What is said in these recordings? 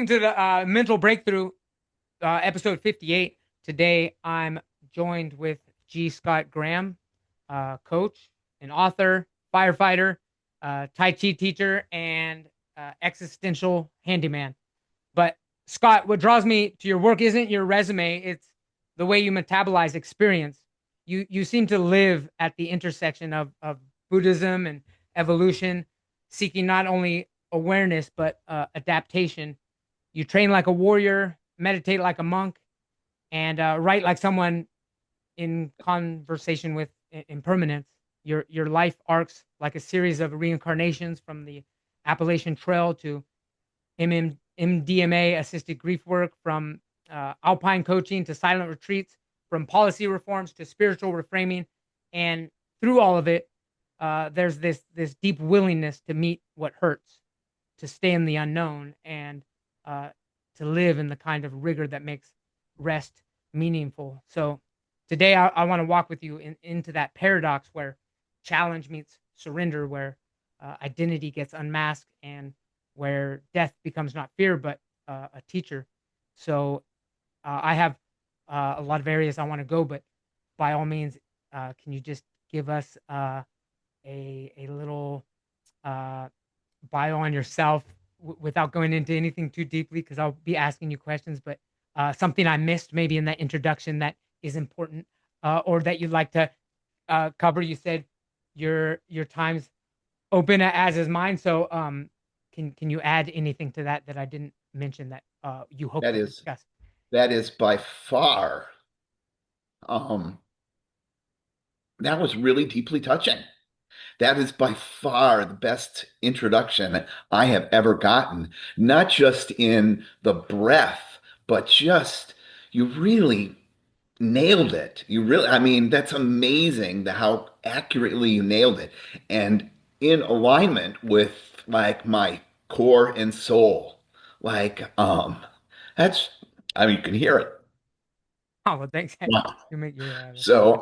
welcome to the Mental Breakthrough, episode 58. Today, I'm joined with G. Scott Graham, coach, an author, firefighter, Tai Chi teacher, and existential handyman. But Scott, what draws me to your work isn't your resume; it's the way you metabolize experience. You seem to live at the intersection of Buddhism and evolution, seeking not only awareness but adaptation. You train like a warrior, meditate like a monk, and write like someone in conversation with impermanence. Your life arcs like a series of reincarnations, from the Appalachian Trail to MDMA-assisted grief work, from alpine coaching to silent retreats, from policy reforms to spiritual reframing, and through all of it, there's this deep willingness to meet what hurts, to stay in the unknown, and uh, to live in the kind of rigor that makes rest meaningful. So today, I want to walk with you into that paradox where challenge meets surrender, where identity gets unmasked, and where death becomes not fear but a teacher. So I have a lot of areas I want to go, but by all means, can you just give us a little uh, bio on yourself without going into anything too deeply? Because I'll be asking you questions, but something I missed maybe in that introduction that is important, or that you'd like to cover. You said your time's open as is mine. So can you add anything to that I didn't mention that you hope That to is discuss? that is by far um that was really deeply touching. That is by far the best introduction I have ever gotten, not just in the breath, but just you really nailed it. I mean, that's amazing how accurately you nailed it and in alignment with like my core and soul. Like, that's, I mean, you can hear it. Oh, well, thanks. Wow. You make your So,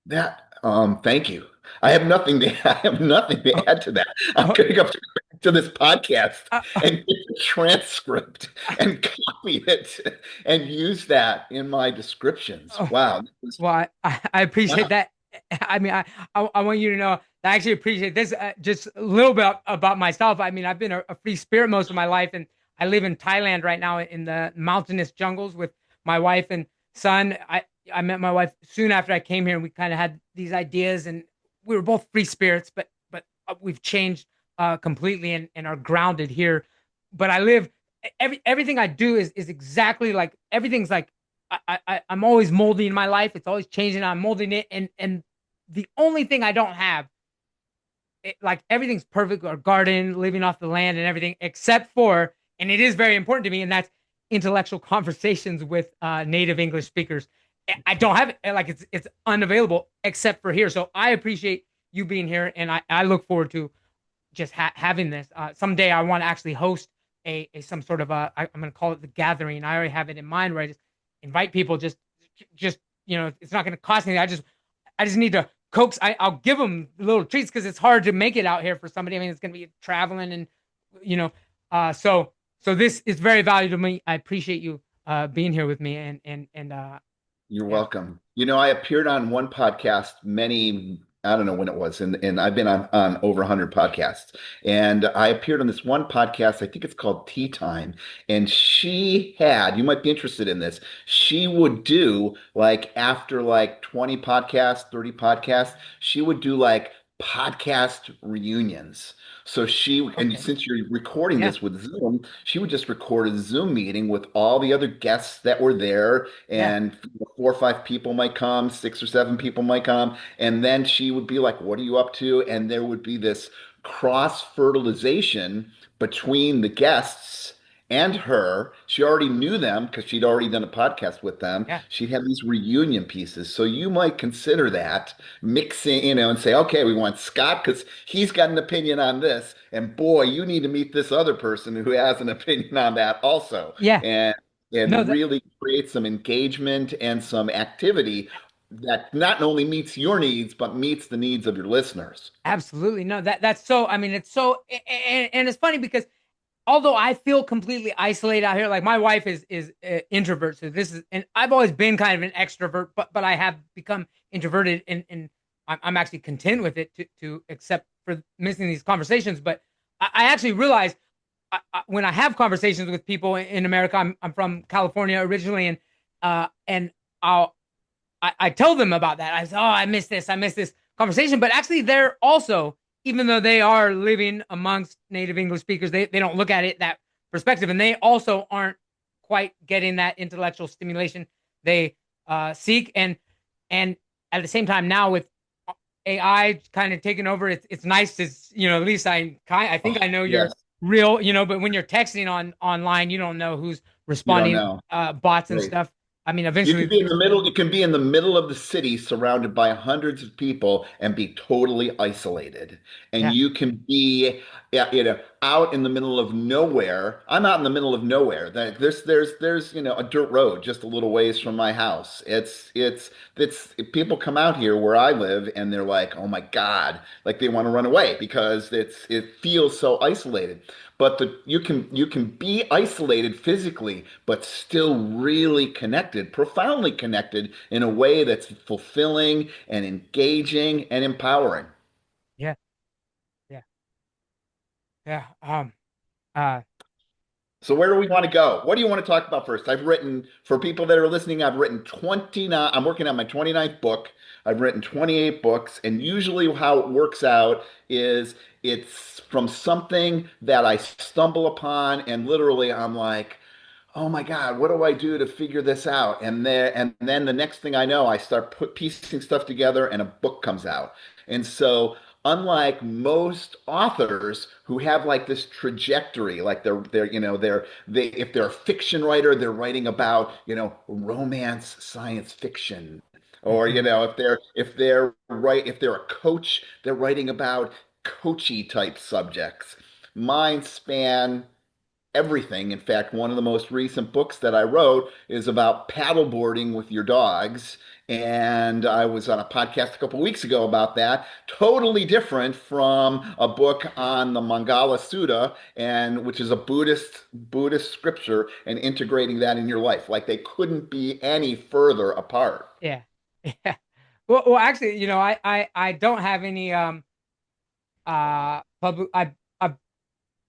that's wonderful. thank you. I have nothing to, I have nothing Oh, to add to that. I'm oh, going to go to this podcast uh, and get the transcript and copy it and use that in my descriptions. oh, Wow. well, I appreciate Wow. that. I mean, I want you to know that I actually appreciate this. Just a little bit about myself. I mean, I've been a free spirit most of my life, and I live in Thailand right now in the mountainous jungles with my wife and son. I met my wife soon after I came here, and we kind of had these ideas, and we were both free spirits, but we've changed completely and are grounded here. But I live everything I do is exactly like everything's like I'm always molding my life. It's always changing. I'm molding it, and the only thing I don't have, like everything's perfect, our garden, living off the land, and everything, except for, and it is very important to me, and that's intellectual conversations with native English speakers. I don't have it. Like it's unavailable except for here. So I appreciate you being here, and I look forward to just having this. Someday I want to actually host a some sort of I'm going to call it the gathering. I already have it in mind where I just invite people. Just it's not going to cost anything. I just need to coax. I'll give them little treats because it's hard to make it out here for somebody. I mean, it's going to be traveling and you know. So this is very valuable to me. I appreciate you being here with me and You're yeah. welcome. I appeared on one podcast I don't know when it was, and I've been on over 100 podcasts. And I appeared on this one podcast, I think it's called Tea Time. And you might be interested in this, she would do like after like 20 podcasts, 30 podcasts, she would do like podcast reunions. And Okay. since you're recording Yeah. this with Zoom, she would just record a Zoom meeting with all the other guests that were there, Yeah. and 4 or 5 people might come, 6 or 7 people might come, and then she would be like, "What are you up to?" And there would be this cross fertilization between the guests and her. She already knew them because she'd already done a podcast with them. Yeah. She'd have these reunion pieces. So you might consider that mixing, and say, okay, we want Scott because he's got an opinion on this. And boy, you need to meet this other person who has an opinion on that also. Yeah. And No, and really create some engagement and some activity that not only meets your needs, but meets the needs of your listeners. absolutely. No, that's so. I mean, it's so, and it's funny because although I feel completely isolated out here, like my wife is introvert, so this is, and I've always been kind of an extrovert, but I have become introverted, and I'm actually content with it to accept for missing these conversations. But I actually realize when I have conversations with people in America, I'm from California originally, and I'll I tell them about that. I say, oh, I miss this conversation. But actually, they're also, even though they are living amongst native English speakers, they don't look at it that perspective, and they also aren't quite getting that intellectual stimulation they seek. And at the same time, now with AI kind of taking over, it's nice to, at least I think I Oh, know you're yes. real, but when you're texting online, you don't know who's You don't responding, know. bots and Right. stuff. I mean, You can eventually, be in the middle, you can be in the middle of the city surrounded by hundreds of people and be totally isolated. And yeah, you can be yeah, out in the middle of nowhere. I'm out in the middle of nowhere. There's a dirt road just a little ways from my house. It's people come out here where I live and they're like, "Oh my God," like they want to run away because it feels so isolated. But you can be isolated physically, but still really connected, profoundly connected in a way that's fulfilling and engaging and empowering. yeah, yeah, yeah. Uh, So where do we want to go? What do you want to talk about first? I've written, for people that are listening, I've written 29, I'm working on my 29th book. I've written 28 books, and usually how it works out is it's from something that I stumble upon, and literally I'm like, oh my God, what do I do to figure this out? And then the next thing I know, I start piecing stuff together and a book comes out. And so unlike most authors who have like this trajectory, like they if they're a fiction writer, they're writing about, romance science fiction. Or, mhm, if they're a coach, they're writing about coachy type subjects. Mine span everything. In fact, one of the most recent books that I wrote is about paddleboarding with your dogs. And I was on a podcast a couple of weeks ago about that. Totally different from a book on the Mangala Sutta, and which is a Buddhist scripture, and integrating that in your life. Like they couldn't be any further apart. yeah, yeah. Well, actually, I don't have any I've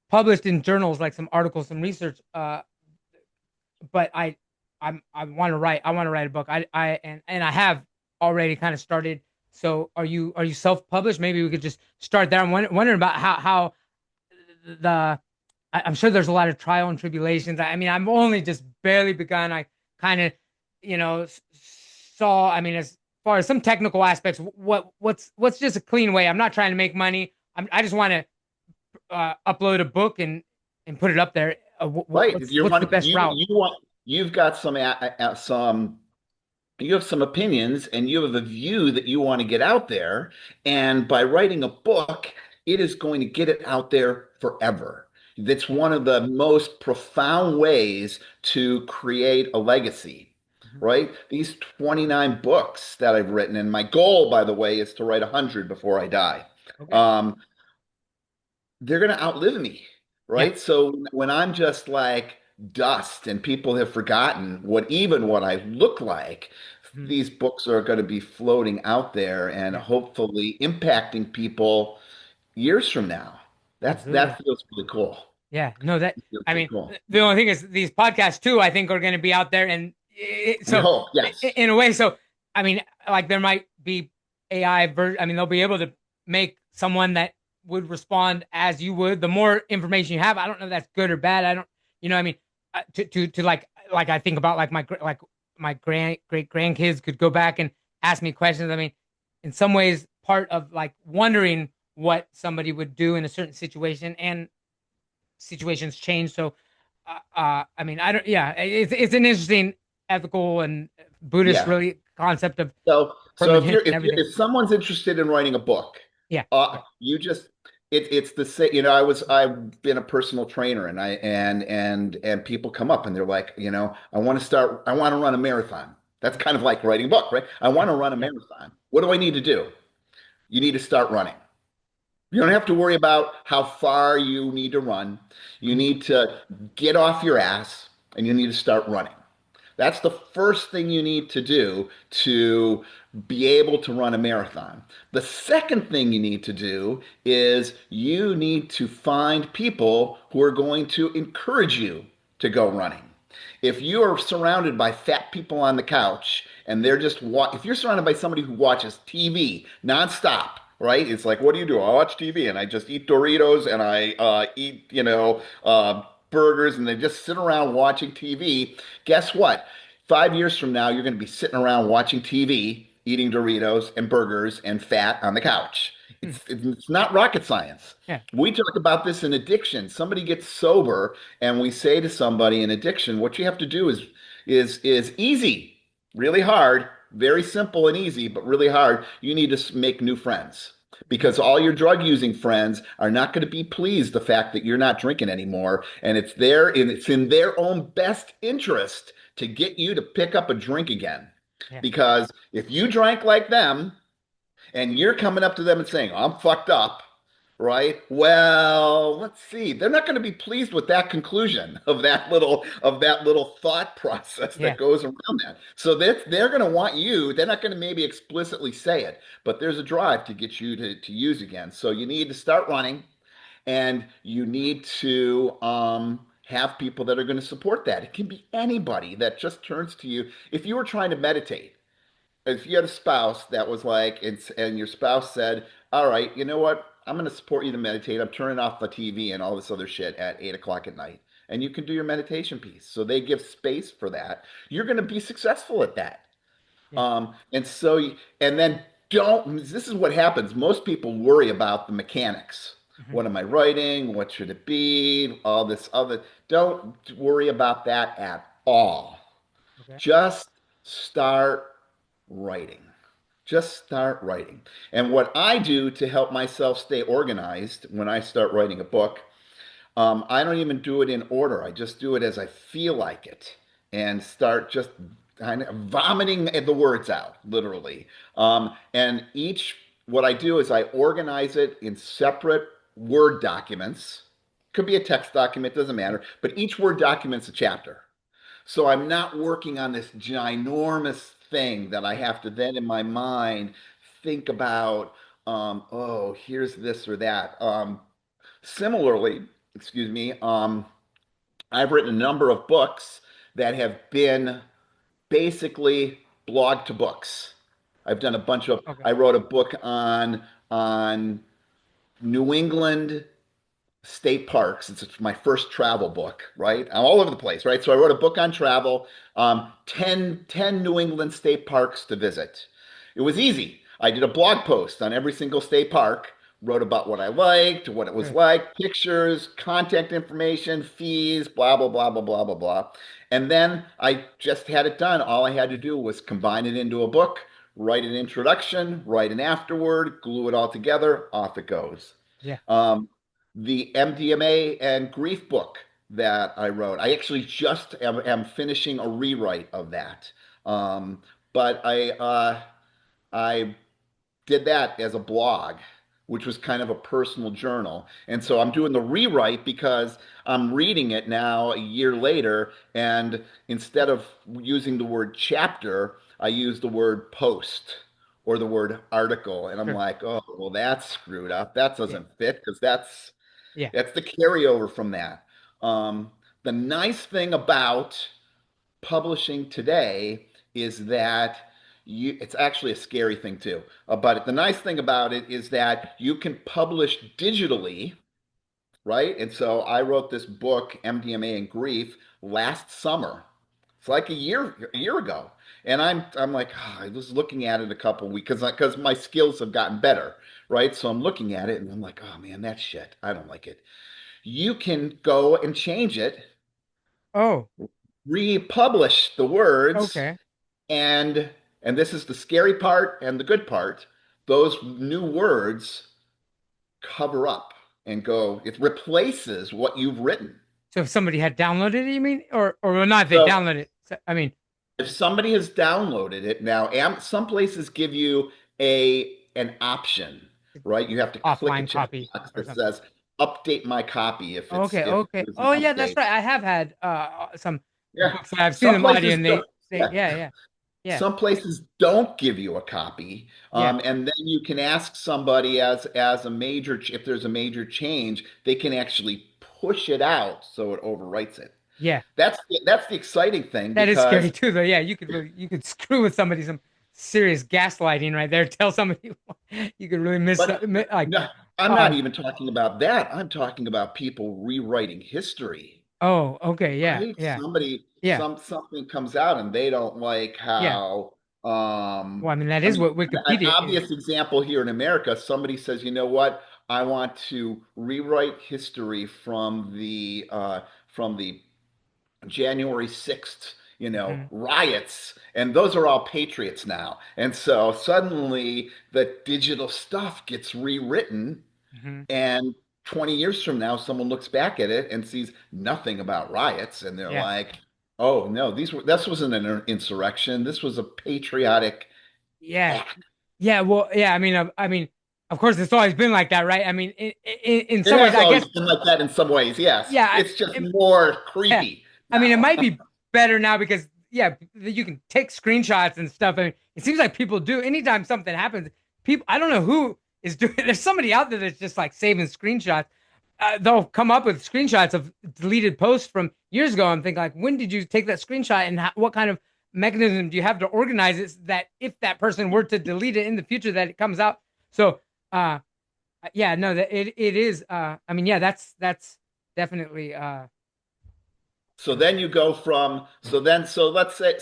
published in journals like some articles, some research, but I want to write. I want to write a book. And I have already kind of started. So are you self-published? Maybe we could just start there. I'm wondering about how the I'm sure there's a lot of trial and tribulations. I mean, I've only just barely begun. I kind of, saw. I mean, as far as some technical aspects, what's just a clean way. I'm not trying to make money. I just want to upload a book and put it up there. Right. If you What's the want, best route? you've got you have some opinions and you have a view that you want to get out there. And by writing a book, it is going to get it out there forever. That's Yeah. one of the most profound ways to create a legacy, Mhm. right? These 29 books that I've written, and my goal, by the way, is to write 100 before I die. Okay. Um, they're going to outlive me, Yeah. right? So when I'm just like dust and people have forgotten what I look like, Mhm. these books are going to be floating out there and Yeah. hopefully impacting people years from now. Absolutely. That feels really cool. Yeah. No, that, It feels I really mean, cool. the only thing is these podcasts too, I think are going to be out there. And We so hope, yes. in a way, so, I mean, like there might be I mean, they'll be able to make someone that would respond as you would. The more information you have, I don't know if that's good or bad. I don't, I mean, to like I think about like my great grandkids could go back and ask me questions. I mean, in some ways, part of like wondering what somebody would do in a certain situation, and situations change. So, I mean, I don't. Yeah, it's an interesting ethical and Buddhist Yeah. really concept of So permanence and everything. if someone's interested in writing a book, Yeah, yeah, you just it's the same. I've been a personal trainer, and and people come up and they're like, I want to run a marathon. That's kind of like writing a book, right? I yeah, want to run a yeah, marathon. What do I need to do? You need to start running. You don't Yeah. have to worry about how far you need to run. You Mhm. need to get off your ass and you need to start running. That's the first thing you need to do to be able to run a marathon. The second thing you need to do is you need to find people who are going to encourage you to go running. If you are surrounded by fat people on the couch and they're just if you're surrounded by somebody who watches TV nonstop, right? It's like, what do you do? I watch TV and I just eat Doritos and I eat, burgers and they just sit around watching TV. Guess what? 5 years from now, you're going to be sitting around watching TV, eating Doritos and burgers and fat on the couch. Mhm. It's not rocket science. Yeah. We talk about this in addiction. Somebody gets sober, and we say to somebody in addiction, what you have to do is easy, really hard, very simple and easy, but really hard. You need to make new friends Mhm. because all your drug using friends are not going to be pleased the fact that you're not drinking anymore, and it's in their own best interest to get you to pick up a drink again. Yeah. Because if you drank like them, and you're coming up to them and saying, I'm fucked up, right? Well, let's see. They're not going to be pleased with that conclusion of that little thought process Yeah. that goes around that. So they're going to want you, they're not going to maybe explicitly say it, but there's a drive to get you to use again. So you need to start running and you need to have people that are going to support that. It can be anybody that just turns to you. If you were trying to meditate, if you had a spouse that was like, and your spouse said, all right, you know what? I'm going to support you to meditate. I'm turning off the TV and all this other shit at 8 o'clock at night. And you can do your meditation piece. So they give space for that. You're going to be successful at that. Yeah. And so, and then this is what happens. Most people worry about the mechanics. Mhm. What am I writing? What should it be? All this other. Don't worry about that at all. Okay. Just start writing. Just start writing. And what I do to help myself stay organized when I start writing a book, I don't even do it in order. I just do it as I feel like it and start just kind of vomiting the words out, literally. And what I do is I organize it in separate Word documents. Could be a text document, doesn't Yeah. matter, but each Word document's a chapter. So I'm not working on this ginormous thing that I have to then in my mind think about, oh, here's this or that. Similarly, excuse me, I've written a number of books that have been basically blog to books. Okay. I wrote a book on New England state parks. It's my first travel book, right? I'm all over the place, right? So I wrote a book on travel, 10 New England state parks to visit. It was easy. I did a blog post on every single state park, wrote about what I liked, what it was Good. like, pictures, contact information, fees, blah, blah, blah, blah, blah, blah, blah. And then I just had it done. All I had to do was combine it into a book, write an introduction, write an afterword, glue it all together, off it goes. Yeah. Um, the MDMA and grief book that I wrote. I actually just am finishing a rewrite of that. Um, but I did that as a blog, which was kind of a personal journal. And so I'm doing the rewrite because I'm reading it now a year later, and instead of using the word chapter, I use the word post or the word article. And I'm Sure. like, oh, well, that's screwed up. That Yeah. doesn't fit because Yeah. that's the carryover from that. Um, the nice thing about publishing today is that it's actually a scary thing too. But the nice thing about it is that you can publish digitally, right? And so I wrote this book, MDMA and Grief, last summer. It's like a year ago. And I'm like, I was looking at it a couple of weeks because my skills have gotten better, right? So I'm looking at it and I'm like, oh man, that's shit. I don't like it. You can go and change it, Oh, republish the words, okay. and and this is the scary part and the good part. Those new words cover up and go, it replaces what you've written. So if somebody had downloaded it, you mean, or not? They So downloaded it. So, I mean, if somebody has downloaded it now, some places give you an option. right? You have to click a Offline copy checkbox or that something. says update my copy Okay, if okay. there's an Oh yeah, that's update. right. I have had some Yeah. books that I've seen Some them audio places and don't, they yeah. yeah, yeah, yeah, Some places don't give you a copy, yeah, and then you can ask somebody as a if there's a major change, they can actually push it out so it overwrites it. yeah. That's the exciting thing That is because, scary too, though. Yeah, you could screw with somebody some serious gaslighting right there. Tell somebody you could really miss but like no, I'm not uh even talking about that. I'm talking about people rewriting history, oh, okay, yeah, right? yeah, yeah, Something comes out and they don't like yeah. how, Well, I mean that I is mean, what an Wikipedia is. obvious example here in America, somebody says, you know what? I want to rewrite history from the January 6th, Hmm. riots, and those are all patriots now. And so suddenly the digital stuff gets rewritten, Hmm. and 20 years from now, someone looks back at it and sees nothing about riots, and they're Yeah, like, "Oh no, this wasn't an insurrection. This was a patriotic yeah, act." yeah. Well, yeah. I mean, of course, it's always been like that, right? I mean, in It some ways, has I guess, always been like that in some ways, yes. yeah. It's just more Yeah. creepy I mean, it now. might be better now because yeah, you can take screenshots and stuff. And it seems like people do anytime something happens. People, I don't know who is doing. There's somebody out there that's just like saving screenshots. They'll come up with screenshots of deleted posts from years ago. I'm thinking like, when did you take that screenshot, and what kind of mechanism do you have to organize it so that if that person were to delete it in the future, that it comes out. So, uh, yeah, no, that it is. I mean, yeah, that's definitely So then you go from so let's say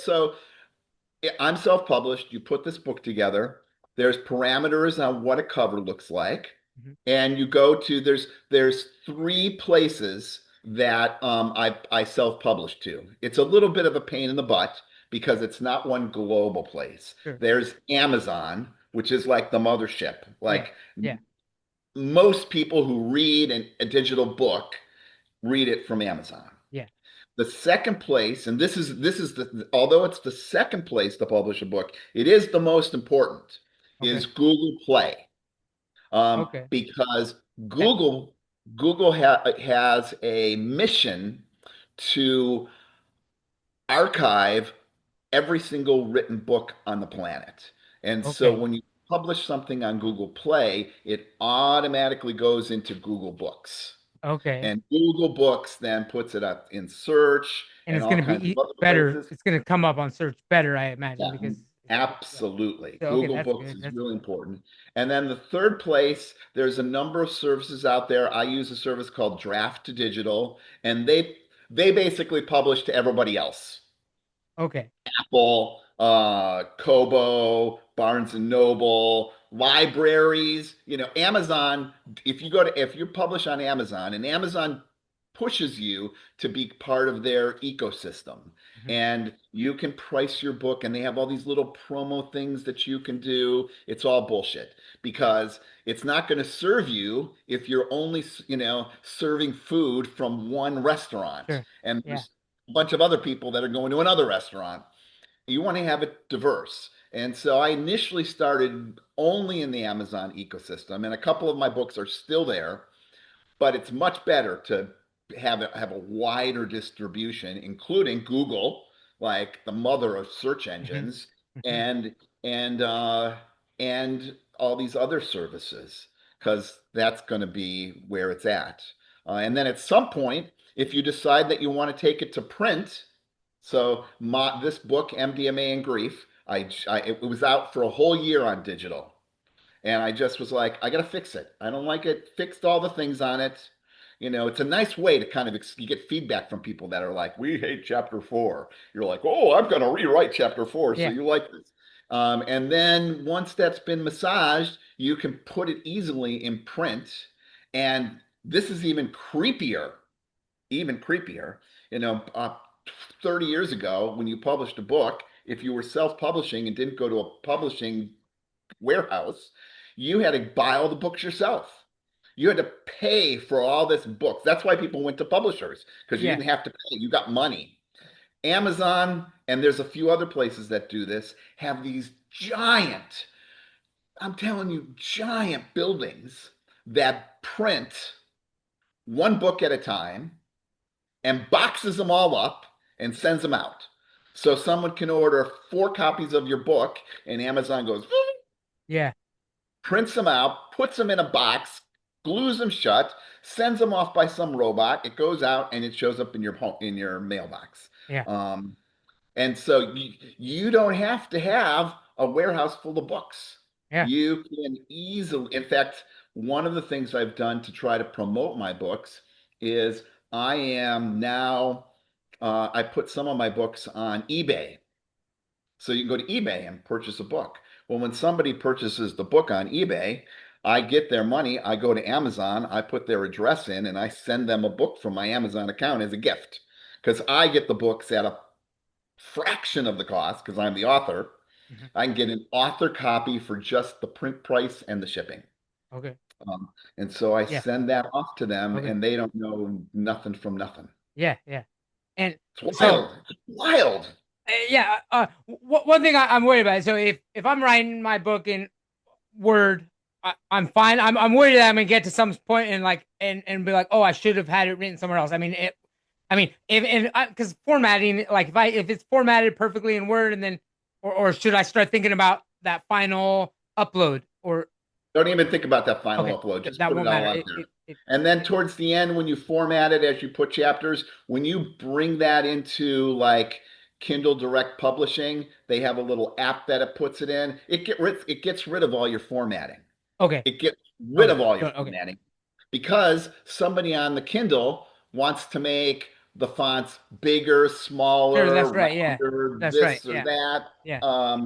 I'm self-published. You put this book together. There's parameters on what a cover looks like, mhm. and you go to there's three places that I self-published to. It's a little bit of a pain in the butt because it's not one global place. Sure. There's Amazon, which is like the mothership. Yeah. Like Yeah. most people who read a digital book read it from Amazon. Yeah. The second place, and this is the although it's the second place to publish a book, it is the most important, Okay. is Google Play. Okay. Because That Google has a mission to archive every single written book on the planet. And so okay. when you publish something on Google Play, it automatically goes into Google Books. Okay. And Google Books then puts it up in search And and it's going all to kinds be of other better. places. It's going to come up on search better, I imagine, Yeah, because yeah. absolutely. So okay, Google that's Books good. is That's really good. important. And then the third place, there's a number of services out there. I use a service called Draft to Digital, and they basically publish to everybody else. Okay. Apple, Kobo, Barnes and Noble, libraries, Amazon. If you publish on Amazon, and Amazon pushes you to be part of their ecosystem, Mhm. and you can price your book, and they have all these little promo things that you can do. It's all bullshit because it's not going to serve you if you're only, serving food from one restaurant, Sure. and Yeah. there's a bunch of other people that are going to another restaurant. You want to have it diverse. And so I initially started only in the Amazon ecosystem, and a couple of my books are still there, but it's much better to have a wider distribution, including Google, like the mother of search Hmm. engines, Hmm. and and uh, and all these other services, because that's going to be where it's at. And then at some point, if you decide that you want to take it to print, so this book, MDMA and Grief, it was out for a whole year on digital. And I just was like, I got to fix it. I don't like it. Fixed all the things on it. It's a nice way to kind of you get feedback from people that are like, we hate chapter four. You're like, oh, I'm going to rewrite chapter four. So Yeah. you like this. And then once that's been massaged, you can put it easily in print. And this is even creepier. You know, uh, 30 years ago, when you published a book, if you were self-publishing and didn't go to a publishing warehouse, you had to buy all the books yourself. You had to pay for all this books. That's why people went to publishers, because you Yeah. didn't have to pay. You got money. Amazon, and there's a few other places that do this, have these giant I'm telling you, giant buildings that print one book at a time and boxes them all up and sends them out. So someone can order 4 copies of your book, and Amazon goes, Yeah. prints them out, puts them in a box, glues them shut, sends them off by some robot. It goes out and it shows up in your home, in your mailbox. Yeah. Um, and so you don't have to have a warehouse full of books. Yeah. You can easily, in fact, one of the things I've done to try to promote my books is I am now, I put some of my books on eBay. So you can go to eBay and purchase a book. Well, when somebody purchases the book on eBay, I get their money, I go to Amazon, I put their address in, and I send them a book from my Amazon account as a gift. Because I get the books at a fraction of the cost because I'm the author. Mhm. I can get an author copy for just the print price and the shipping. Okay. And so I Yeah. send that off to them, Okay. and they don't know nothing from nothing. Yeah. Yeah. And It's so, wild. It's wild. yeah. One thing I'm worried about. So if I'm writing my book in Word, I'm fine. I'm worried that I'm gonna get to some point and like and be like, oh, I should have had it written somewhere else. I mean, if because formatting, like if it's formatted perfectly in Word, and then or should I start thinking about that final upload or Don't even think about that final okay, upload. Just that put it won't all matter. out there. And then towards the end, when you format it as you put chapters, when you bring that into like Kindle Direct Publishing, they have a little app that it puts it in. It gets rid of all your formatting. Okay, It gets rid okay, of all your okay. formatting because somebody on the Kindle wants to make the fonts bigger, Sure, smaller, that's right. Yeah, rounder, that's right. this or Yeah, that. yeah,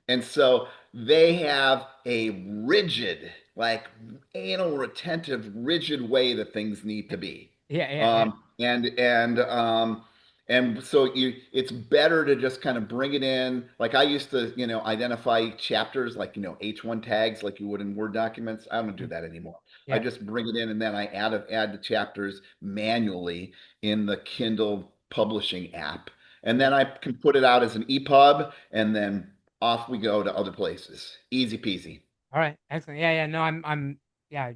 And so they have a rigid, like anal retentive, rigid way that things need to be. yeah, yeah, yeah. Um, and and um, and so it's better to just kind of bring it in. Like I used to, identify chapters like, H1 tags like you would in Word documents. I don't do Mhm. that anymore. I Yeah, just bring it in and then I add the chapters manually in the Kindle publishing app. And yeah. then I can put it out as an EPUB and then off we go to other places. Easy peasy. All right, excellent. Yeah, yeah. No, yeah,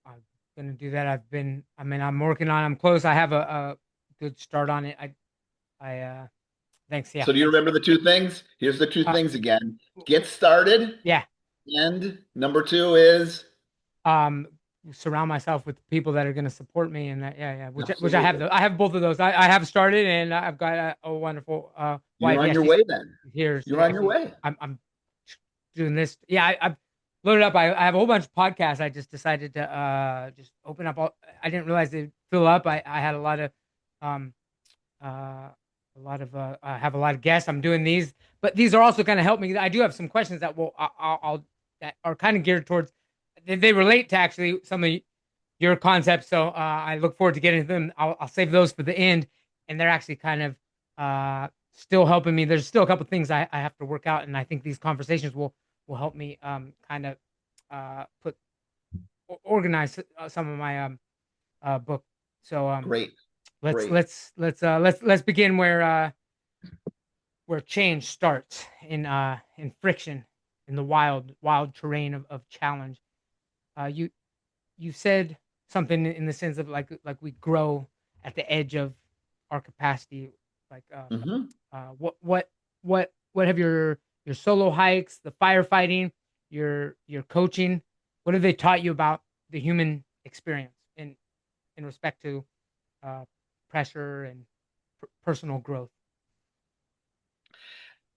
I'm gonna do that. I mean, I'm working on. I'm close. I have a good start on it. Thanks. Yeah, So do you thanks. remember the two things? Here's the two Uh, things again. Get started. yeah. And number two is um Surround myself with people that are going to support me and that yeah yeah which I have absolutely. I have both of those. I have started and I've got a wonderful You're wife. on Yeah, your she's way then. here. You're on your way. I'm doing this. Yeah, I've loaded up. I have a whole bunch of podcasts. I just decided to just open up all. I didn't realize they'd fill up. I had um uh I have a lot of guests. I'm doing these, but these are also kind of help me. I do have some questions that I'll that are kind of geared towards. They relate to actually some of your concepts, so I look forward to getting to them. I'll save those for the end, and they're actually kind of still helping me. There's still a couple things I have to work out, and I think these conversations will help me kind of put organize some of my book. So Great. Great. let's begin where change starts in friction in the wild terrain of challenge. You said something in the sense of like we grow at the edge of our capacity. Like Hmm. what have your solo hikes, the firefighting, your coaching, what have they taught you about the human experience in respect to uh, pressure and personal growth?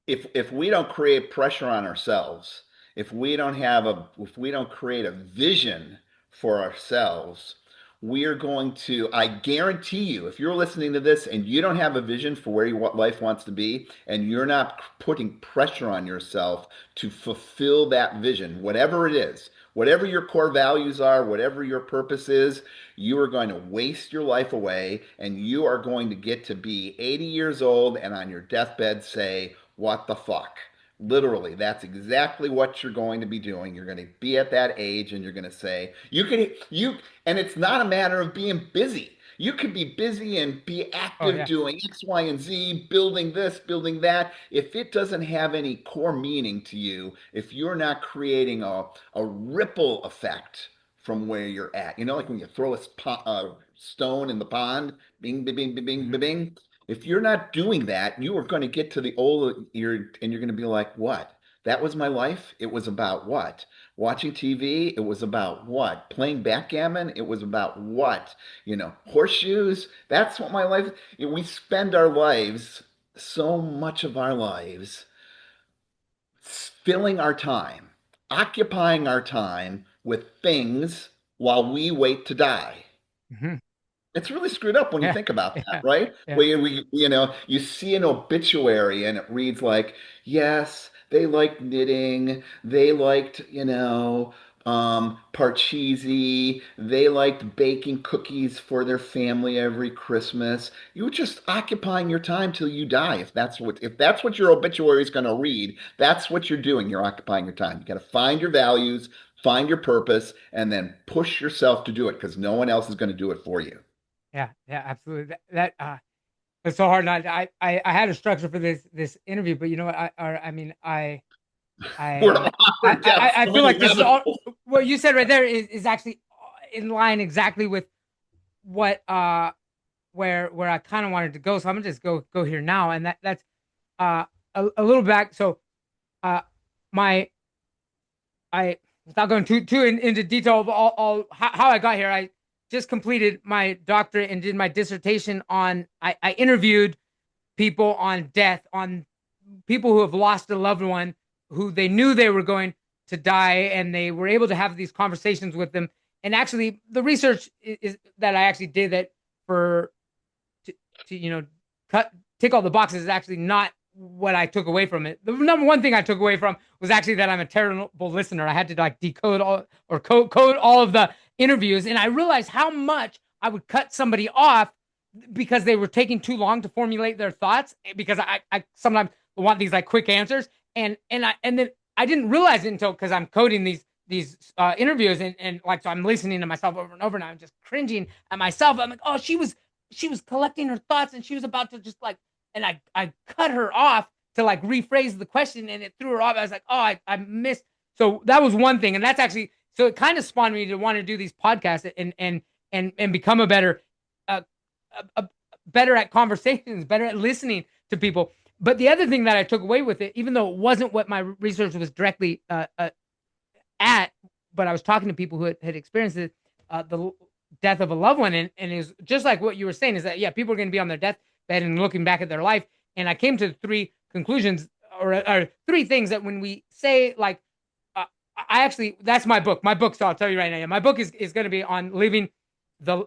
If we don't create pressure on ourselves, if we don't create a vision for ourselves, we are going to, I guarantee you, if you're listening to this and you don't have a vision for where what life wants to be, and you're not putting pressure on yourself to fulfill that vision, whatever it is, whatever your core values are, whatever your purpose is, you are going to waste your life away and you are going to get to be 80 years old and on your deathbed say, what the fuck? Literally, that's exactly what you're going to be doing. You're going to be at that age and you're going to say, and it's not a matter of being busy. You can be busy and be Oh active yeah. doing X, Y, and Z, building this, building that. If it doesn't have any core meaning to you, if you're not creating a ripple effect from where you're at, like when you throw a stone in the pond, bing, bing, bing, bing, bing, Mhm. bing, bing. If you're not doing that, you are going to get to the old, you're going to be like, what? That was my life. It was about what? Watching TV, it was about what? Playing backgammon, it was about what? Horseshoes. That's what my life, we spend our lives, so much of our lives, filling our time, occupying our time with things while we wait to die. Mhm. It's really screwed up when you Yeah. think about that, Yeah. right? Yeah. Where you see an obituary and it reads like, yes, they liked knitting, they liked, parcheesi, they liked baking cookies for their family every Christmas. You're just occupying your time till you die. If that's what your obituary is going to read, that's what you're doing. You're occupying your time. You got to find your values, find your purpose, and then push yourself to do it because no one else is going to do it for you. Yeah. Yeah. Absolutely. It's so hard not. I had a structure for this interview, but you know what? I mean, We're I, on depth I feel going like this is rabbit all hole. what you said right there is actually in line exactly with what where I kind of wanted to go. So I'm gonna just go here now, and that's a little back. So uh my I without going into detail of all how I got here, I just completed my doctorate and did my dissertation on I interviewed people on death, on people who have lost a loved one who they knew they were going to die, and they were able to have these conversations with them. And actually, the research is that I actually did that for to cut tick all the boxes is actually not what I took away from it. The number one thing I took away from was actually that I'm a terrible listener. I had to like decode all or code all of the interviews, and I realized how much I would cut somebody off because they were taking too long to formulate their thoughts. Because I sometimes want these like quick answers, and then I didn't realize it until because I'm coding these interviews, and like so I'm listening to myself over and over, and I'm just cringing at myself. I'm like, oh, she was collecting her thoughts and she was about to just like, and I cut her off to like rephrase the question, and it threw her off. I was like, oh, I missed. So that was one thing. And that's actually, so it kind of spawned me to want to do these podcasts and become a better, uh, better at conversations, better at listening to people. But the other thing that I took away with it, even though it wasn't what my research was directly at, but I was talking to people who had experienced it, the death of a loved one, and it was just like what you were saying is that yeah, people are going to be on their deathbed and looking back at their life, and I came to three conclusions or three things that when we say like, uh, I actually that's my book. My book, so I'll tell you right now, my book is going to be on living the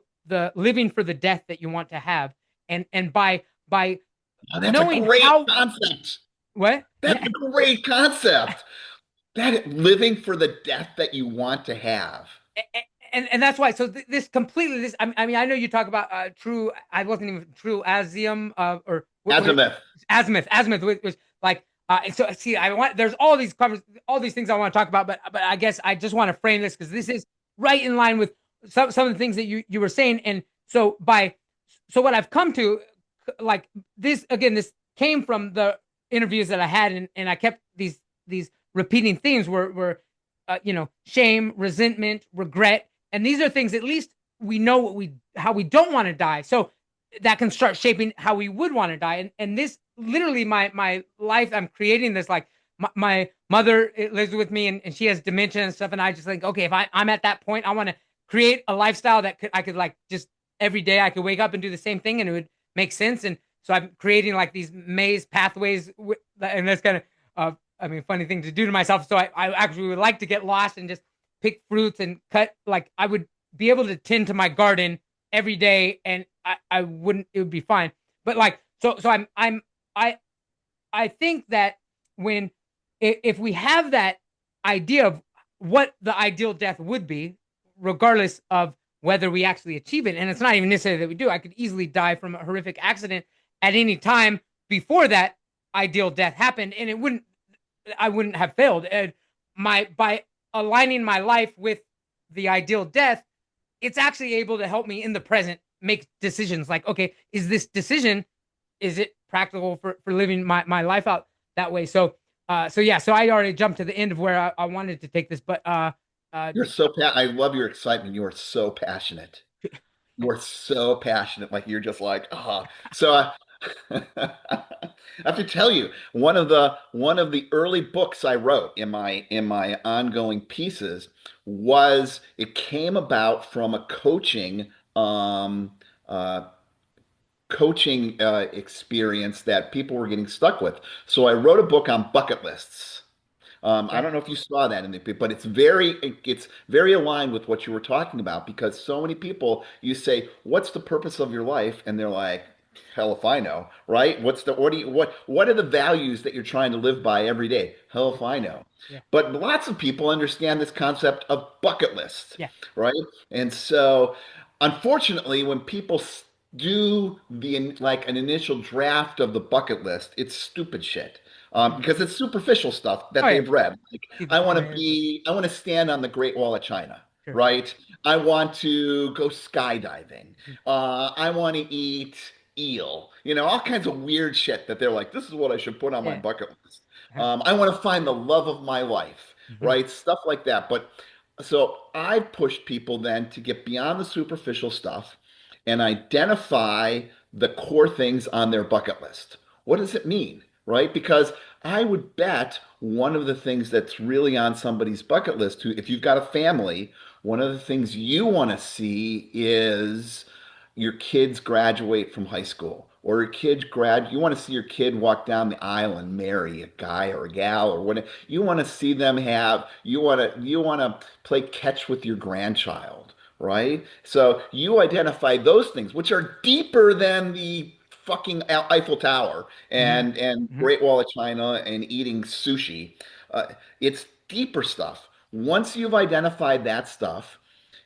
living for the death that you want to have, and by Oh, that's a knowing great how concept. what That's a great concept. That living for the death that you want to have. and that's why. So this completely this. I mean, I know you talk about true. I wasn't even true asium or what it, Azimuth. azimuth, which was like. So see, I want there's all these covers, all these things I want to talk about, but I guess I just want to frame this because this is right in line with some of the things that you were saying, and so what I've come to, like this again, this came from the interviews that I had, and I kept these repeating themes were shame, resentment, regret. And these are things at least we know how we don't want to die. So that can start shaping how we would want to die. And this literally my life, I'm creating this like my mother lives with me and she has dementia and stuff. And I just think, okay, if I'm at that point, I want to create a lifestyle that I could like just every day I could wake up and do the same thing and it would make sense. And so I'm creating like these maze pathways, and that's kind of I mean, funny thing to do to myself. So I actually would like to get lost and just pick fruits and cut. Like I would be able to tend to my garden every day, and I wouldn't. It would be fine. But like so I I think that when if we have that idea of what the ideal death would be, regardless of whether we actually achieve it, and it's not even necessary that we do. I could easily die from a horrific accident at any time before that ideal death happened, and I wouldn't have failed. And by aligning my life with the ideal death, it's actually able to help me in the present make decisions like, okay, is this decision, is it practical for living my life out that way? So so yeah, so I already jumped to the end of where I wanted to take this, but uh You're so I love your excitement. You are so passionate. You are so passionate. Like you're just like, ah. So I have to tell you, one of the early books I wrote in my ongoing pieces was it came about from a um uh experience that people were getting stuck with. So I wrote a book on bucket lists. I okay. don't know if you saw that in the, but it's very aligned with what you were talking about because so many people you say, "What's the purpose of your life?" and they're like, "Hell if I know," right? What are the values that you're trying to live by every day? Hell if I know. Yeah, But lots of people understand this concept of bucket list, yeah. right? And so, unfortunately, when people do like an initial draft of the bucket list, it's stupid shit Mhm. because it's superficial stuff Oh that yeah, they've read. Like, see the summary. I want to stand on the Great Wall of China, Sure. right? I want to go skydiving. Mhm. I want to eat eel. All kinds of weird shit that they're like, this is what I should put on my Yeah. bucket list. Uh-huh. I want to find the love of my life, Mhm. right? Stuff like that. But so I push people then to get beyond the superficial stuff and identify the core things on their bucket list. What does it mean, right? Because I would bet one of the things that's really on somebody's bucket list, if you've got a family, one of the things you want to see is your kids graduate from high school or your kids you want to see your kid walk down the aisle and marry a guy or a gal or whatever. You want to see them you want to play catch with your grandchild, right? So you identify those things which are deeper than the fucking Eiffel Tower Mhm. and Mhm. Great Wall of China and eating sushi. It's deeper stuff. Once you've identified that stuff,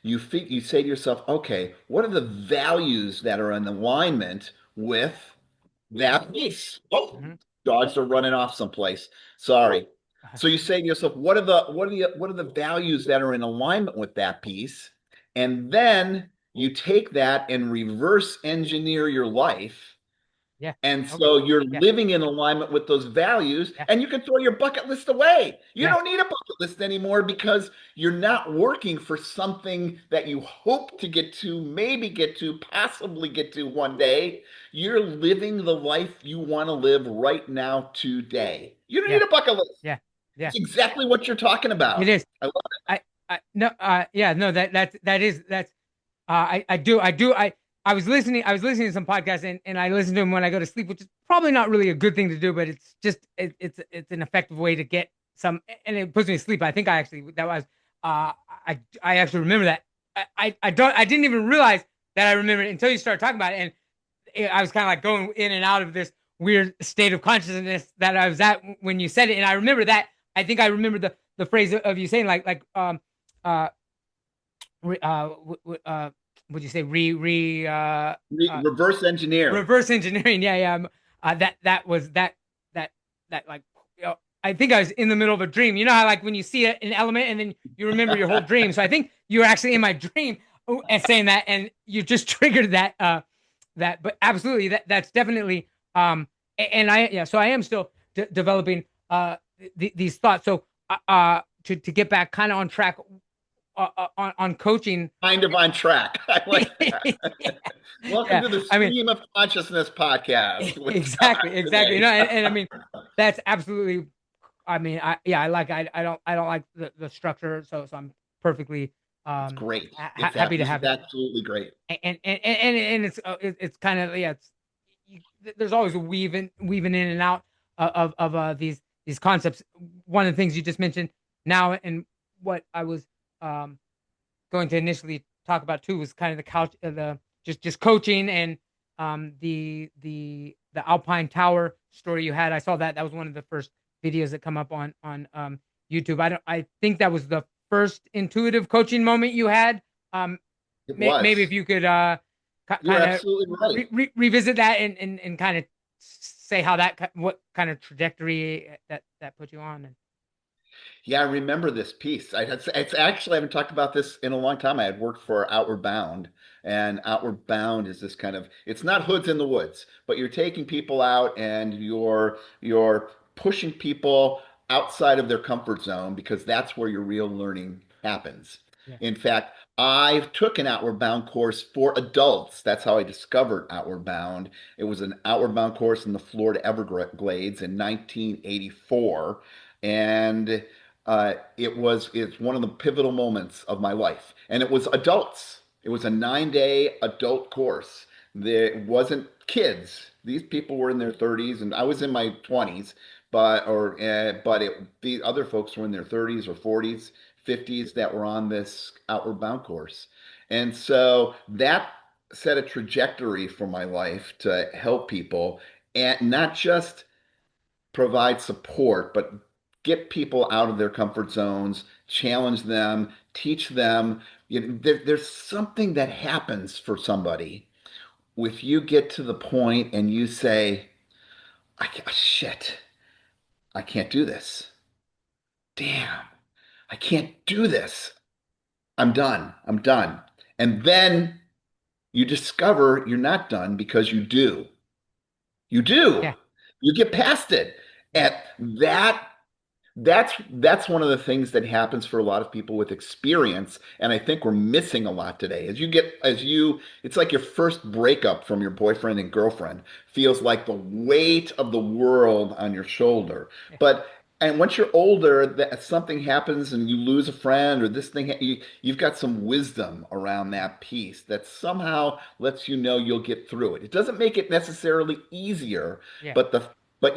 you say to yourself, okay, what are the values that are in alignment with that piece? Oh, Mhm. dogs are running off someplace. Sorry. Uh-huh. So you say to yourself, what are the values that are in alignment with that piece? And then you take that and reverse engineer your life Yeah. and Okay. so you're Yeah. living in alignment with those values, Yeah. and you can throw your bucket list away. You Yeah. don't need a bucket list anymore because you're not working for something that you hope to get to, maybe get to, possibly get to one day. You're living the life you want to live right now, today. You don't Yeah. need a bucket list. Yeah. Yeah. It's exactly what you're talking It about. is. I love I no yeah, no, that is that's I was listening to some podcasts, and I listen to them when I go to sleep, which is probably not really a good thing to do, but it's just it's an effective way to get some, and it puts me to sleep. I think I actually that was I actually remember that. I didn't even realize that I remembered it until you started talking about it, and I was kind of like going in and out of this weird state of consciousness that I was at when you said it, and I remember that. I think I remember the phrase of you saying like uh would you say Reverse engineer. reverse engineering? Yeah, yeah. That was that like I think I was in the middle of a dream. You know how like when you see an element and then you remember your whole dream. So I think you were actually in my dream and saying that, and you just triggered that. But absolutely, that's definitely and I yeah. So I am still developing these thoughts. So to get back kind of on track on coaching. Kind of on track. I like Yeah, that. Welcome yeah. to the I mean, Stream of Consciousness podcast with Scott exactly, exactly. today. No, and I mean, that's absolutely. I mean, I don't like the structure, so I'm perfectly It's great. happy to This is have it. absolutely great. And it's kind of yeah, you, there's always a weaving in and out of these concepts. One of the things you just mentioned now, and what I was um going to initially talk about too was kind of the couch, the just coaching and the Alpine Tower story you had. I saw that was one of the first videos that come up on YouTube. I think that was the first intuitive coaching moment you had. Um, It maybe was. if you could You're kind of absolutely right. revisit that and kind of say how that what kind of trajectory that put you on. And Yeah, I remember this piece. It's actually, I haven't talked about this in a long time. I had worked for Outward Bound, and Outward Bound is this kind of, it's not hoods in the woods, but you're taking people out and you're pushing people outside of their comfort zone because that's where your real learning happens. Yeah. In fact, I took an Outward Bound course for adults. That's how I discovered Outward Bound. It was an Outward Bound course in the Florida Everglades in 1984. And it's one of the pivotal moments of my life. And it was adults. It was a 9-day adult course. There wasn't kids. These people were in their 30s and I was in my 20s, the other folks were in their 30s or 40s, 50s that were on this Outward Bound course. And so that set a trajectory for my life to help people and not just provide support, but get people out of their comfort zones, challenge them, teach them. There's something that happens for somebody if you get to the point and you say, shit, I can't do this. Damn, I can't do this. I'm done. I'm done. And then you discover you're not done because you do. You do. Yeah. You get past it. Yeah. And that's one of the things that happens for a lot of people with experience, and I think we're missing a lot today. It's like your first breakup from your boyfriend and girlfriend feels like the weight of the world on your shoulder. Yeah. And once you're older, that something happens and you lose a friend or this thing, you've got some wisdom around that piece that somehow lets you know you'll get through it. It doesn't make it necessarily easier, Yeah. but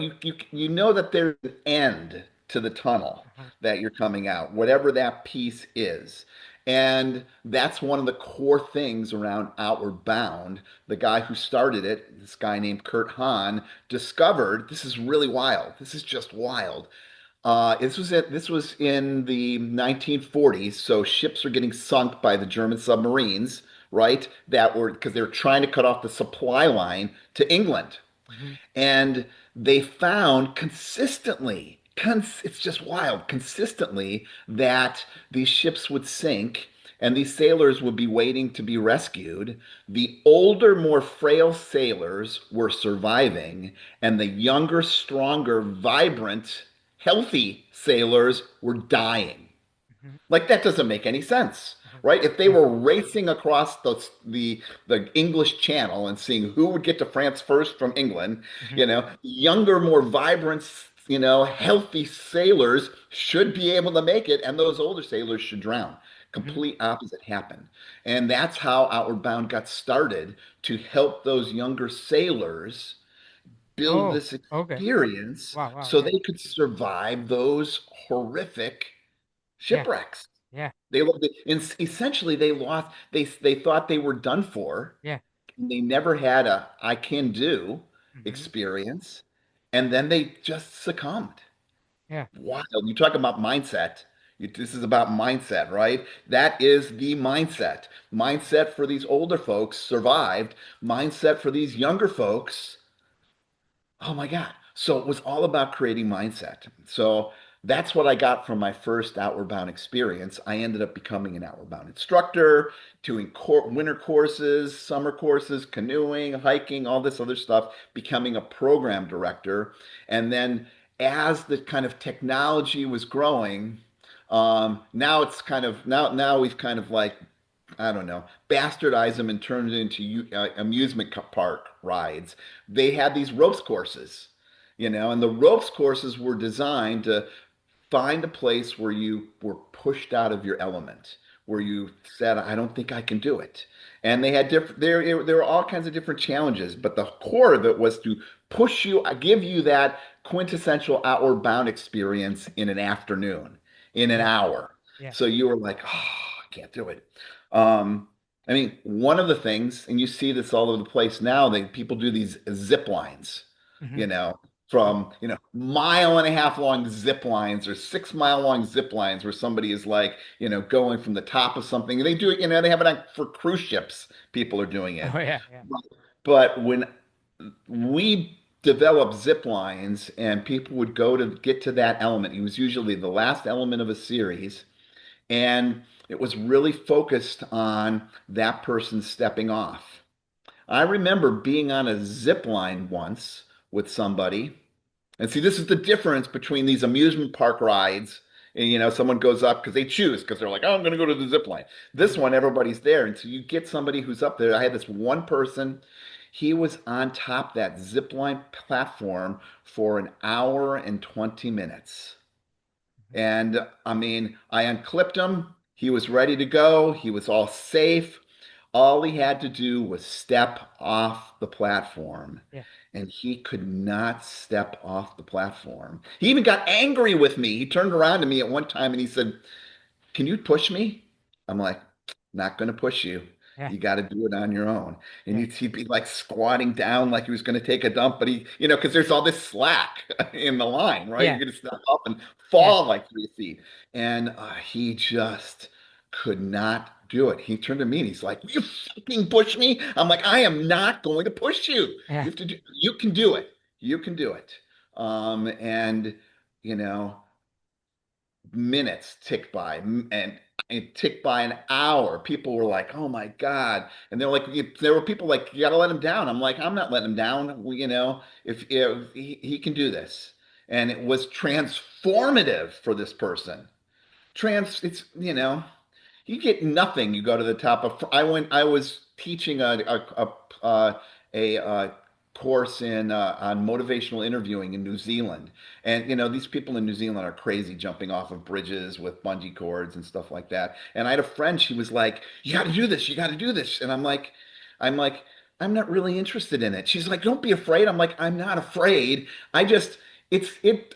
you know that there's an end to the tunnel Uh-huh. that you're coming out, whatever that piece is. And that's one of the core things around Outward Bound. The guy who started it, this guy named Kurt Hahn, discovered this is really wild. This is just wild. This was in the 1940s, so ships are getting sunk by the German submarines, right? That were because they were trying to cut off the supply line to England. Hmm. And they found consistently, it's just wild, consistently that these ships would sink and these sailors would be waiting to be rescued. The older, more frail sailors were surviving, and the younger, stronger, vibrant, healthy sailors were dying. Hmm. Like that doesn't make any sense, Uh-huh. right? If they Yeah. were racing across the English Channel and seeing who would get to France first from England, Hmm. younger, more vibrant, healthy sailors should be able to make it, and those older sailors should drown. Hmm. Complete opposite happened. And that's how Outward Bound got started to help those younger sailors build Oh, this okay. experience Wow. Wow. so Yeah. they could survive those horrific Yeah. shipwrecks. Yeah. Essentially they lost. They thought they were done for. Yeah. And they never had a I can do Hmm. experience, and then they just succumbed. Yeah. Wow, you talk about mindset. This is about mindset, right? That is the mindset. Mindset for these older folks survived. Mindset for these younger folks. Oh my God. So it was all about creating mindset. So that's what I got from my first Outward Bound experience. I ended up becoming an Outward Bound instructor, doing winter courses, summer courses, canoeing, hiking, all this other stuff, becoming a program director. And then as the kind of technology was growing, now it's kind of now we've kind of like I don't know, bastardize them and turn it into amusement park rides. They had these ropes courses, and the ropes courses were designed to find a place where you were pushed out of your element, where you said, I don't think I can do it. And they had there were all kinds of different challenges, but the core of it was to push you, give you that quintessential outward bound experience in an afternoon, in an Yeah. hour. Yeah. So you were like, oh, I can't do it. Um, I mean, one of the things, and you see this all over the place now, that people do these zip lines, Hmm. you know, Yeah. from, mile and a half long zip lines or 6 mile long zip lines where somebody is like, going from the top of something. They do it, they have it for cruise ships. People are doing Oh it. yeah. Yeah. But when we develop zip lines, and people would go to get to that element. It was usually the last element of a series, and it was really focused on that person stepping off. I remember being on a zip line once with somebody. And see, this is the difference between these amusement park rides. And, someone goes up because they choose, because they're like, oh, I'm going to go to the zip line. This Mhm. one, everybody's there. And so you get somebody who's up there. I had this one person, he was on top that zip line platform for an hour and 20 minutes. And I mean, I unclipped him. He was ready to go. He was all safe. All he had to do was step off the platform. Yeah. And he could not step off the platform. He even got angry with me. He turned around to me at one time and he said, can you push me? I'm like, not going to push you. Yeah. You got to do it on your own. And Yeah. he'd be like squatting down like he was going to take a dump, but because there's all this slack in the line, right? You're Yeah. going to step up and Yeah. fall like 3 feet. And he just could not do it. He turned to me and he's like, you fucking push me? I'm like, I am not going to push you. Yeah. You can do it. You can do it. And, you know, minutes ticked by and it ticked by an hour. People were like, "Oh my God!" And they're like, there were people like, "You got to let him down." I'm like, "I'm not letting him down." If he can do this, and it was transformative for this person. It's you get nothing. You go to the top of. I was teaching a course in on motivational interviewing in New Zealand, and these people in New Zealand are crazy, jumping off of bridges with bungee cords and stuff like that. And I had a friend. She was like, "You got to do this. You got to do this." And I'm like, I'm not really interested in it. She's like, "Don't be afraid." I'm like, I'm not afraid. I just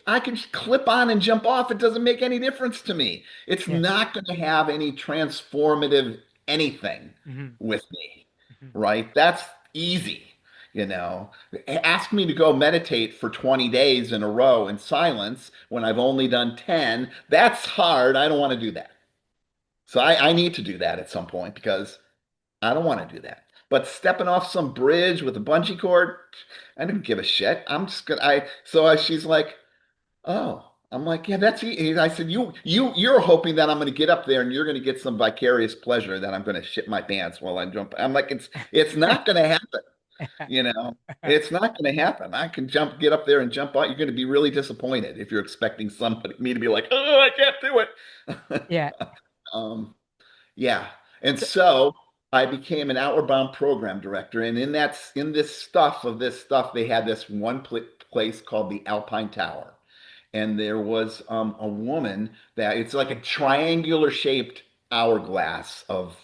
I can just clip on and jump off. It doesn't make any difference to me. It's Yeah. not going to have any transformative anything Hmm. with me, Hmm. right? That's easy, you know. Ask me to go meditate for 20 days in a row in silence when I've only done 10. That's hard. I don't want to do that. So I need to do that at some point because I don't want to do that. But stepping off some bridge with a bungee cord, I didn't give a shit. I'm just gonna. She's like, oh, I'm like, yeah, that's easy. I said, you're hoping that I'm going to get up there and you're going to get some vicarious pleasure that I'm going to shit my pants while I jump. I'm like, it's not going to happen. You know, it's not going to happen. I can get up there and jump out. You're going to be really disappointed if you're expecting me to be like, oh, I can't do it. Yeah. Um, yeah. And So, so I became an Outward Bound program director. And in this stuff, they had this one place called the Alpine Tower. And there was a woman that it's like a triangular shaped hourglass of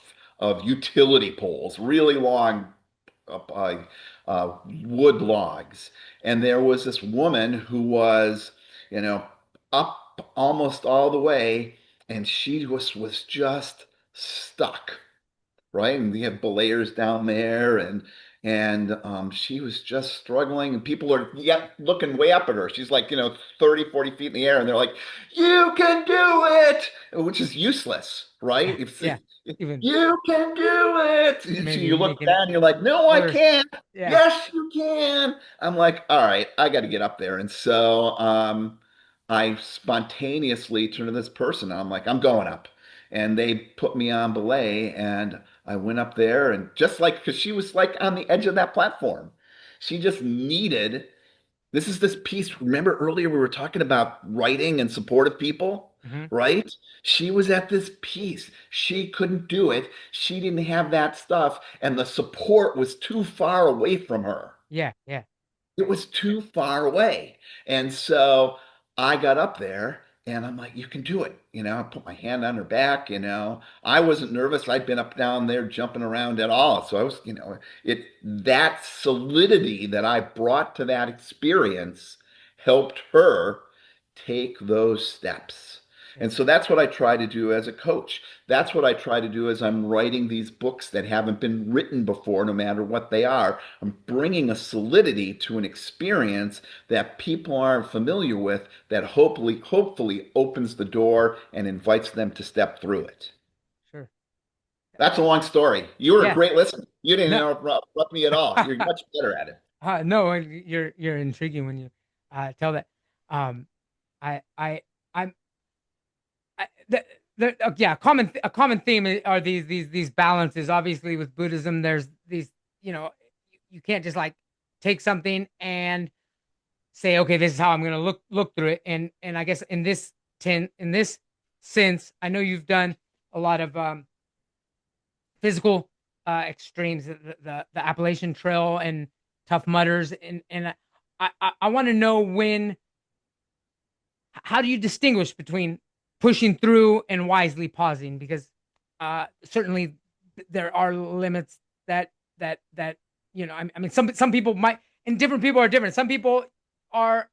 utility poles, really long wood logs. And there was this woman who was, you know, up almost all the way, and she was just stuck, right? And we have belayers down there, and she was just struggling, and people are looking way up at her. She's like, 30, 40 feet in the air, and they're like, "You can do it," which is useless, right? yeah. Even You can do it. And so maybe you look making it down, you're like, "No, I worse. can't." Yeah. Yes, you can. I'm like, all right, I got to get up there. And so I spontaneously turned to this person. And I'm like, I'm going up. And they put me on belay, and I went up there, and just like, because she was like on the edge of that platform, she just needed. This is this piece. Remember earlier we were talking about writing and supportive people, Hmm. right? She was at this piece. She couldn't do it. She didn't have that stuff, and the support was too far away from her. Yeah. Yeah. It was too far away. And so I got up there and I'm like, you can do it. I put my hand on her back, I wasn't nervous. I'd been up down there jumping around at all. So I was, that solidity that I brought to that experience helped her take those steps. Yeah. And so that's what I try to do as a coach. That's what I try to do as I'm writing these books that haven't been written before, no matter what they are. I'm bringing a solidity to an experience that people aren't familiar with that hopefully opens the door and invites them to step through it. Sure. That's a long story. You were a Yeah. great listener. You didn't No. interrupt me at all. You're much better at it. No, you're intriguing when you tell that. Um, I I'm yeah, a common theme are these balances. Obviously, with Buddhism, there's these, you can't just like take something and say, okay, this is how I'm going to look through it. And I guess in this sense, I know you've done a lot of physical extremes, the Appalachian Trail and Tough Mudders, and I want to know how do you distinguish between pushing through and wisely pausing? Because certainly there are limits that I mean, some people might, and different people are different. Some people are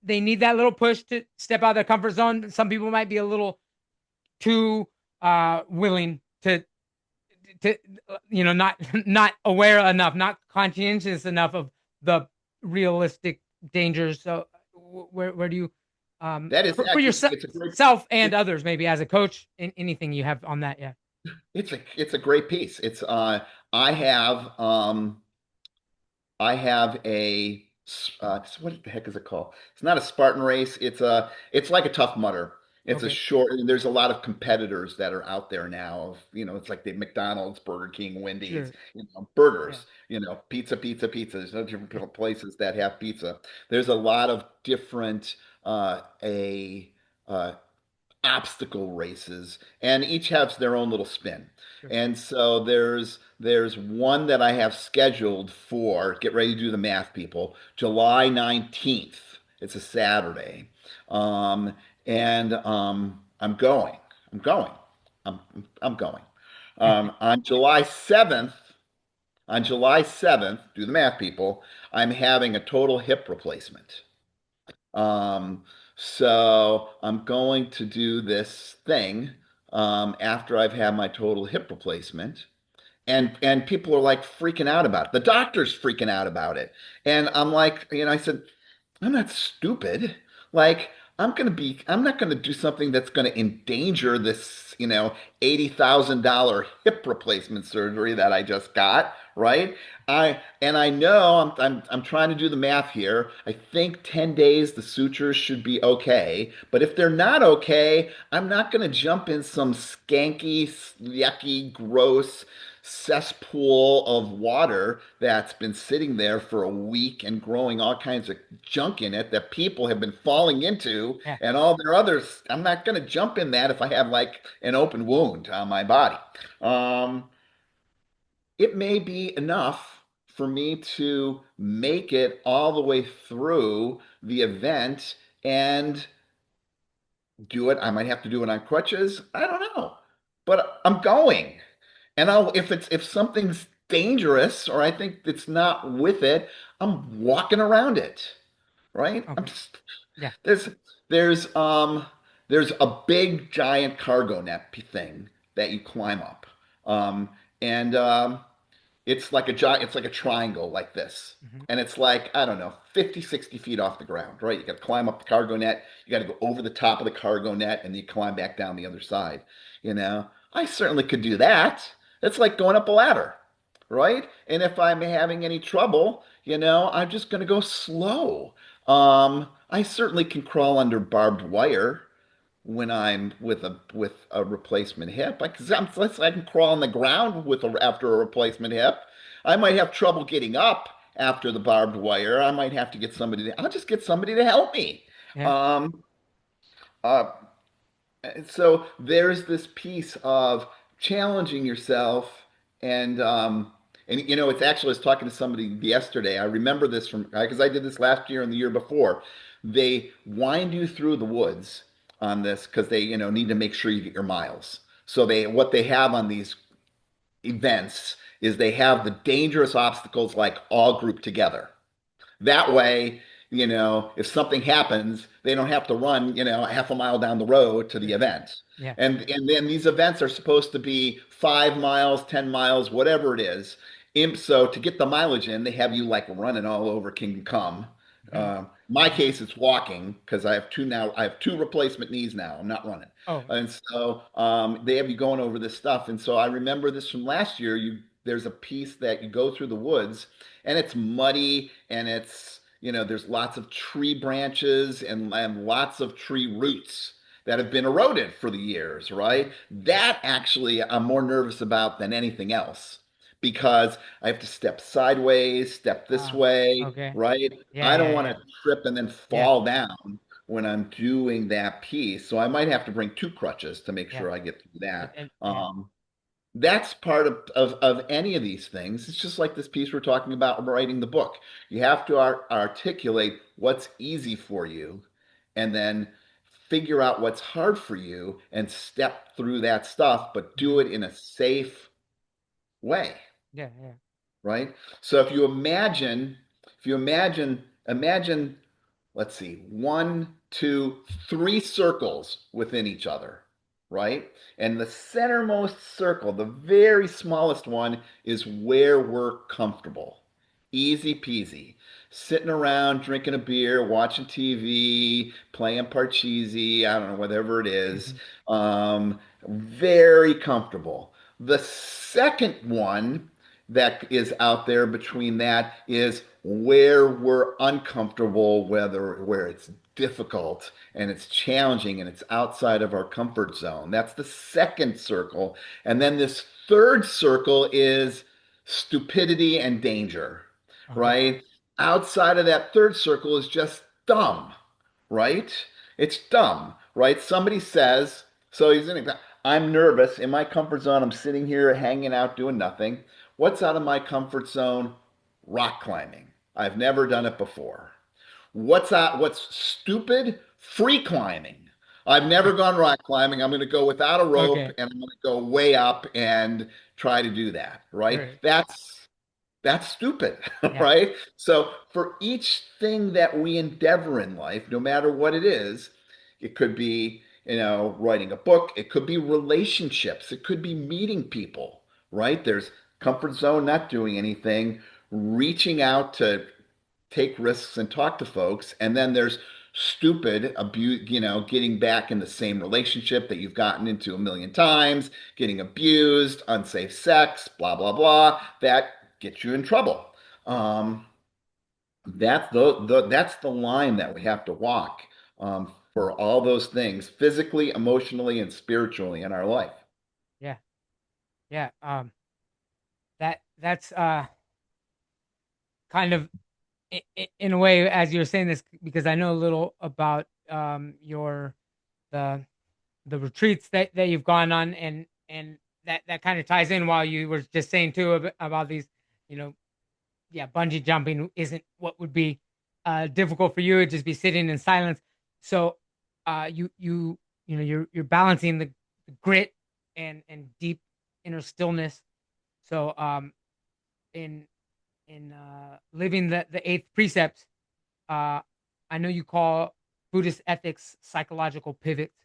they need that little push to step out of their comfort zone. Some people might be a little too willing to not aware enough, not conscientious enough of the realistic dangers. So where do you That is for actually, yourself and others, maybe as a coach, in anything you have on that? Yeah. it's a great piece. It's I have um I have what the heck is it called? It's not a Spartan race. It's like a Tough Mudder. It's a Okay. short, and there's a lot of competitors that are out there now. It's like the McDonald's, Burger King, Wendy's, Sure. Yeah. burgers, pizza, pizza, pizza. There's no different places that have pizza. There's a lot of different a obstacle races, and each has their own little spin. Sure. And so there's one that I have scheduled for, get ready to do the math, people, July 19th. It's a Saturday. Um, and I'm going. I'm going. I'm I'm going. On July 7th, do the math, people, I'm having a total hip replacement. Um, so I'm going to do this thing after I've had my total hip replacement. And people are like freaking out about it. The doctor's freaking out about it. And I'm like, I said, I'm not stupid. Like, I'm not gonna do something that's gonna endanger this, $80,000 hip replacement surgery that I just got, right? I know I'm trying to do the math here. I think 10 days the sutures should be okay. But if they're not okay, I'm not gonna jump in some skanky, yucky, gross cesspool of water that's been sitting there for a week and growing all kinds of junk in it that people have been falling into Yeah. and all their others. I'm not going to jump in that if I have like an open wound on my body. Um, it may be enough for me to make it all the way through the event and do it. I might have to do it on crutches. I don't know, but I'm going. And if something's dangerous or I think it's not with it, I'm walking around it, right? Okay. Yeah. There's there's um there's a big giant cargo net thing that you climb up. And it's like a triangle like this. Hmm. And it's like, I don't know, 50, 60 feet off the ground, right? You got to climb up the cargo net. You got to go over the top of the cargo net and you climb back down the other side. I certainly could do that. It's like going up a ladder, right? And if I'm having any trouble, I'm just going to go slow. I certainly can crawl under barbed wire when I'm with a replacement hip. I can crawl on the ground after a replacement hip. I might have trouble getting up after the barbed wire. I might have to get somebody I'll just get somebody to help me. Yeah. Um, uh, so there's this piece of challenging yourself and it's actually, I was talking to somebody yesterday. I remember this from because I did this last year and the year before. They wind you through the woods on this because they, need to make sure you get your miles. So what they have on these events is they have the dangerous obstacles like all grouped together. That way, if something happens, they don't have to run, half a mile down the road to the Sure. event. Yeah. And then these events are supposed to be 5 miles, 10 miles, whatever it is. So to get the mileage in, they have you like running all over Kingdom Come. Hmm. My case, it's walking because I have two now. I have two replacement knees now. I'm not running. Oh. And so they have you going over this stuff. And so I remember this from last year. there's a piece that you go through the woods and it's muddy and there's lots of tree branches and lots of tree roots that have been eroded for the years, right? That actually I'm more nervous about than anything else because I have to step sideways, step this Ah, way, okay. right? Yeah, I don't yeah, want yeah, to trip and then yeah, fall down when I'm doing that piece. So I might have to bring two crutches to make yeah. sure I get through that. And yeah, That's part of any of these things. It's just like this piece we're talking about writing the book. You have to articulate what's easy for you and then figure out what's hard for you and step through that stuff, but do mhm, it in a safe way, yeah, yeah. right? So if you imagine, let's see, one, two, three circles within each other, right? And the centermost circle, the very smallest one, is where we're comfortable. Easy peasy. Sitting around, drinking a beer, watching TV, playing Parcheesi, I don't know, whatever it is. Mhm, Very comfortable. The second one that is out there between that is where we're uncomfortable, where it's difficult and it's challenging and it's outside of our comfort zone. That's the second circle. And then this third circle is stupidity and danger, okay, right? Outside of that third circle is just dumb, right? It's dumb, right? Somebody says, so he's in, I'm nervous in my comfort zone. I'm sitting here hanging out doing nothing. What's out of my comfort zone? Rock climbing. I've never done it before. What's stupid? Free climbing. I've never gone rock climbing. I'm going to go without a rope okay. and I'm going to go way up and try to do that, All right? right. That's stupid, Yeah, right? So for each thing that we endeavor in life, no matter what it is, it could be, writing a book, it could be relationships, it could be meeting people, right? There's comfort zone, not doing anything, reaching out to take risks and talk to folks. And then there's stupid abuse, getting back in the same relationship that you've gotten into a million times, getting abused, unsafe sex, blah, blah, blah. That gets you in trouble. Um, that's the line that we have to walk for all those things, physically, emotionally, and spiritually in our life. yeah, yeah. That's kind of in a way, as you're saying this, because I know a little about your the the retreats that you've gone on, and that kind of ties in while you were just saying too about these, you know, yeah, bungee jumping isn't what would be difficult for you. It'd just be sitting in silence. So you're balancing the grit and deep inner stillness. So in living the eighth precept, uh, I know you call Buddhist ethics psychological pivots,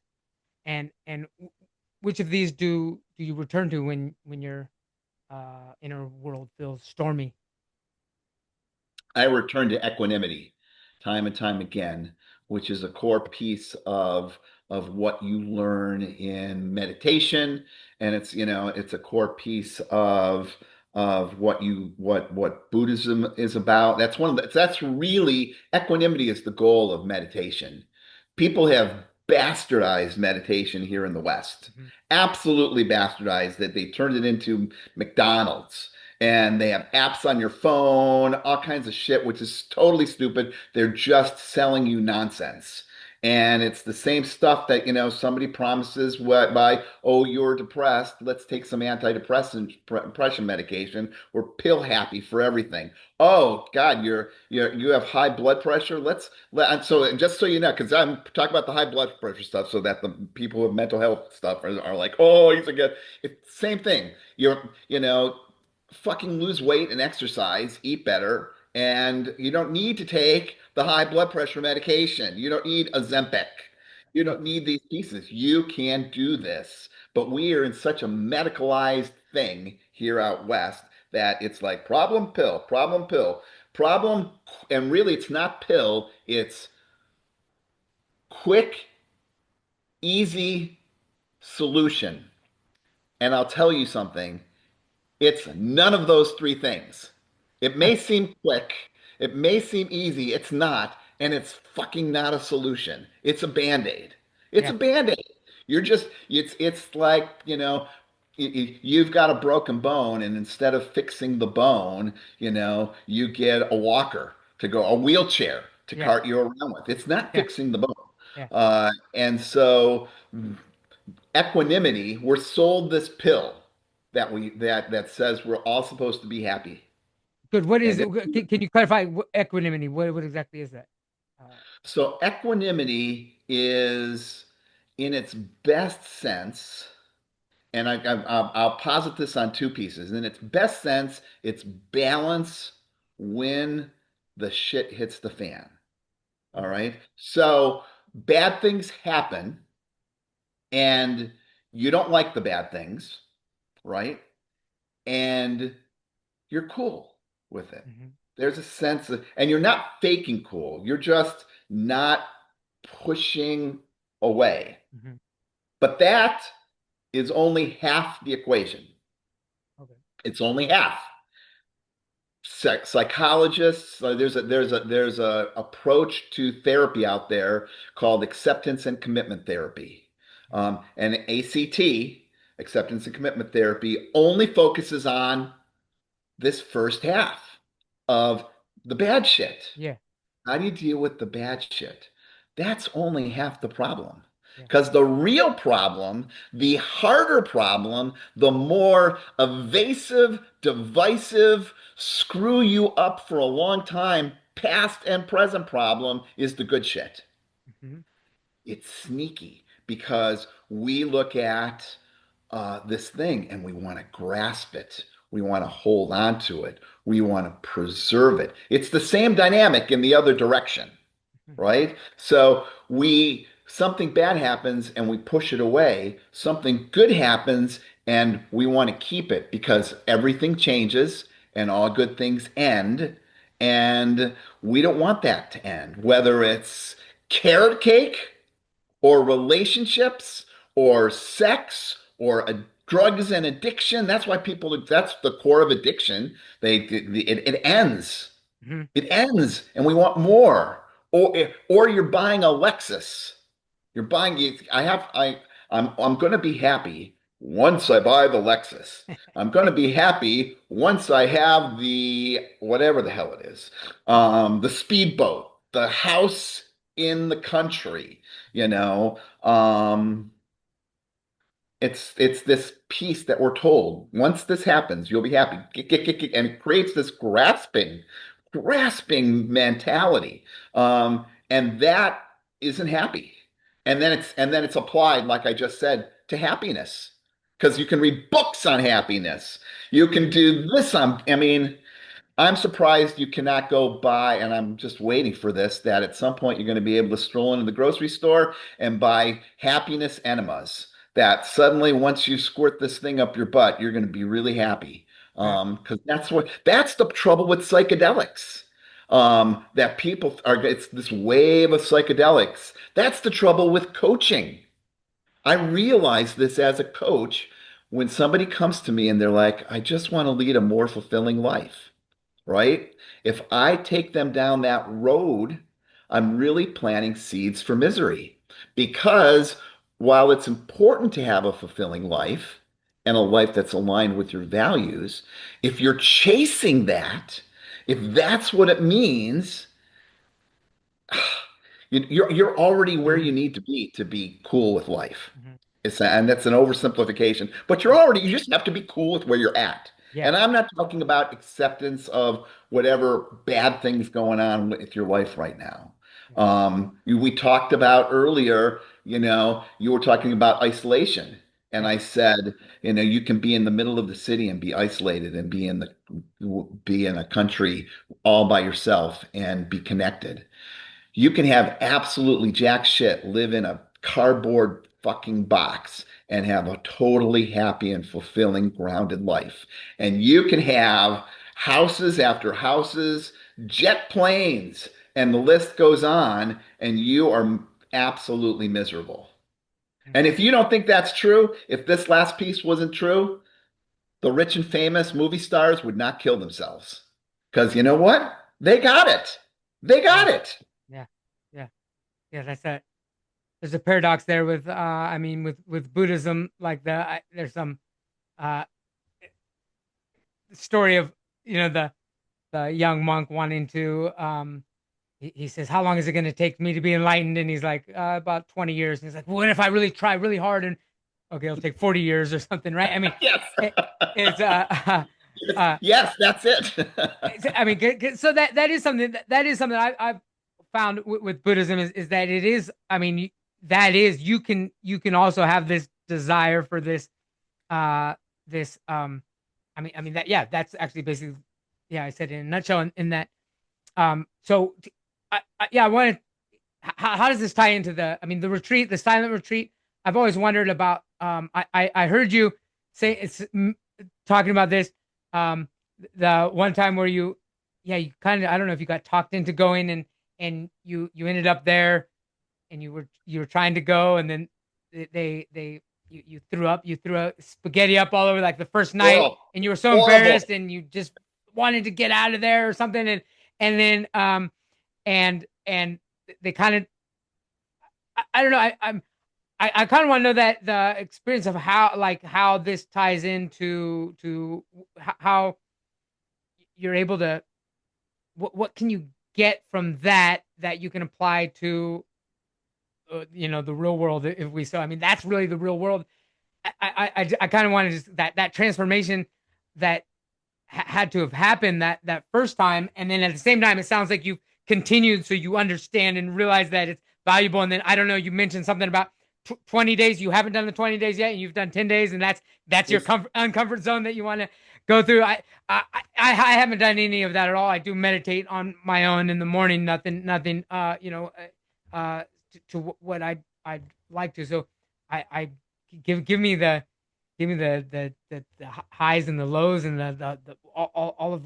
and which of these do you return to when your inner world feels stormy? I return to equanimity time and time again, which is a core piece of what you learn in meditation, and it's a core piece of what Buddhism is about. That's really equanimity is the goal of meditation. People have bastardized meditation here in the West. Mhm. Absolutely bastardized that they turned it into McDonald's and they have apps on your phone, all kinds of shit, which is totally stupid. They're just selling you nonsense. And it's the same stuff that, somebody promises by, oh, you're depressed. Let's take some depression medication. We're pill happy for everything. Oh God, you have high blood pressure. So just so you know, because I'm talking about the high blood pressure stuff, so that the people with mental health stuff are like, oh, he's a good. It's same thing. Fucking lose weight and exercise, eat better, and you don't need to take the high blood pressure medication. You don't need Ozempic. You don't need these pieces. You can do this. But we are in such a medicalized thing here out west that it's like problem pill, problem, and really it's not pill, it's quick, easy solution. And I'll tell you something. It's none of those three things. It may seem quick, it may seem easy, it's not, and it's fucking not a solution. It's a band-aid. It's Yeah. a band-aid. You're just it's like, you've got a broken bone, and instead of fixing the bone, you get a walker to go, a wheelchair to Yeah. cart you around with. It's not Yeah. fixing the bone. Yeah. And so equanimity, we're sold this pill that says we're all supposed to be happy. Good. What is And it? Can you clarify equanimity? What exactly is that? Uh, so equanimity is in its best sense, and I'll posit this on two pieces. In its best sense, it's balance when the shit hits the fan. All mhm, right. So bad things happen, and you don't like the bad things, right? And you're cool with it. mhm, There's a sense of, and you're not faking cool. You're just not pushing away. mhm. But that is only half the equation. Okay. It's only half. Psychologists, there's a approach to therapy out there called acceptance and commitment therapy. Mhm. And ACT, acceptance and commitment therapy, only focuses on this first half of the bad shit. Yeah. How do you deal with the bad shit? That's only half the problem. Yeah. Because the real problem, the harder problem, the more evasive, divisive, screw you up for a long time, past and present problem is the good shit. Mhm. It's sneaky because we look at this thing and we want to grasp it. We want to hold on to it. We want to preserve it. It's the same dynamic in the other direction, Mhm. right? So something bad happens and we push it away. Something good happens and we want to keep it because everything changes and all good things end. And we don't want that to end, whether it's carrot cake or relationships or sex or drugs and addiction. That's why that's the core of addiction. It ends. Mhm. It ends, and we want more. Or you're buying a Lexus. You're buying I have I'm going to be happy once I buy the Lexus. I'm going to be happy once I have the whatever the hell it is. The speedboat, the house in the country, you know. It's this piece that we're told once this happens, you'll be happy. And it creates this grasping mentality. And that isn't happy. And then it's applied, like I just said, to happiness. Because you can read books on happiness. You can do this on, I mean, I'm surprised you cannot go buy, and I'm just waiting for this, that at some point you're going to be able to stroll into the grocery store and buy happiness enemas. That suddenly, once you squirt this thing up your butt, you're going to be really happy. Yeah. Because that's the trouble with psychedelics. That people are, it's this wave of psychedelics. That's the trouble with coaching. I realize this as a coach when somebody comes to me and they're like, I just want to lead a more fulfilling life, right? If I take them down that road, I'm really planting seeds for misery. Because while it's important to have a fulfilling life and a life that's aligned with your values, if you're chasing that, if that's what it means, you're already where Mhm. you need to be cool with life. Mhm. And that's an oversimplification, but Yeah. you just have to be cool with where you're at. Yeah. And I'm not talking about acceptance of whatever bad things going on with your life right now. Yeah. We talked about earlier, you were talking about isolation. And Yeah. I said, you can be in the middle of the city and be isolated and be in a country all by yourself and be connected. You can have absolutely jack shit, live in a cardboard fucking box and have a totally happy and fulfilling, grounded life. And you can have houses after houses, jet planes, and the list goes on, and you are absolutely miserable. Mhm. And if you don't think that's true, if this last piece wasn't true, the rich and famous movie stars would not kill themselves. Because you know what? They got it. They Yeah. got it. Yeah. Yeah. Yeah. That's a there's a paradox there with I mean with Buddhism, like there's some uh story of the young monk wanting to he says, how long is it going to take me to be enlightened? And he's like, about 20 years. And he's like, well, what if I really try really hard? And okay, it'll take 40 years or something, right? I mean, Yes. it's uh Yes, that's it. I mean, so that is something that is something I've found with Buddhism is that it is, I mean, that is, you can also have this desire for this this I mean that, yeah, that's actually basically, yeah, I said it in a nutshell in that. So yeah, I wanted, how does this tie into I mean, the retreat, the silent retreat? I've always wondered about. I heard you say it's talking about this. The one time where yeah, you kind of, I don't know if you got talked into going, and you ended up there, and you were trying to go, and then you threw up spaghetti up all over like the first night, Oh, and you were so horrible. embarrassed, and you just wanted to get out of there or something, and then and they kind of, I don't know, I kind of want to know that the experience of how this ties into to how you're able to, what can you get from that you can apply to the real world, if we so, I mean, that's really the real world. I kind of wanted just that transformation that had to have happened that first time, and then at the same time it sounds like you've continued, so you understand and realize that it's valuable. And then, I don't know, you mentioned something about 20 days. You haven't done the 20 days yet, and you've done 10 days, and that's your It's, uncomfort zone that you want to go through. I haven't done any of that at all. I do meditate on my own in the morning. Nothing to what I'd like to. So I give me the highs and the lows, and the all of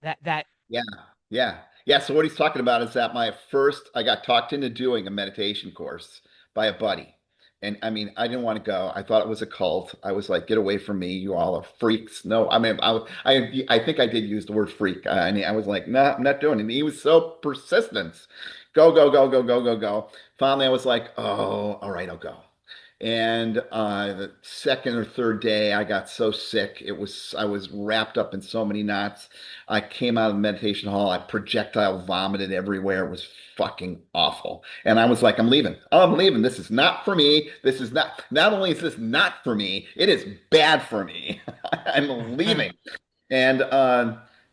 that. yeah, yeah, yeah. So what he's talking about is that I got talked into doing a meditation course by a buddy. And I mean, I didn't want to go. I thought it was a cult. I was like, get away from me. You all are freaks. No, I mean, I think I did use the word freak. And I was like, no, I'm not doing it. And he was so persistent. Go, go, go, go, go, go, go. Finally, I was like, oh, all right, I'll go. And the second or third day, I got so sick. I was wrapped up in so many knots. I came out of the meditation hall. I projectile vomited everywhere. It was fucking awful. And I was like, I'm leaving. I'm leaving. This is not for me. This is not only is this not for me, it is bad for me. I'm leaving. And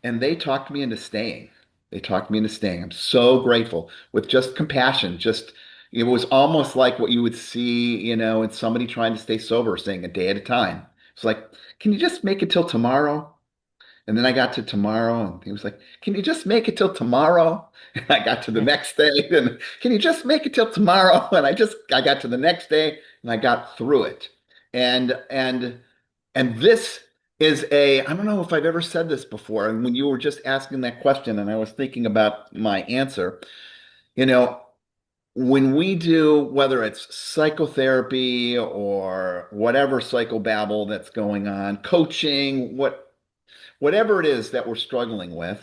they talked me into staying. They talked me into staying. I'm so grateful with just compassion. Just it was almost like what you would see, in somebody trying to stay sober, saying a day at a time. It's like, can you just make it till tomorrow? And then I got to tomorrow, and he was like, can you just make it till tomorrow? And I got to the next day, and can you just make it till tomorrow? And I got to the next day, and I got through it. And this is I don't know if I've ever said this before. And when you were just asking that question, and I was thinking about my answer, you know, when we do, whether it's psychotherapy or whatever psychobabble that's going on, coaching, whatever it is that we're struggling with,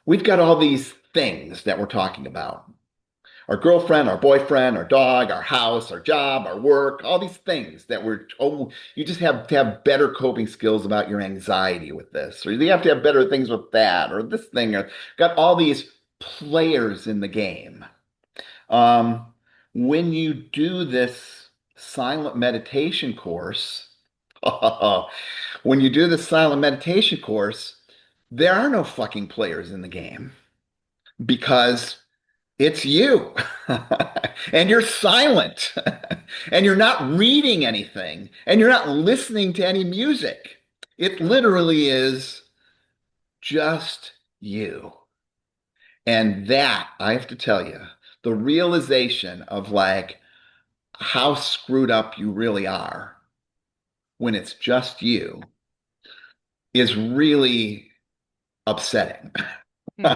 we've got all these things that we're talking about. Our girlfriend, our boyfriend, our dog, our house, our job, our work, all these things that you just have to have better coping skills about your anxiety with this, or you have to have better things with that, or this thing, or got all these players in the game. Um, when you do this silent meditation course, when you do the silent meditation course, there are no fucking players in the game because it's you. And you're silent. And you're not reading anything. And you're not listening to any music. It literally is just you. And that, I have to tell you, the realization of like how screwed up you really are when it's just you is really upsetting. Hmm.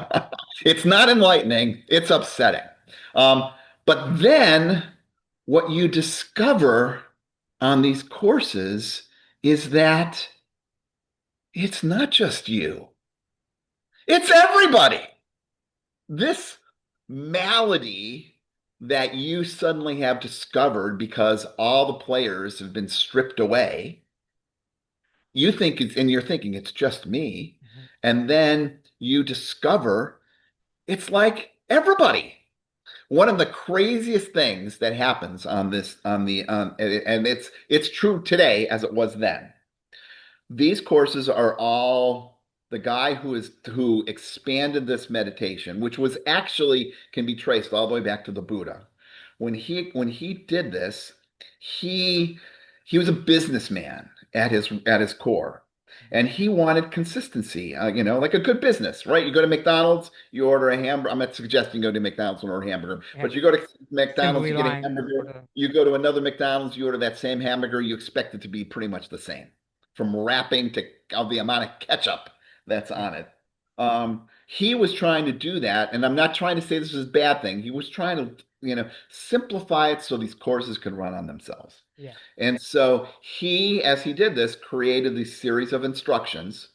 It's not enlightening, it's upsetting. Um, but then what you discover on these courses is that it's not just you, it's everybody. This malady that you suddenly have discovered because all the players have been stripped away, you think it's, and you're thinking it's just me. Mhm. And then you discover it's like everybody. One of the craziest things that happens on this, and it's true today as it was then. These courses are all the guy who expanded this meditation, which was actually can be traced all the way back to the Buddha. When he did this, he he was a businessman at his core. And he wanted consistency, like a good business, right? You go to McDonald's, you order a hamburger. I'm not suggesting you go to McDonald's and order a hamburger, It but has you go to McDonald's, assembly you get a line for hamburger. the. You go to another McDonald's, you order that same hamburger, you expect it to be pretty much the same from wrapping to of the amount of ketchup that's Yeah. on it. He was trying to do that, and I'm not trying to say this is a bad thing. He was trying to, simplify it so these courses could run on themselves. Yeah. And so he, as he did this, created these series of instructions.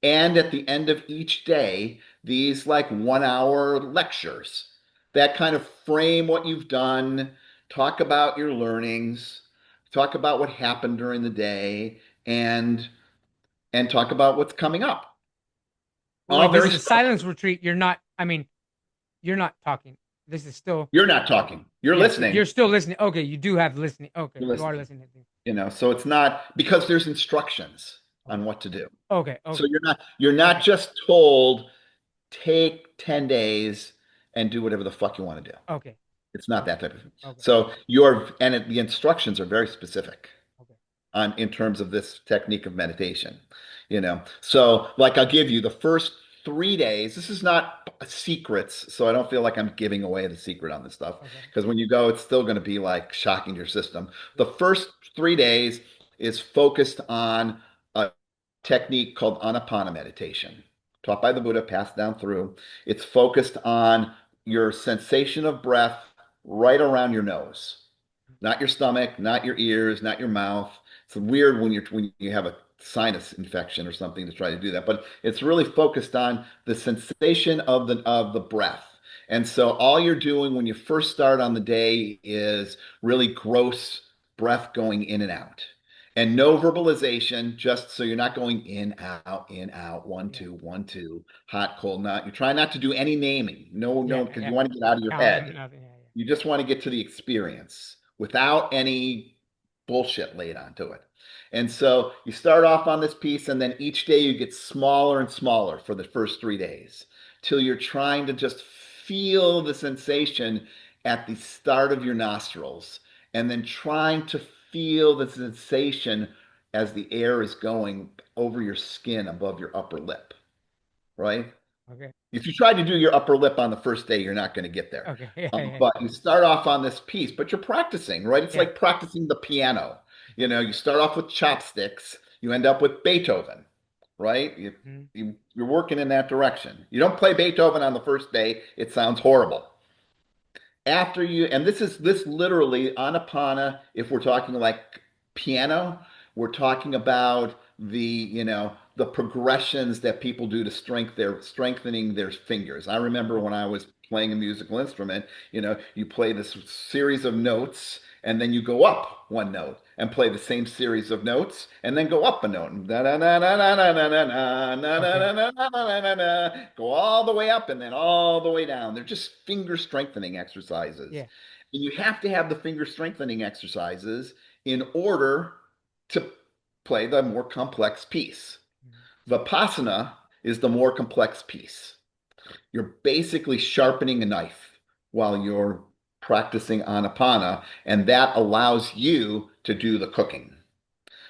And at the end of each day, these like 1 hour lectures that kind of frame what you've done, talk about your learnings, talk about what happened during the day, and talk about what's coming up. Like All this very is a structured. silence retreat. You're not. I mean, you're not talking. This is still. You're not talking. You're Yes, you're listening. still listening. Okay, you do have listening. Okay, You're you are listening. listening. So it's not because there's instructions Okay. on what to do. Okay. So Okay. you're not Okay. just told take 10 days and do whatever the fuck you want to do. Okay. It's not Okay. that type of thing. Okay. So the instructions are very specific Okay. on in terms of this technique of meditation. So like I'll give you the first 3 days. This is not secrets, so I don't feel like I'm giving away the secret on this stuff Okay. because when you go, it's still going to be like shocking to your system. The Yeah. first 3 days is focused on a technique called Anapana meditation, taught by the Buddha, passed down through. It's focused on your sensation of breath right around your nose, not your stomach, not your ears, not your mouth. It's weird when you have a sinus infection or something to try to do that, but it's really focused on the sensation of the breath. And so all you're doing when you first start on the day is really gross breath going in and out. And no verbalization, just so you're not going in, out, one, Yeah. two, one, two, hot, cold, not. You're trying not to do any naming. No, Yeah. no, because Yeah. you want to get out of your Counting. head. Nothing. Yeah. You just want to get to the experience without any bullshit laid onto it. And so you start off on this piece, and then each day you get smaller and smaller for the first 3 days till you're trying to just feel the sensation at the start of your nostrils, and then trying to feel the sensation as the air is going over your skin above your upper lip, right? Yeah. Okay. If you try to do your upper lip on the first day, you're not going to get there. Okay. Yeah. Yeah. But you start off on this piece, but you're practicing, right? It's Yeah. like practicing the piano. Mhm. You start off with chopsticks, you end up with Beethoven, right? Mhm. You're working in that direction. You don't play Beethoven on the first day, it sounds horrible. After you, and this literally anapana, if we're talking like piano, we're talking about the progressions that people do to strengthening their fingers. I remember when I was playing a musical instrument, you play this series of notes and then you go up one note and play the same series of notes and then go up a note. Da, da, da, da, da, da, da, da, da, Okay. da, da, da, da, da, da. Go all the way up and then all the way down. They're just finger strengthening exercises. Yeah. And you have to have the finger strengthening exercises in order to play the more complex piece. Mhm. Vipassana is the more complex piece. You're basically sharpening a knife while you're practicing anapana, and that allows you to do the cooking.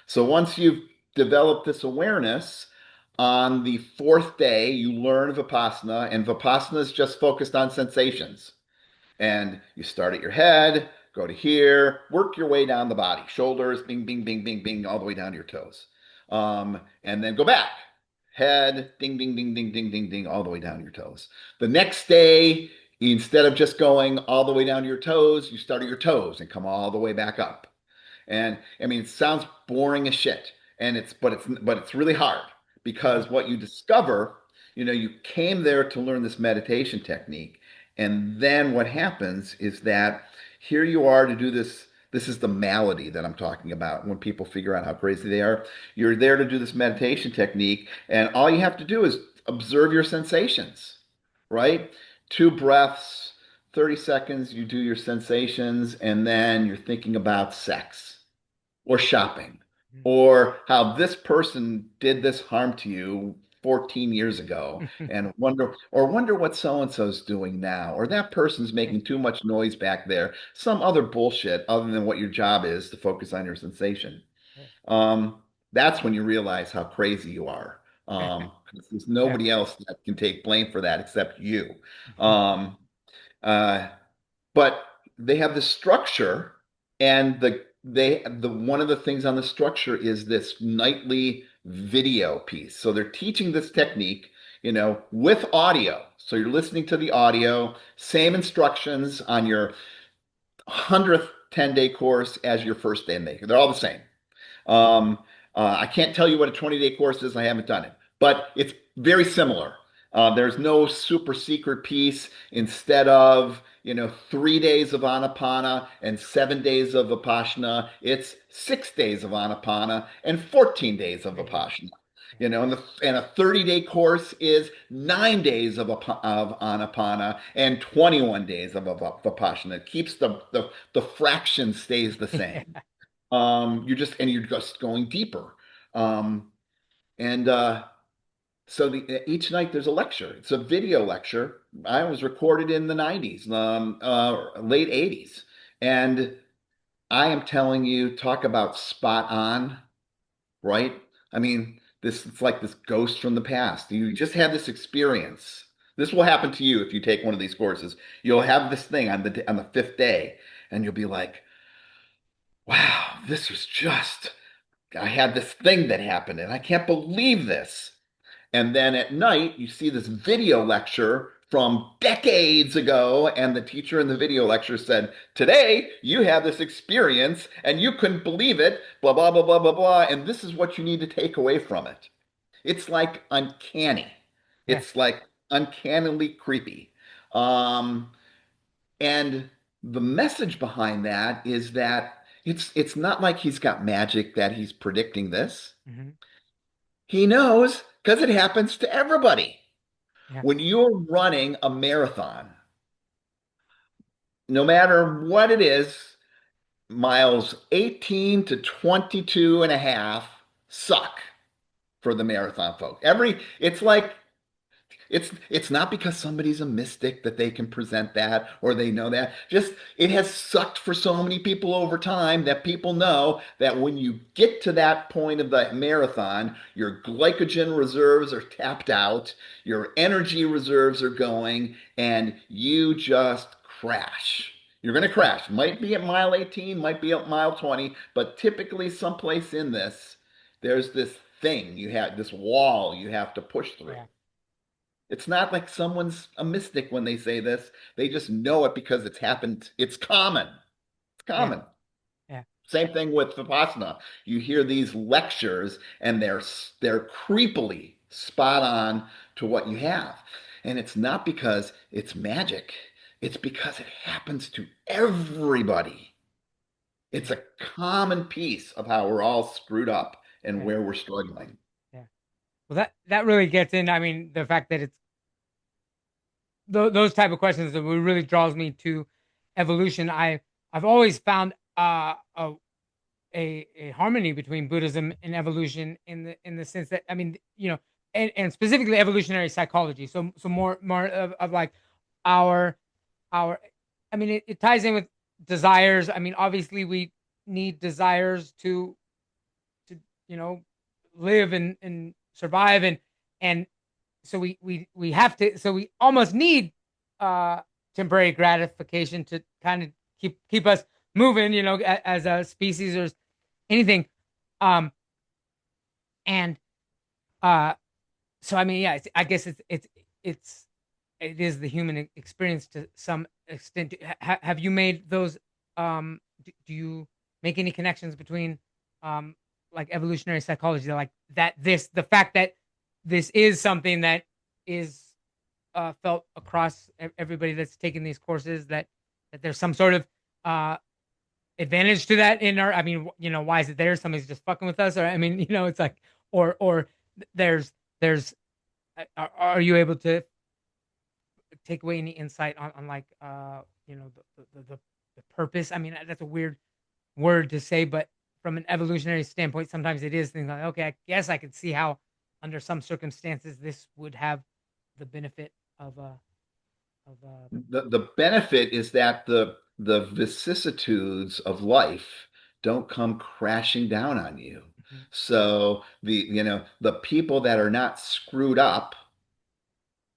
So once you've developed this awareness, on the fourth day, you learn Vipassana, and Vipassana is just focused on sensations. And you start at your head, go to here, work your way down the body, shoulders, bing, bing, bing, bing, bing, all the way down to your toes. And then go back, head, ding, ding, ding, ding, ding, ding, ding, all the way down to your toes. The next day, instead of just going all the way down to your toes, you start at your toes and come all the way back up. And I mean, it sounds boring as shit, and it's but it's really hard. because what you discover, you came there to learn this meditation technique. And then what happens is that here you are to do this. This is the malady that I'm talking about when people figure out how crazy they are. You're there to do this meditation technique, and all you have to do is observe your sensations, right? Two breaths, 30 seconds, you do your sensations, and then you're thinking about sex or shopping or how this person did this harm to you 14 years ago and wonder what so and so's doing now, or that person's making too much noise back there, some other bullshit other than what your job is to focus on your sensation. um, that's when you realize how crazy you are. 'Cause there's Yeah. nobody else that can take blame for that except you. um, uh, but they have this structure, and the one of the things on the structure is this nightly video piece. So they're teaching this technique, with audio. So you're listening to the audio, same instructions on your 100th 10-day course as your first 10-day. They're all the same. Um, I can't tell you what a 20-day course is. I haven't done it, but it's very similar. There's no super secret piece. Instead of, 3 days of Anapana and 7 days of Vipassana, it's 6 days of Anapana and 14 days of Vipassana. And a 30-day course is 9 days of Anapana and 21 days of Vipassana. It keeps the fraction stays the same. You're just going deeper. Um, and so each night there's a lecture. It's a video lecture. I was recorded in the 90s, late 80s. And I am telling you, talk about spot on, right? I mean, it's like this ghost from the past. You just had this experience. This will happen to you if you take one of these courses. You'll have this thing on the fifth day, and you'll be like, wow, this was just, I had this thing that happened and I can't believe this. And then at night, you see this video lecture from decades ago, and the teacher in the video lecture said, today you have this experience and you couldn't believe it, blah, blah, blah, blah, blah, blah. And this is what you need to take away from it. It's like uncanny. Yeah. It's like uncannily creepy. Um, and the message behind that is that it's not like he's got magic that he's predicting this. Hmm. He knows because it happens to everybody. Yeah. When you're running a marathon, no matter what it is, miles 18 to 22 and a half suck for the marathon folk. It's like it's not because somebody's a mystic that they can present that or they know that. Just it has sucked for so many people over time that people know that when you get to that point of the marathon, your glycogen reserves are tapped out, your energy reserves are going, and you just crash. You're going to crash. Might be at mile 18, might be at mile 20, but typically someplace in this, there's this thing you have, this wall you have to push through. Yeah. It's not like someone's a mystic when they say this. They just know it because it's happened. It's common. It's Yeah. common. Yeah. Same thing with Vipassana. You hear these lectures and they're creepily spot on to what you have. And it's not because it's magic. It's because it happens to everybody. It's Yeah. a common piece of how we're all screwed up and Yeah. where we're struggling. Yeah. Well, that really gets in. I mean, the fact that it's those type of questions that really draws me to evolution. I've always found a harmony between Buddhism and evolution in the sense that, I mean, and specifically evolutionary psychology. So more of like our our I mean, it ties in with desires. I mean, obviously we need desires to live and survive, and so we have to, so we almost need uh temporary gratification to kind of keep us moving, as a species or anything. um and uh so I mean, yeah, I guess it is the human experience to some extent. Have you made those, do you make any connections between, um like evolutionary psychology, like that, the fact that this is something that is felt across everybody that's taking these courses, that there's some sort of uh, advantage to that in our, I mean, why is it there? Somebody's just fucking with us, or I mean, it's like, or there's are you able to take away any insight on like the purpose? I mean, that's a weird word to say, but from an evolutionary standpoint, sometimes it is things like, okay, I guess I could see how under some circumstances this would have the benefit of The benefit is that the vicissitudes of life don't come crashing down on you. Mhm. So the people that are not screwed up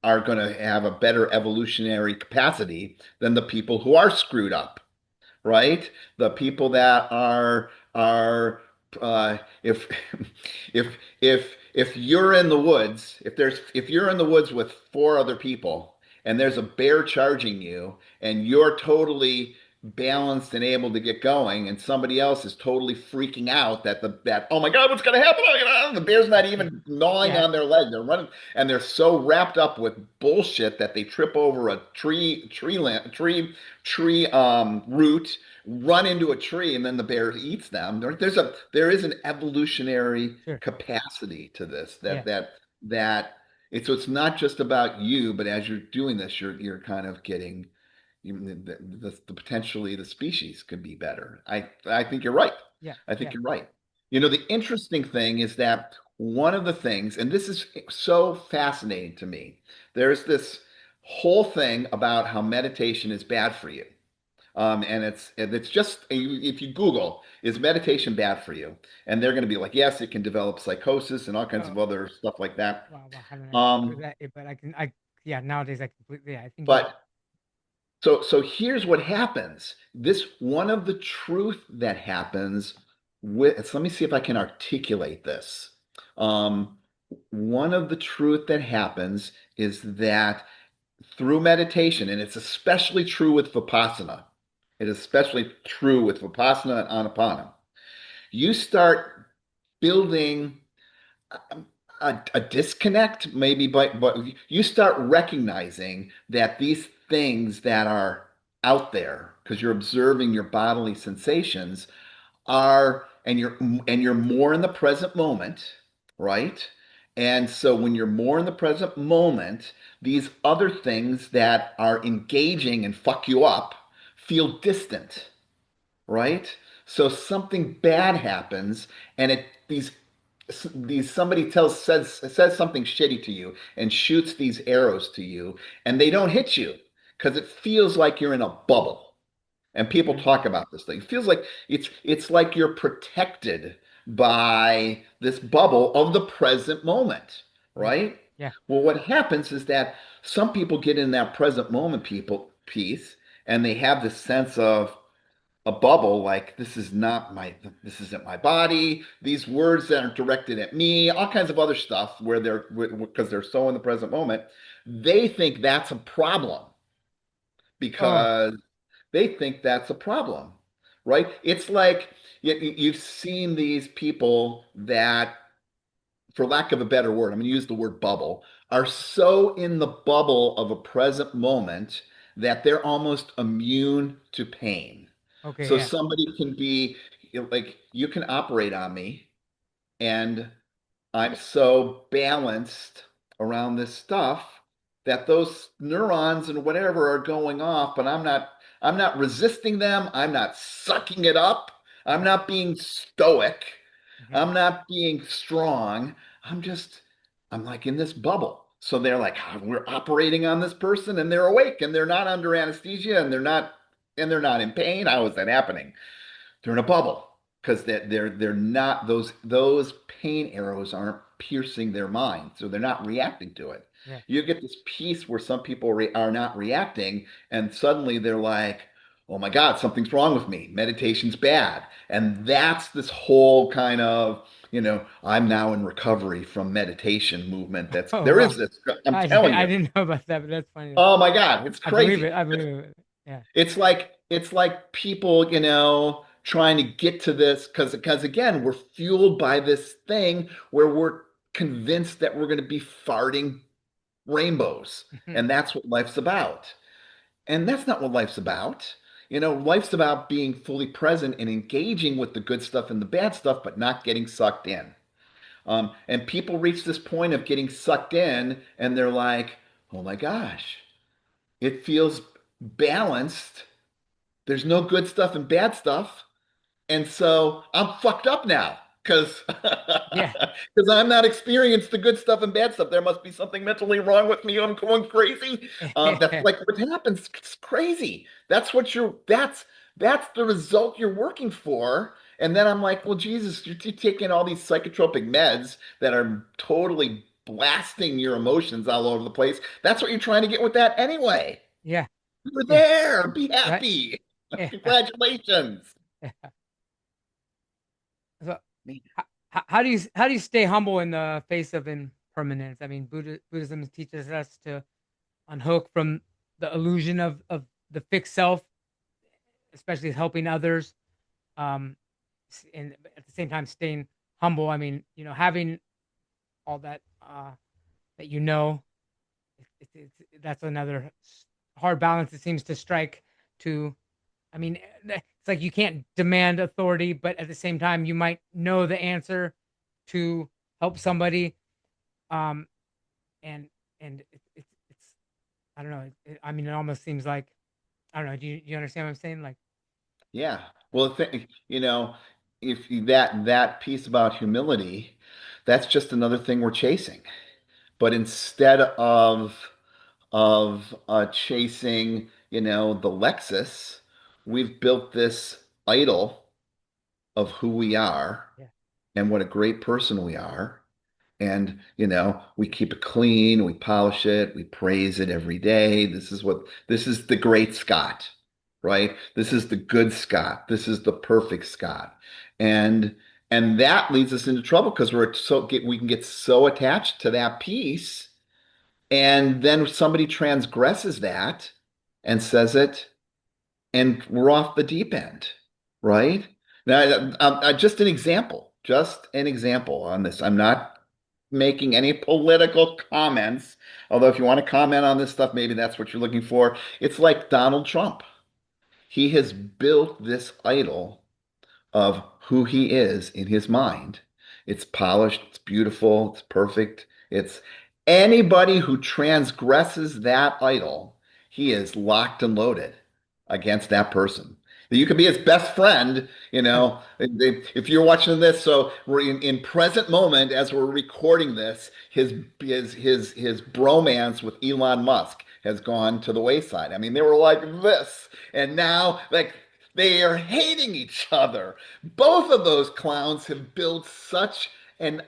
are going to have a better evolutionary capacity than the people who are screwed up, right? The people that are if if you're in the woods, if you're in the woods with four other people and there's a bear charging you and you're totally balanced and able to get going and somebody else is totally freaking out that oh my God, what's going to happen? The bear's not Yeah, even gnawing yeah, on their leg. They're running and they're so wrapped up with bullshit that they trip over a tree root, run into a tree, and then the bear eats them. There is an evolutionary sure, capacity to this yeah, that so it's not just about you, but as you're doing this, you're kind of getting potentially the species could be better. I think you're right. yeah, I yeah. think you're right. The interesting thing is that one of the things, and this is so fascinating to me, there's this whole thing about how meditation is bad for you. And it's just if you Google, is meditation bad for you? And they're going to be like, yes, it can develop psychosis and all kinds Oh, of other stuff like that. wow, wow, I haven't actually heard Um, that, but yeah, nowadays I completely, yeah, I think you're right. but so here's what happens. This one of the truth that happens with, so let me see if I can articulate this. Um, One of the truth that happens is that through meditation, and it's especially true with Vipassana, it is especially true with Vipassana and Anapana, you start building a disconnect, maybe, but you start recognizing that these things that are out there, because you're observing your bodily sensations, are and you're more in the present moment, right? And so when you're more in the present moment, these other things that are engaging and fuck you up feel distant, right? So something bad happens and it these somebody says something shitty to you and shoots these arrows to you and they don't hit you because it feels like you're in a bubble. And people Mhm. talk about this thing. It feels like it's like you're protected by this bubble of the present moment, Yeah, right? yeah. Well, what happens is that some people get in that present moment people piece and they have this sense of a bubble like this isn't my body, these words that are directed at me, all kinds of other stuff where because they're so in the present moment, they think that's a problem Oh, because they think that's a problem, right? It's like you've seen these people that, for lack of a better word, I'm going to use the word bubble, are so in the bubble of a present moment that they're almost immune to pain. okay, So yeah. somebody can be like, you can operate on me, and I'm so balanced around this stuff that those neurons and whatever are going off, but I'm not resisting them. I'm not sucking it up. I'm Mhm, not being stoic. mhm. I'm not being strong. I'm just I'm like in this bubble. So they're like, "Ah, we're operating on this person and they're awake and they're not under anesthesia and they're not in pain. How is that happening? They're in a bubble because they're not those pain arrows aren't piercing their mind, so they're not reacting to it. Yeah. You get this piece where some people are not reacting, and suddenly they're like, "Oh my God, something's wrong with me. Meditation's bad." And that's this whole kind of I'm now in recovery from meditation movement. Oh, There wow. is this. I'm I telling I you. didn't know about that, but that's funny. Oh my God, it's I believe it. crazy. I believe it. Yeah. It's like people, trying to get to this because again, we're fueled by this thing where we're convinced that we're going to be farting rainbows. And that's what life's about. And that's not what life's about. Life's about being fully present and engaging with the good stuff and the bad stuff, but not getting sucked in. And people reach this point of getting sucked in, and they're like, oh my gosh, it feels balanced. There's no good stuff and bad stuff. And so I'm fucked up now because Yeah. because I'm not experienced the good stuff and bad stuff. There must be something mentally wrong with me. I'm going crazy. That's like what happens. It's crazy. That's the result you're working for. And then I'm like, well, Jesus, you're taking all these psychotropic meds that are totally blasting your emotions all over the place. That's what you're trying to get with that anyway. Yeah. You're Yeah. there. Be Right. happy. Yeah. Congratulations. So, how do you stay humble in the face of impermanence? I mean, Buddhism teaches us to unhook from the illusion of the fixed self, especially helping others, um, and at the same time staying humble. I mean, having all that that's another hard balance it seems to strike. To, I mean, it's like you can't demand authority, but at the same time, you might know the answer to help somebody. Um, and it's I don't know. I mean, it almost seems like, I don't know. Do you understand what I'm saying? Like, Yeah. Well, if that piece about humility, that's just another thing we're chasing. But instead of chasing, the Lexus, we've built this idol of who we are yeah, and what a great person we are. And, we keep it clean, we polish it, we praise it every day. This is the great Scott, right? This is the good Scott. This is the perfect Scott. And and that leads us into trouble because we can get so attached to that piece, and then somebody transgresses that and says it, and we're off the deep end, right? Now, just an example on this. I'm not making any political comments, although if you want to comment on this stuff, maybe that's what you're looking for. It's like Donald Trump. He has built this idol of who he is in his mind. It's polished, it's beautiful, it's perfect. It's anybody who transgresses that idol, he is locked and loaded against that person. You could be his best friend, if you're watching this. So we're in present moment as we're recording this, his bromance with Elon Musk has gone to the wayside. I mean, they were like this, and now like they are hating each other. Both of those clowns have built such an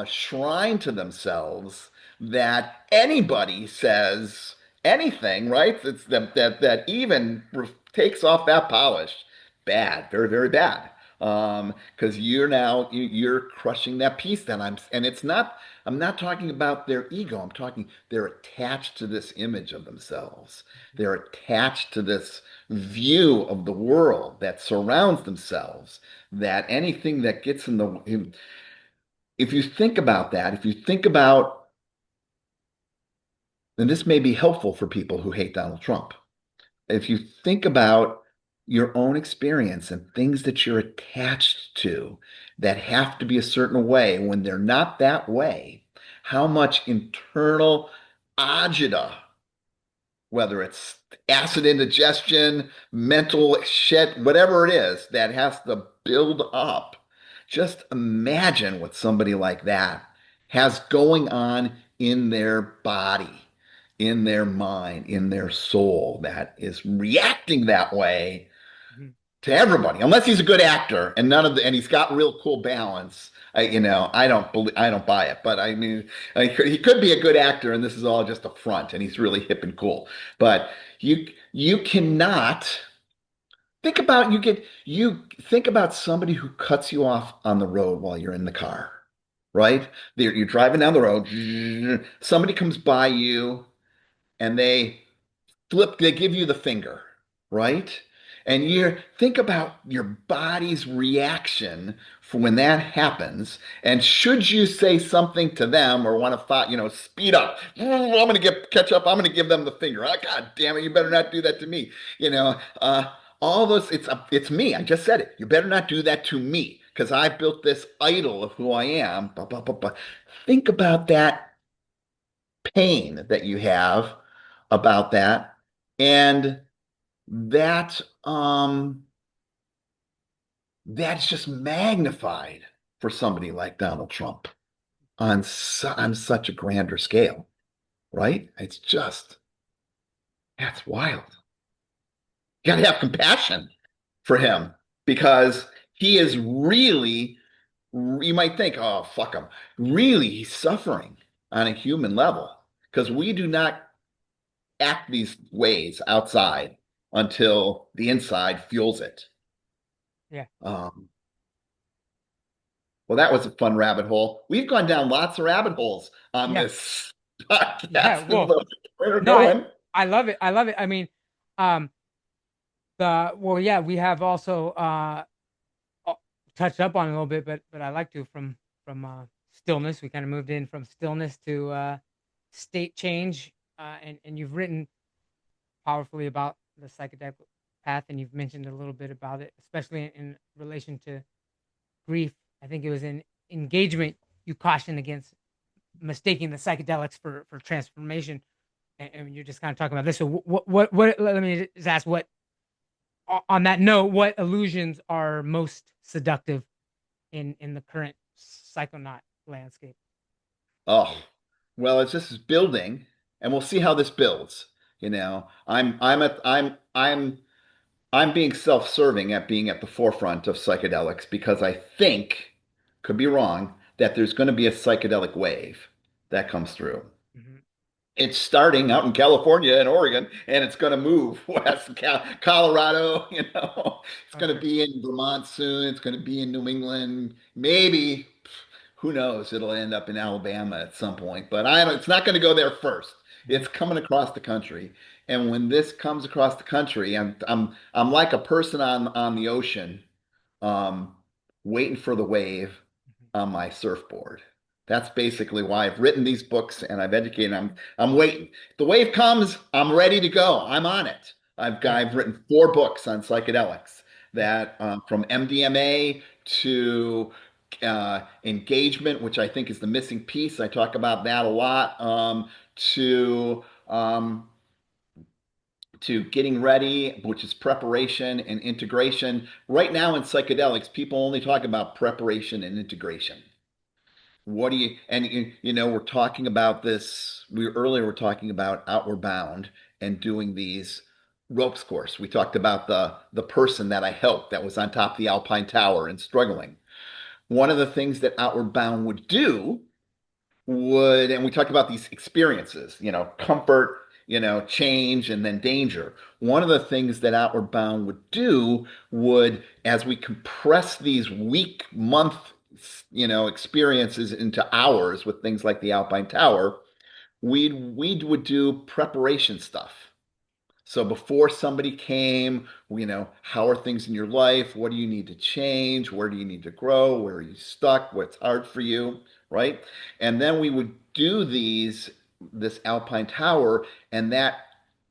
shrine to themselves that anybody says anything, right? It's that even takes off that polish. Bad, very, very bad. Because you're crushing that piece that and I'm not talking about their ego. I'm talking they're attached to this image of themselves. They're attached to this view of the world that surrounds themselves, that anything that gets in the, if you think about that, if you think about, and this may be helpful for people who hate Donald Trump, if you think about your own experience and things that you're attached to that have to be a certain way when they're not that way, how much internal agita, whether it's acid indigestion, mental shit, whatever it is that has to build up. Just imagine what somebody like that has going on in their body, in their mind, in their soul that is reacting that way mhm. to everybody, unless he's a good actor and and he's got real cool balance. I don't buy it, but I mean, he could be a good actor, and this is all just a front, and he's really hip and cool. But you cannot you think about somebody who cuts you off on the road while you're in the car, right? You're driving down the road, somebody comes by you, and they give you the finger, right? And you think about your body's reaction for when that happens. And should you say something to them or want to, speed up? I'm going to get catch up. I'm going to give them the finger. Oh, God damn it! You better not do that to me. You know, all those. It's me. I just said it. You better not do that to me because I built this idol of who I am. Blah, blah, blah, blah. Think about that pain that you have about that, and that that's just magnified for somebody like Donald Trump on such a grander scale, right? It's just that's wild. You got to have compassion for him because he is really, you might think, oh, fuck him. Really, he's suffering on a human level because we do not act these ways outside until the inside fuels it. Yeah. Um, well, that was a fun rabbit hole. We've gone down lots of rabbit holes on Yeah. this Yeah. podcast, and Well, we're no, I, going. I love it. I love it. I mean, um, yeah, we have also uh, touched up on it a little bit, but I like to from stillness. We kind of moved in from stillness to state change, and you've written powerfully about the psychedelic path, and you've mentioned a little bit about it, especially in relation to grief. I think it was in engagement you cautioned against mistaking the psychedelics for transformation, and you're just kind of talking about this. So what? Let me just ask what on that note, what illusions are most seductive in the current psychonaut landscape? Oh, well, it's just building, and we'll see how this builds. I'm being self-serving at being at the forefront of psychedelics because I think, could be wrong, that there's going to be a psychedelic wave that comes through. Hmm. It's starting out in California and Oregon, and it's going to move west, Colorado, it's Oh, going to sure. be in Vermont soon. It's going to be in New England, maybe, who knows? It'll end up in Alabama at some point, but I don't, it's not going to go there first. Hmm. It's coming across the country. And when this comes across the country, I'm like a person on the ocean, um, waiting for the wave on my surfboard. That's basically why I've written these books and I've educated. I'm waiting. If the wave comes, I'm ready to go. I'm on it. Yeah. I've written 4 books on psychedelics Yeah. that from MDMA to engagement, which I think is the missing piece. I talk about that a lot. To to getting ready, which is preparation and integration. Right now in psychedelics, people only talk about preparation and integration. What do you, and we're talking about this. We earlier were talking about Outward Bound and doing these ropes course. We talked about the person that I helped that was on top of the Alpine Tower and struggling. One of the things that Outward Bound would do and we talked about these experiences, comfort, change, and then danger. One of the things that Outward Bound would do as we compress these week, month, experiences into hours with things like the Alpine Tower, we would do preparation stuff. So before somebody came, how are things in your life? What do you need to change? Where do you need to grow? Where are you stuck? What's hard for you? Right? And then we would do this Alpine Tower, and that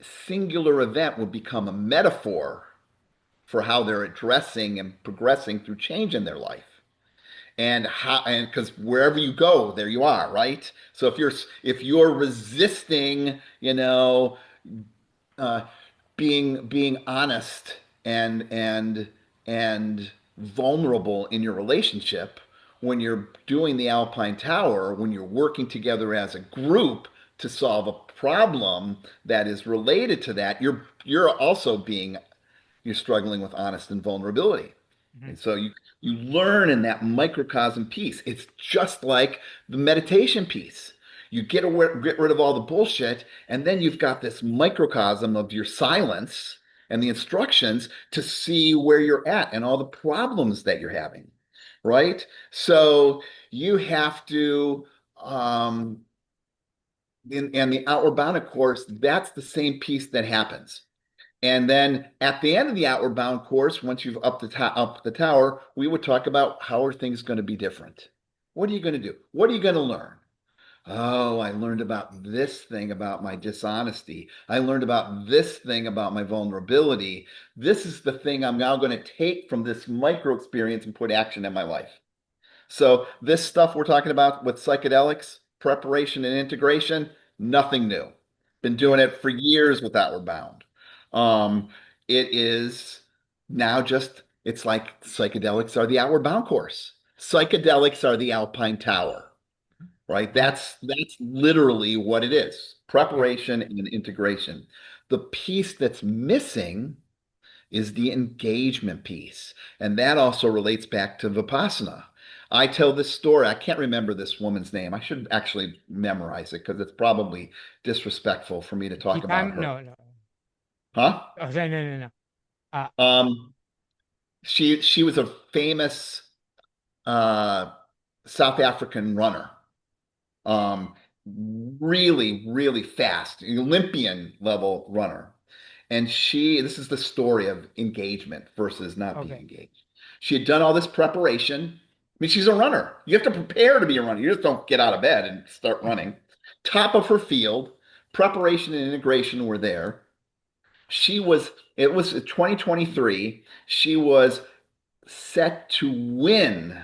singular event would become a metaphor for how they're addressing and progressing through change in their life. And because wherever you go, there you are, right? So if you're resisting, uh, being honest and vulnerable in your relationship when you're doing the Alpine Tower, when you're working together as a group to solve a problem that is related to that, you're struggling with honesty and vulnerability. Hmm. And so you learn in that microcosm piece. It's just like the meditation piece. You get rid of all the bullshit, and then you've got this microcosm of your silence and the instructions to see where you're at and all the problems that you're having, right? So you have to, and the outward bound, of course, that's the same piece that happens. And then at the end of the outward bound course, once you've up the tower, we would talk about how are things going to be different? What are you going to do? What are you going to learn? Oh, I learned about this thing about my dishonesty. I learned about this thing about my vulnerability. This is the thing I'm now going to take from this micro experience and put action in my life. So this stuff we're talking about with psychedelics, preparation and integration, nothing new. Been doing Yeah. it for years with Outward Bound. It is now just, it's like psychedelics are the Outward Bound course. Psychedelics are the Alpine Tower, right? Right. That's literally what it is. Yeah. Preparation and integration. The piece that's missing is the engagement piece. And that also relates back to Vipassana. I tell this story. I can't remember this woman's name. I should actually memorize it because it's probably disrespectful for me to Tea talk about time? her. No, no. Huh? Oh, no, no, no, no. Uh, Um, she was a famous uh, South African runner. Um, really, really fast, Olympian level runner. And this is the story of engagement versus not being okay. engaged. She had done all this preparation. I mean, she's a runner. You have to prepare to be a runner. You just don't get out of bed and start running. Top of her field, preparation and integration were there. It was 2023. She was set to win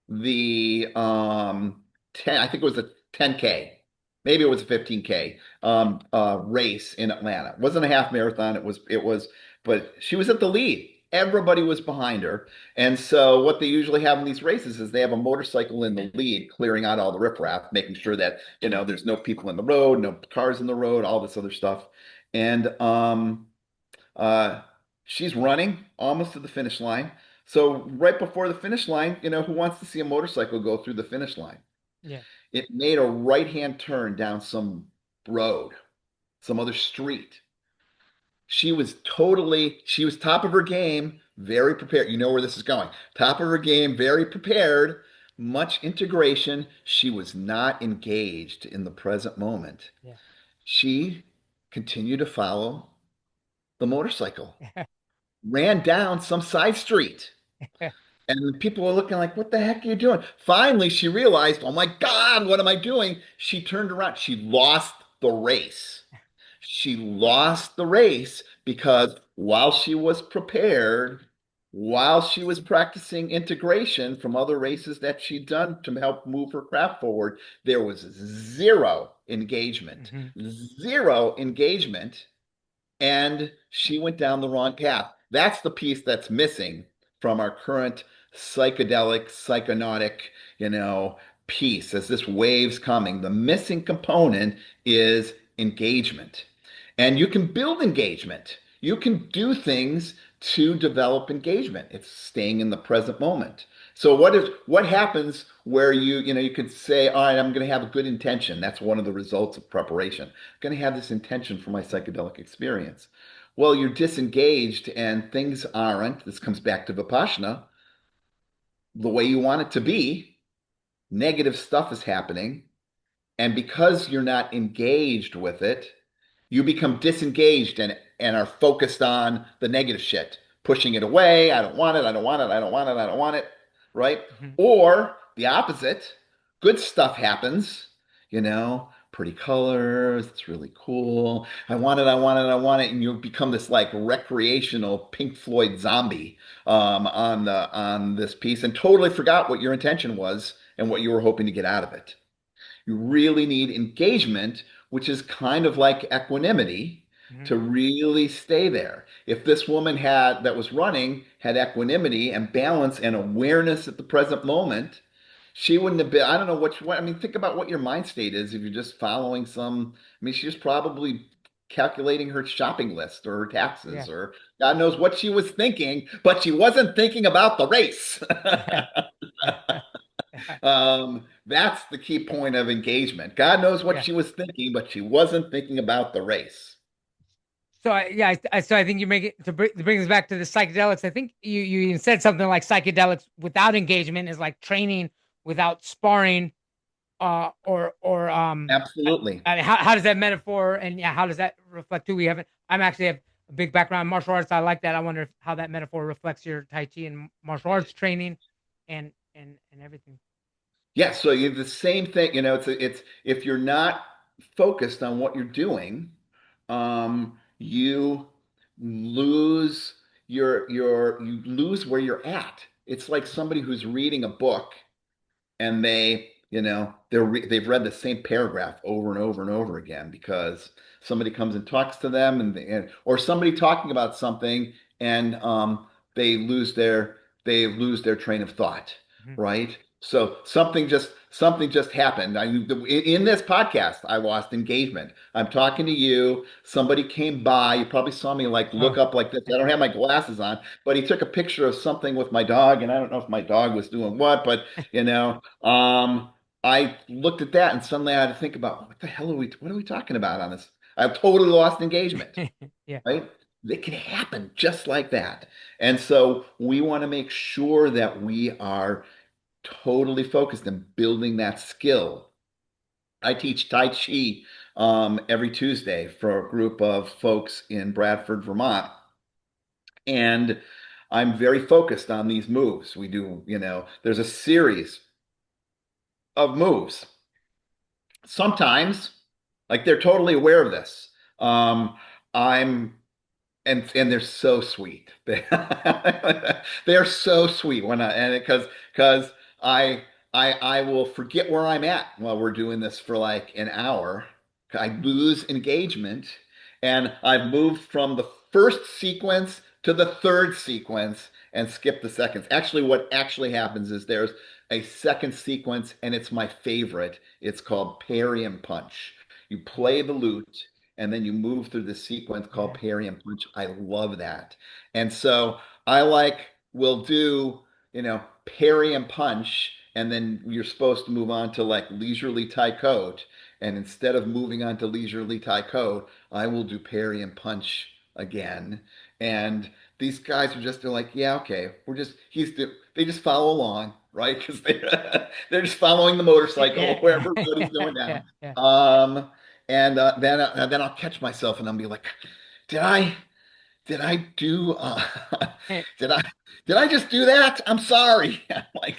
the 10, I think it was a 10K, maybe it was a 15K race in Atlanta. It wasn't a half marathon, but she was at the lead. Everybody was behind her. And so what they usually have in these races is they have a motorcycle in the lead clearing out all the riffraff, making sure that, there's no people in the road, no cars in the road, all this other stuff. And uh, she's running almost to the finish line. So right before the finish line, who wants to see a motorcycle go through the finish line? Yeah. It made a right-hand turn down some road, some other street. She was top of her game, very prepared. You know where this is going. Top of her game, very prepared, much integration. She was not engaged in the present moment. Yeah. She continued to follow the motorcycle, ran down some side street. And people were looking like, what the heck are you doing? Finally, she realized, oh my God, what am I doing? She turned around. She lost the race. She lost the race because while she was prepared, while she was practicing integration from other races that she'd done to help move her craft forward, there was zero engagement. Hmm. Zero engagement, and she went down the wrong path. That's the piece that's missing from our current psychedelic, psychonautic, you know, piece. As this wave's coming, the missing component is engagement. And you can build engagement. You can do things to develop engagement. It's staying in the present moment. So what happens where you could say, all right, I'm going to have a good intention. That's one of the results of preparation. I'm going to have this intention for my psychedelic experience. Well, you're disengaged and things aren't, this comes back to Vipassana, the way you want it to be. Negative stuff is happening. And because you're not engaged with it, you become disengaged and are focused on the negative shit, pushing it away. I don't want it. I don't want it. I don't want it. I don't want it. Right? Hmm. Or the opposite, good stuff happens, pretty colors. It's really cool. I want it. I want it. I want it. And you become this like recreational Pink Floyd zombie on this piece and totally forgot what your intention was and what you were hoping to get out of it. You really need engagement, which is kind of like equanimity, Hmm. to really stay there. If this woman that was running had equanimity and balance and awareness at the present moment, she wouldn't have been, I don't know I mean, think about what your mind state is if you're just following I mean, she was probably calculating her shopping list or her Yeah. taxes or God knows what she was thinking, but she wasn't thinking about the race. That's the key point of engagement. God knows what Yeah. she was thinking, but she wasn't thinking about the race. So yeah, so I think you make it to bring us back to the psychedelics. I think you even said something like psychedelics without engagement is like training without sparring, or Absolutely. how does that metaphor, and yeah, how does that reflect who we haven't? I'm actually have a big background in martial arts. I like that. I wonder how that metaphor reflects your Tai Chi and martial arts training and everything. Yeah, so you the same thing, it's if you're not focused on what you're doing, you lose you lose where you're at. It's like somebody who's reading a book and they've read the same paragraph over and over and over again because somebody comes and talks to them or somebody talking about something and they lose their they lose their train of thought, Mhm. right? So something just happened. In this podcast, I lost engagement. I'm talking to you. Somebody came by. You probably saw me like Oh, look up like this. I don't have my glasses on, but he took a picture of something with my dog, and I don't know if my dog was doing what, but you know, I looked at that and suddenly I had to think about what are we talking about on this? I've totally lost engagement, yeah, right? It can happen just like that. And so we want to make sure that we are totally focused on building that skill. I teach Tai Chi every Tuesday for a group of folks in Bradford, Vermont. And I'm very focused on these moves. There's a series of moves. Sometimes, like they're totally aware of this. I'm and they're so sweet. They're so sweet when I and because I I will forget where I'm at while we're doing this for like an hour. I lose engagement, and I've moved from the first sequence to the third sequence and skip the seconds. Actually, what actually happens is there's a second sequence, and it's my favorite. It's called parry and punch. You play the lute and then you move through the sequence called yeah, parry and punch. I love that. And so I like will do, parry and punch, and then you're supposed to move on to like leisurely tai code. And instead of moving on to leisurely tai code, I will do parry and punch again. And these guys are just they're like, yeah, okay, they just follow along, right? Because they're just following the motorcycle yeah, wherever everybody's going yeah, down. yeah. And then I'll catch myself and I'll be like, did I did I do did I did I just do that? I'm sorry. Like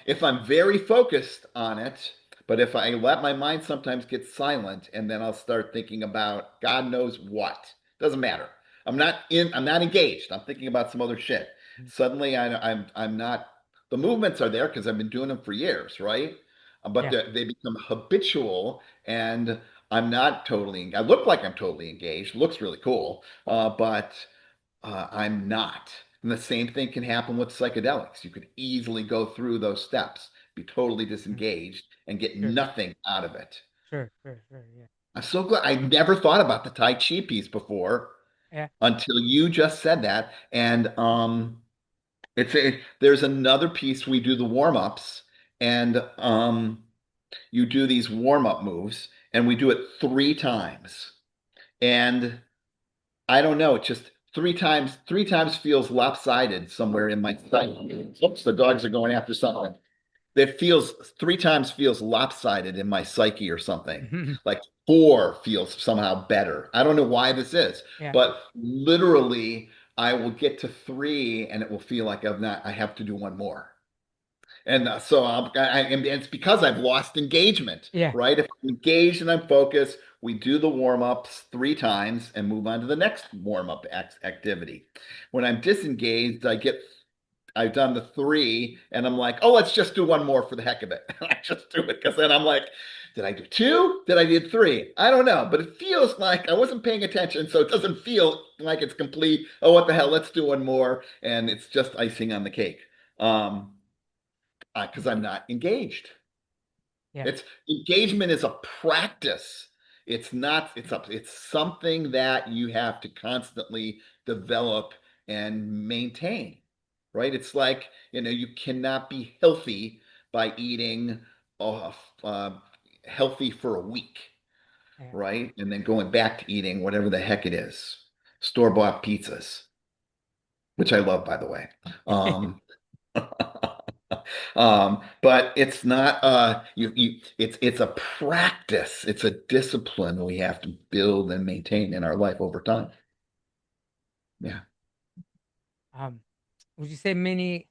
if I'm very focused on it, but if I let my mind sometimes get silent and then I'll start thinking about God knows what. Doesn't matter. I'm not engaged. I'm thinking about some other shit. Suddenly I'm not the movements are there because I've been doing them for years, right? But Yeah. they become habitual and I look like I'm totally engaged. Looks really cool, but I'm not. And the same thing can happen with psychedelics. You could easily go through those steps, be totally Mhm. disengaged, and get Sure, nothing out of it. sure, yeah, I'm so glad I never thought about the Tai Chi piece before yeah. until you just said that. And there's another piece we do the warm-ups, and you do these warm-up moves, and we do it 3 times. And I don't know. It just three times feels lopsided somewhere in my psyche. Oops, the dogs are going after something. That feels 3 times feels lopsided in my psyche or something. Like 4 feels somehow better. I don't know why this is, Yeah, but literally I will get to 3 and it will feel like I have to do one more. And and it's because I've lost engagement, yeah, right? If I'm engaged and I'm focused, we do the warm-ups 3 times and move on to the next warm-up activity. When I'm disengaged, I've done the 3 and I'm like, oh, let's just do one more for the heck of it. I just do it because then I'm like, did I do 2? Did I do 3? I don't know, but it feels like I wasn't paying attention, so it doesn't feel like it's complete. Oh, what the hell? Let's do one more, and it's just icing on the cake. Um, because I'm not engaged. yeah, It's engagement is a practice. It's something that you have to constantly develop and maintain, right? It's like, you cannot be healthy by eating uh, uh, healthy for a week, yeah. right? And then going back to eating whatever the heck it is, store-bought pizzas, which I love, by the way. Um, but it's not it's a practice. It's a discipline we have to build and maintain in our life over time. Yeah. Um, would you say many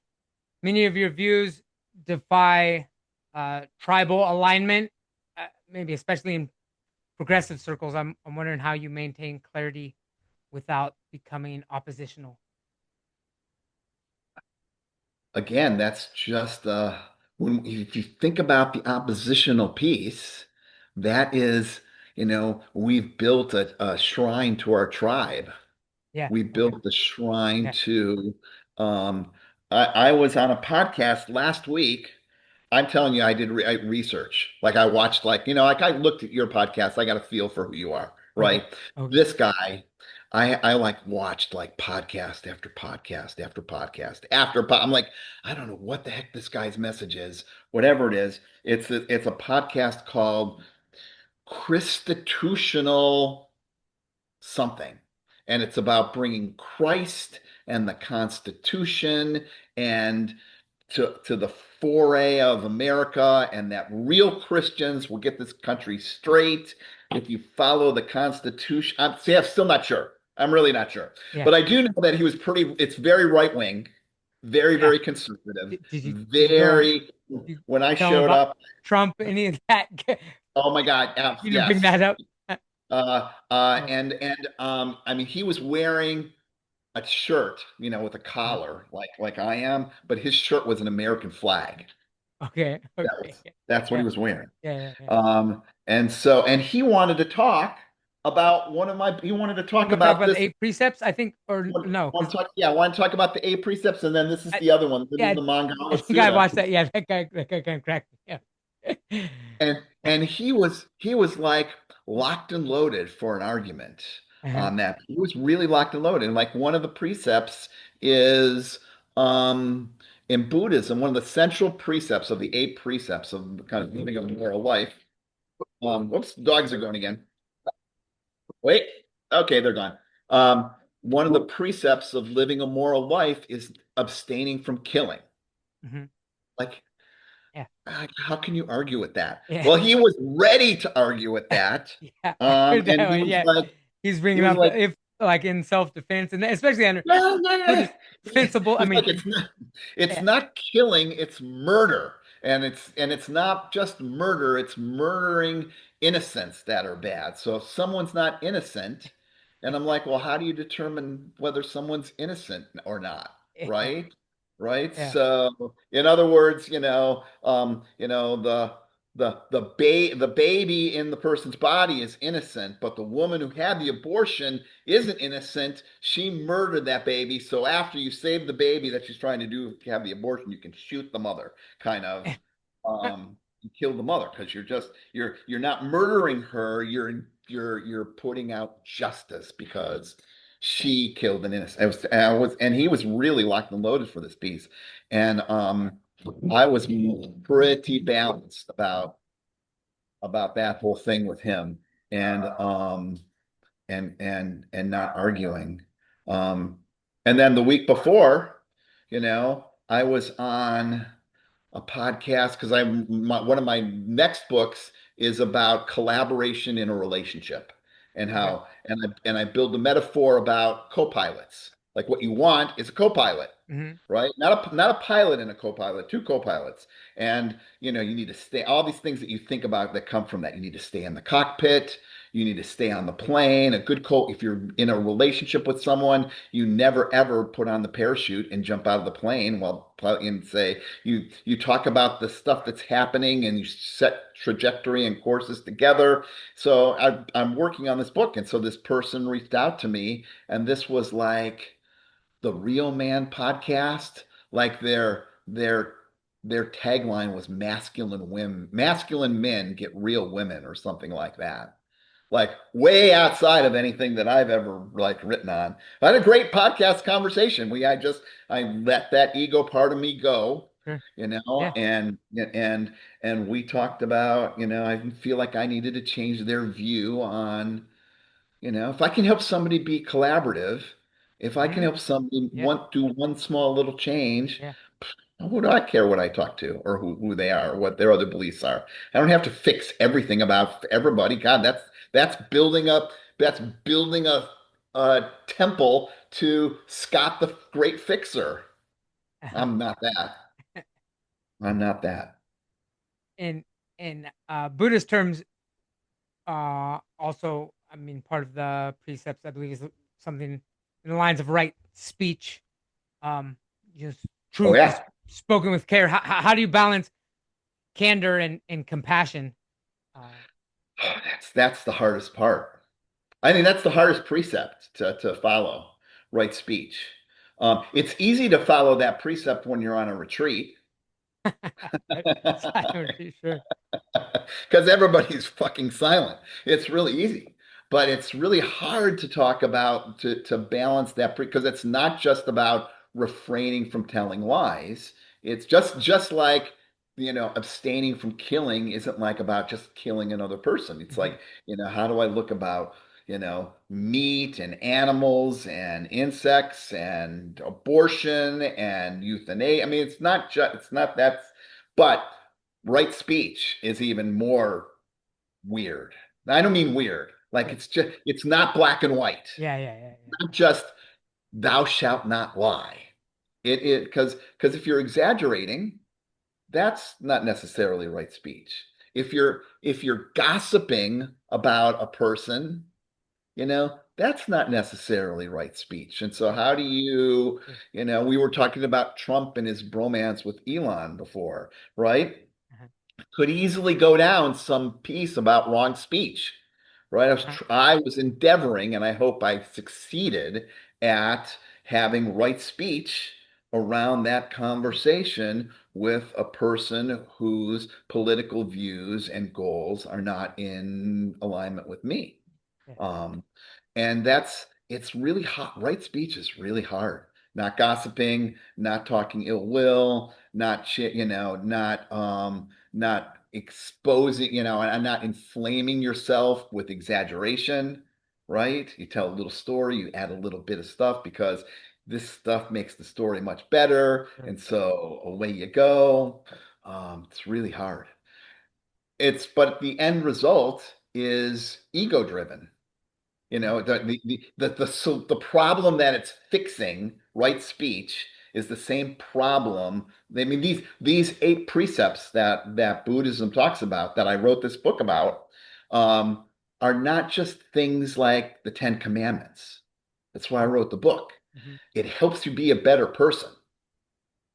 of your views defy tribal alignment? Maybe especially in progressive circles. I'm wondering how you maintain clarity without becoming oppositional. Again, that's just when if you think about the oppositional piece, that is, we've built a shrine to our tribe. Yeah. We Okay. built the shrine Yeah. to um I was on a podcast last week. I'm telling you, I did research. Like I watched, like, like I looked at your podcast. I got a feel for who you are, Okay. right? Okay. This guy, I like watched like podcast after podcast after podcast after I'm like, I don't know what the heck this guy's message is. Whatever it is, it's a podcast called Christitutional something. And it's about bringing Christ and the Constitution and to the foray of America, and that real Christians will get this country straight if you follow the Constitution. I'm still not sure. I'm really not sure. Yeah. But I do know that he was it's very right wing, very, Yeah. very conservative, Did you go on? very, Did you when I tell him showed about up, Trump? Any of that? oh my God, You didn't bring yes. that up. Oh, And I mean, he was wearing a shirt, with a uh, collar, like I am, but his shirt was an American flag. okay. Okay. That's what he Yeah. was wearing. Yeah. Yeah. Yeah. And he wanted to talk about he wanted to You talk want to talk about about the this. eight precepts? I think, or no? Because I want to talk about the eight precepts, and then this is I, the other one, living yeah, the I Mangala think I Sutta. watched that. Yeah, that guy kind of cracked me up. Yeah. And he was like locked and loaded for an argument Uh-huh. on that. He was really locked and loaded. And like one of the precepts is in Buddhism, one of the central precepts of the eight precepts of kind of living a moral life. Whoops, dogs are going again. Wait, okay, they're gone. One of the precepts of living a moral life is abstaining from killing. Hmm. Like, Yeah. how can you argue with that? Yeah. Well, he was ready to argue with that. Yeah. I heard that And one. Yeah. He's he bringing was up like, if like in self-defense and especially under no, no, no. Buddhist defensible. I He's mean, like, it's yeah. not killing, it's murder. And it's not just murder, it's murdering innocents that are bad. So if someone's not innocent, and I'm like, well, how do you determine whether someone's innocent or not? Yeah. Right? Right? Yeah. So in other words, the baby in the person's body is innocent, but the woman who had the abortion isn't innocent. She murdered that baby. So after you save the baby that she's trying to do have the abortion, you can shoot the mother, kind of. You kill the mother because you're not murdering her. You're putting out justice because she killed an innocent. And he was really locked and loaded for this piece, and I was pretty balanced about that whole thing with him, and not arguing. Um, and then the week before, I was on a podcast because one of my next books is about collaboration in a relationship, and Okay. how and I build the metaphor about co-pilots. Like what you want is a co-pilot, Hmm. right? Not a pilot and a co-pilot, two co-pilots. And you need to stay, all these things that you think about that come from that. You need to stay in the cockpit, you need to stay on the plane. A good co If you're in a relationship with someone, you never ever put on the parachute and jump out of the plane while and say you talk about the stuff that's happening and you set trajectory and courses together. So I'm working on this book, and so this person reached out to me, and this was like the Real Man podcast. Like their tagline was masculine men get real women, or something like that. Like way outside of anything that I've ever like written on. I had a great podcast conversation. I let that ego part of me go, Sure. you know, Yeah. and we talked about, I feel like I needed to change their view on, if I can help somebody be collaborative, if I can Hmm. help somebody Yeah. do one small little change, Yeah. who do I care what I talk to, or who they are, or what their other beliefs are? I don't have to fix everything about everybody. God, that's building up, that's building a temple to Scott the Great Fixer. I'm not that. I'm not that. in Buddhist terms, also, I mean, part of the precepts, I believe, is something in the lines of right speech, um, just Oh truth is yeah. spoken with care. How do you balance candor and compassion? Uh, That's the hardest part. I think that's the hardest precept to follow, right speech. It's easy to follow that precept when you're on a retreat silent, sure. because everybody's fucking silent. It's really easy, but it's really hard to talk about to balance that because it's not just about refraining from telling lies. It's just like, abstaining from killing isn't like about just killing another person. It's Mhm. like, how do I look about, meat and animals and insects and abortion and euthanasia. I mean, it's not that, but right speech is even more weird. I don't mean weird. Like Yeah, it's not black and white. yeah. Not just thou shalt not lie. Because if you're exaggerating, that's not necessarily right speech. If you're gossiping about a person, that's not necessarily right speech. And so Yeah, how do you, sure. we were talking about Trump and his bromance with Elon before, right? Uh-huh, Could easily go down some piece about wrong speech, right? uh-huh, I was endeavoring, and I hope I succeeded at having right speech around that conversation with a person whose political views and goals are not in alignment with me. yeah, Um, and it's really hot. Right speech is really hard. Not gossiping, not talking ill will, not shit, not exposing, and not inflaming yourself with exaggeration, right? You tell a little story, you add a little bit of stuff because this stuff makes the story much better. sure. And so away you go. It's really hard. But the end result is ego driven. Mhm, The problem that it's fixing, right speech, is the same problem. I mean, these eight precepts that Buddhism talks about, that I wrote this book about, um, are not just things like the Ten Commandments. That's why I mhm, wrote the book. mhm. It helps you be a better person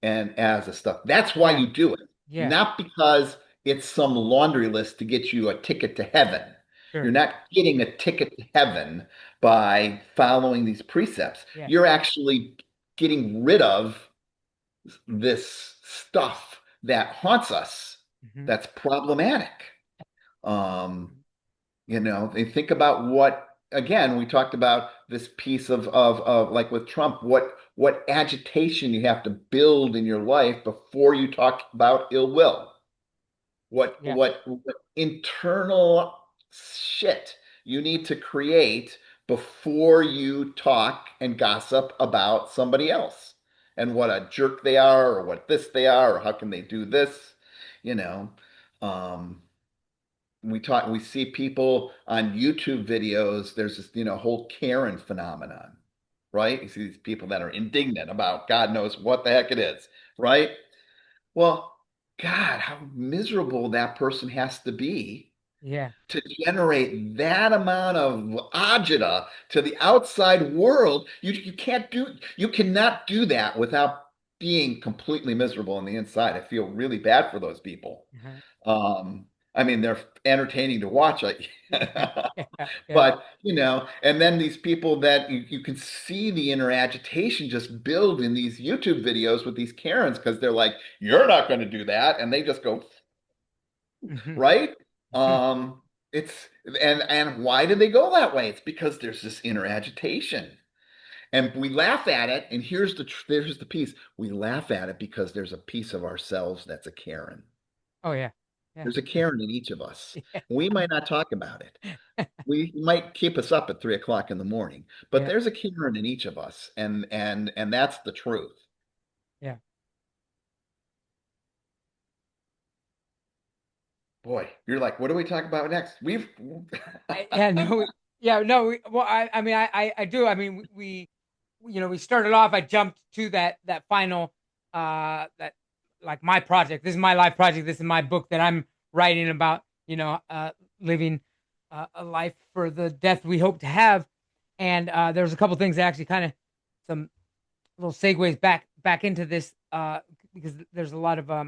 and as a stuff. That's why Yeah, you do it, yeah, not because it's some laundry list to get you a ticket to heaven. You're sure. not getting a ticket to heaven by following these precepts. Yeah. You're actually getting rid of this stuff that haunts us, Mhm, that's problematic. Um, they think about what, again, we talked about this piece of like with Trump, what agitation you have to build in your life before you talk about ill will. yeah. What internal shit you need to create before you talk and gossip about somebody else and what a jerk they are or what this they are or how can they do this, you know. Um, we see people on YouTube videos. There's this, whole Karen phenomenon, right? You see these people that are indignant about God knows what the heck it is, right? Well, God, how miserable that person has to be Yeah. to generate that amount of agita to the outside world. You cannot do that without being completely miserable on the inside. I feel really bad for those people. Uh-huh. I mean, they're entertaining to watch, Yeah, yeah. but and then these people that you can see the inner agitation just build in these YouTube videos with these Karens because they're like, "You're not going to do that," and they just go Mhm, right. mhm. Um, it's and why did they go that way? It's because there's this inner agitation, and we laugh at it. And here's the piece: we laugh at it because there's a piece of ourselves that's a Karen. Oh, yeah. Yeah. There's a Karen in each of us. Yeah. We might not talk about it. We might keep us up at 3 o'clock in the morning, but Yeah. there's a Karen in each of us, and that's the truth. Yeah. Boy, you're like, what do we talk about next? We've Yeah, no, Yeah, no, well, I mean, I do. I mean, we started off. I jumped to that final, that like my project. This is my life project. This is my book that I'm writing about. Living a life for the death we hope to have. And there's a couple things that actually kind of some little segues back into this, because there's a lot of uh,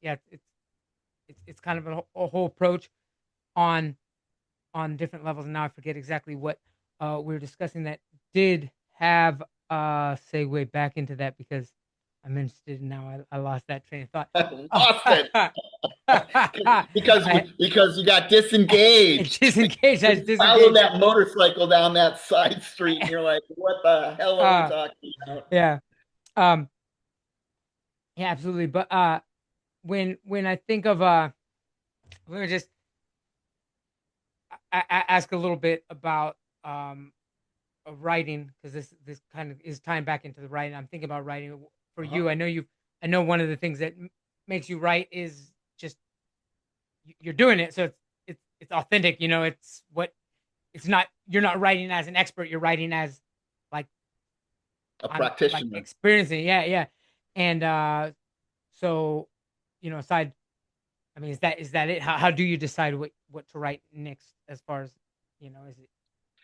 yeah, it's kind of a whole approach on different levels. And now I forget exactly what we were discussing that did have segue back into that, because I'm interested now. I lost that train of thought. I lost it because I, because you got it's disengaged. just in case I was You follow disengaged. that motorcycle down that side street, and you're like, "What the hell are we Uh, talking about?" yeah. Um, yeah, absolutely. But when I think of let me just ask a little bit about of writing, because this kind of is tying back into the writing. I'm thinking about writing for Uh-huh. you. I know one of the things that makes you write is just you're doing it, so it's authentic. It's what it's not. You're not writing as an expert. You're writing as like A I'm like practitioner. experiencing. Yeah, yeah. And so aside. I mean, is that it? How do you decide what to write next, as far as is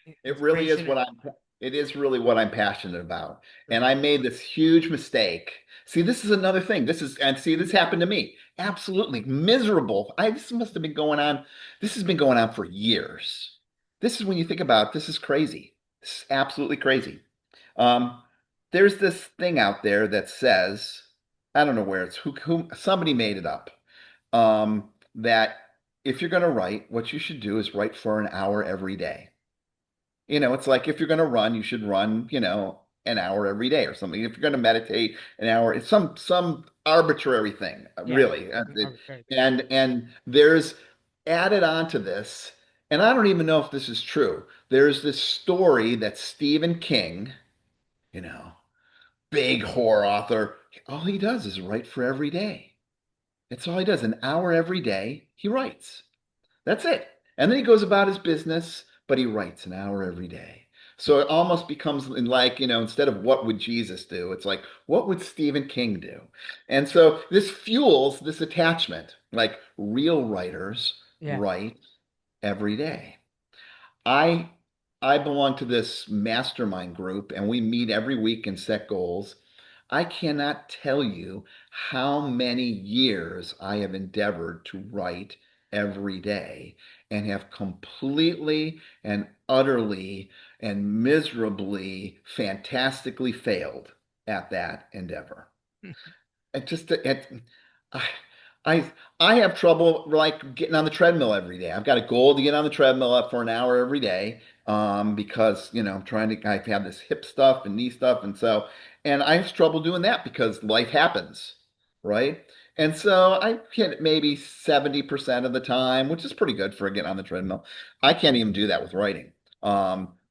it It really is inspiration or what I'm, it is really what I'm passionate about. And right? I made this huge mistake. See, this is another thing. And see, this happened to me. Absolutely miserable. This must have been going on. This has been going on for years. This is when you think about it, this is crazy. This is absolutely crazy. Um, there's this thing out there that says, I don't know where it's who somebody made it up. That if you're going to write, what you should do is write for an hour every day. It's like if you're going to run, you should run, an hour every day or something. If you're going to meditate an hour, it's some arbitrary thing, Yeah, really. something arbitrary. And there's added on to this, and I don't even know if this is true. There's this story that Stephen King, you know, big horror author, all he does is write for every day. That's all he does. An hour every day, he writes. That's it. And then he goes about his business, but he writes an hour every day. So it almost becomes like, instead of what would Jesus do, it's like, what would Stephen King do? And so this fuels this attachment. Like real writers Yeah. write every day. I I belong to this mastermind group and we meet every week and set goals. I cannot tell you how many years I have endeavored to write every day and have completely and utterly and miserably, fantastically failed at that endeavor. I, I, I have trouble like getting on the treadmill every day. I've got a goal to get on the treadmill up for an hour every day, because I'm trying to. I have this hip stuff and knee stuff, and I have trouble doing that because life happens, right? And so I hit it maybe 70% of the time, which is pretty good for getting on the treadmill. I can't even do that with writing,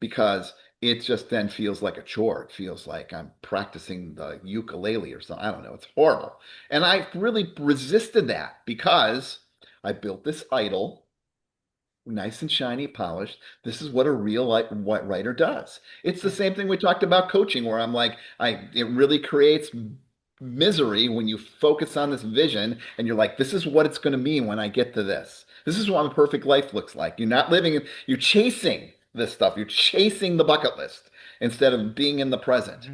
because it just then feels like a chore. It feels like I'm practicing the ukulele or something. I don't know. It's horrible. And I really resisted that because I built this idol, nice and shiny, polished. This is what a real what writer does. It's the Yeah. same thing we talked about coaching, where I'm like, it really creates misery when you focus on this vision and you're like, this is what it's going to mean when I get to this. This is what a perfect life looks like. You're not living, you're chasing this stuff. You're chasing the bucket list instead of being in the present.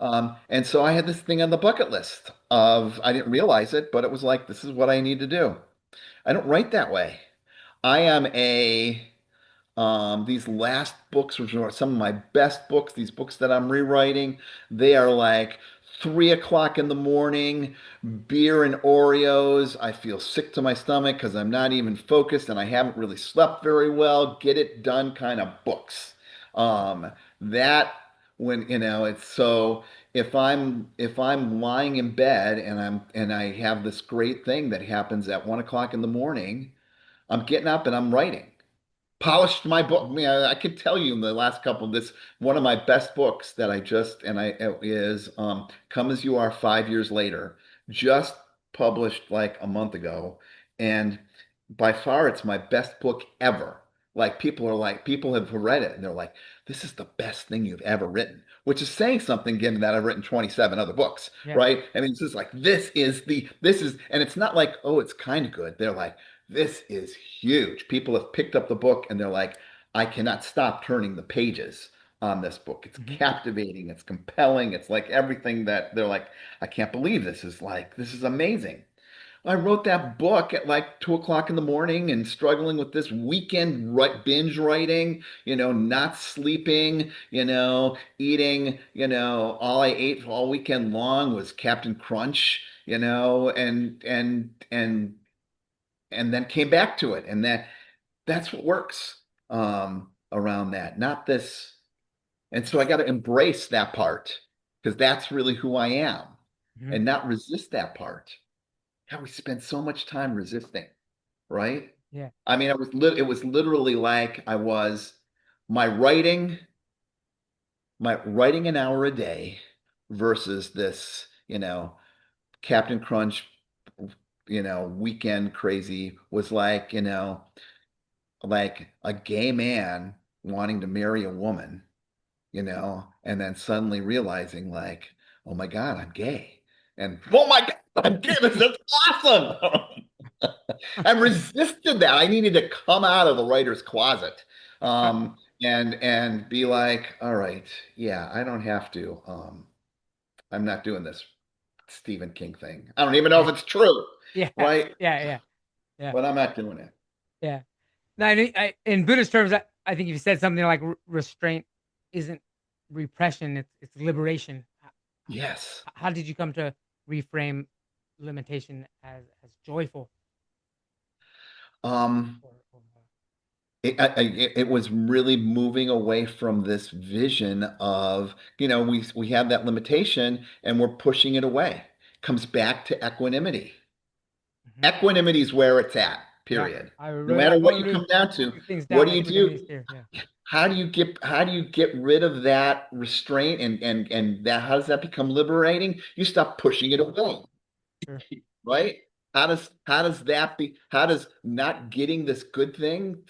Mhm. And so I had this thing on the bucket list of, I didn't realize it, but it was like, this is what I need to do. I don't write that way. I am these last books, which are some of my best books, these books that I'm rewriting, they are like 3 o'clock in the morning, beer and Oreos. I feel sick to my stomach because I'm not even focused and I haven't really slept very well. Get it done kind of books. That when it's so if I'm lying in bed and I have this great thing that happens at 1 o'clock in the morning, I'm getting up and I'm writing. Polished my book. I mean, I can tell you in the last couple of this, one of my best books that I just, and I, it is Come As You Are 5 Years Later, just published like a month ago. And by far, it's my best book ever Like people have read it and they're like, this is the best thing you've ever written, which is saying something given that I've written 27 other books, Yeah. right? I mean, it's just like, and it's not like, oh, it's kind of good. They're like, this is huge. People have picked up the book and they're like, I cannot stop turning the pages on this book. It's Hmm. captivating, it's compelling, it's like everything that they're like, I can't believe this is amazing. I wrote that book at like 2 o'clock in the morning and struggling with this weekend binge writing, not sleeping, eating, all I ate all weekend long was Captain Crunch, and then came back to it. And that's what works around that, not this. And so I got to embrace that part because that's really who I am Hmm. and not resist that part. God, we spend so much time resisting, right? Yeah. I mean, it was literally like I was my writing, my writing an hour a day versus this, Captain Crunch, weekend crazy was like a gay man wanting to marry a woman, and then suddenly realizing like, oh my God, I'm gay. And oh my God, I'm gay. This is awesome. I resisted that. I needed to come out of the writer's closet, and be like, all right, yeah, I don't have to. I'm not doing this Stephen King thing. I don't even know Yeah. if it's true, Yeah. right? Yeah. Yeah. Yeah. But I'm not doing it. Yeah. Now, in Buddhist terms, I think you said something like restraint isn't repression; it's liberation. Yes. How did you come to reframe limitation as joyful? Um, Or it was really moving away from this vision of, we have that limitation and we're pushing it away. Comes back to equanimity. Mhm. Equanimity is where it's at, Yeah, period. I No wrote matter out what one you of come down to, the things what down. do you Equanimity is do? here. Yeah, How do you get rid of that restraint and that how does that become liberating? You stop pushing it away, sure. right? How does not getting this good thing,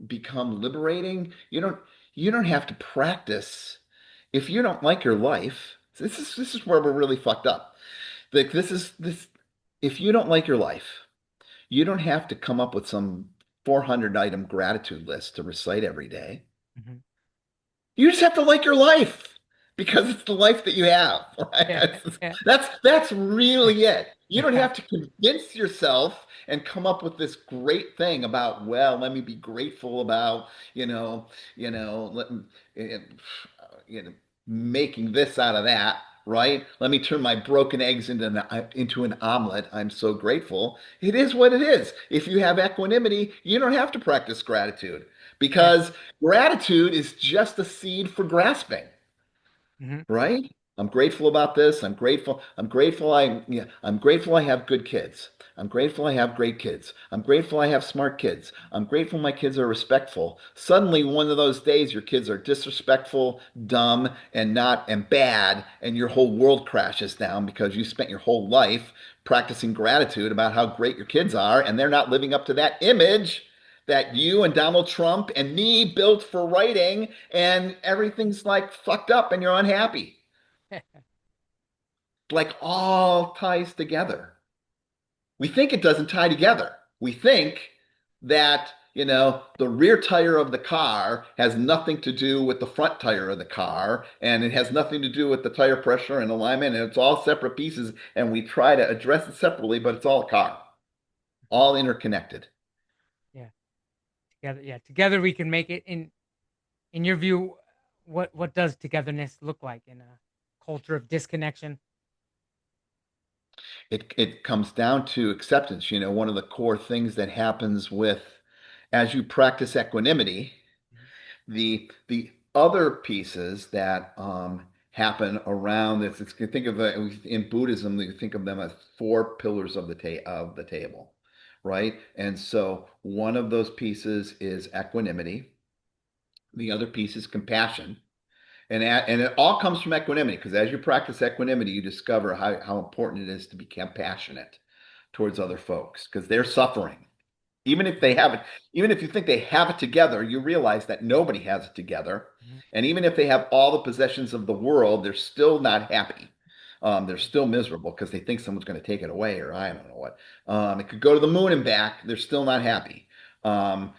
become liberating? You don't have to practice if you don't like your life. This is where we're really fucked up. Like this if you don't like your life, you don't have to come up with some 400 item gratitude list to recite every day. Hmm. You just have to like your life because it's the life that you have, right? Yeah, yeah, That's really it. You don't yeah, have to convince yourself and come up with this great thing about, well, let me be grateful about, let me, eh, you know, making this out of that, right? Let me turn my broken eggs into an omelet. I'm so grateful. It is what it is. If you have equanimity, you don't have to practice gratitude yeah. because gratitude is just a seed for grasping, Hmm. right? I'm grateful about this. I'm grateful. I'm grateful I have good kids. I'm grateful I have great kids. I'm grateful I have smart kids. I'm grateful my kids are respectful. Suddenly, one of those days, your kids are disrespectful, dumb, and bad, and your whole world crashes down because you spent your whole life practicing gratitude about how great your kids are, and they're not living up to that image that you and Donald Trump and me built for writing, and everything's like fucked up and you're unhappy. Like all ties together. We think it doesn't tie together. We think that, the rear tire of the car has nothing to do with the front tire of the car, and it has nothing to do with the tire pressure and alignment, and it's all separate pieces, and we try to address it separately, but it's all a car, all interconnected. Yeah, together. Yeah, together we can make it. In your view, what does togetherness look like in a culture of disconnection? It comes down to acceptance. One of the core things that happens as you practice equanimity, Mhm. the other pieces that happen around this. You think of in Buddhism, you think of them as four pillars of the table, right? And so one of those pieces is equanimity. The other piece is compassion. And it all comes from equanimity because as you practice equanimity, you discover how important it is to be compassionate towards other folks because they're suffering. Even if they have it, even if you think they have it together, you realize that nobody has it together. Mhm. And even if they have all the possessions of the world, they're still not happy. They're still miserable because they think someone's going to take it away, or I don't know what. It could go to the moon and back. They're still not happy. I'm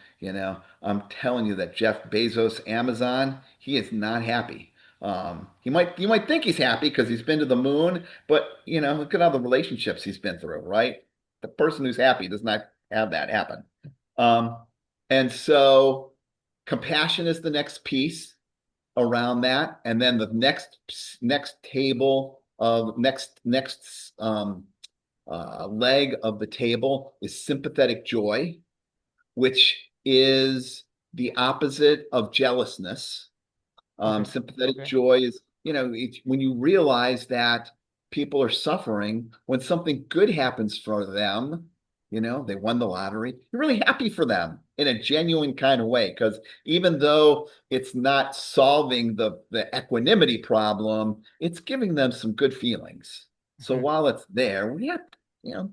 telling you that Jeff Bezos, Amazon, he is not happy. You might think he's happy because he's been to the moon, but look at all the relationships he's been through, right? The person who's happy does not have that happen. Um, and so compassion is the next piece around that. And then the next table of next leg of the table is sympathetic joy, which is the opposite of jealousness. Okay. Sympathetic Okay. joy is, when you realize that people are suffering, when something good happens for them, they won the lottery, you're really happy for them in a genuine kind of way. Because even though it's not solving the equanimity problem, it's giving them some good feelings. So Mhm. while it's there, yeah,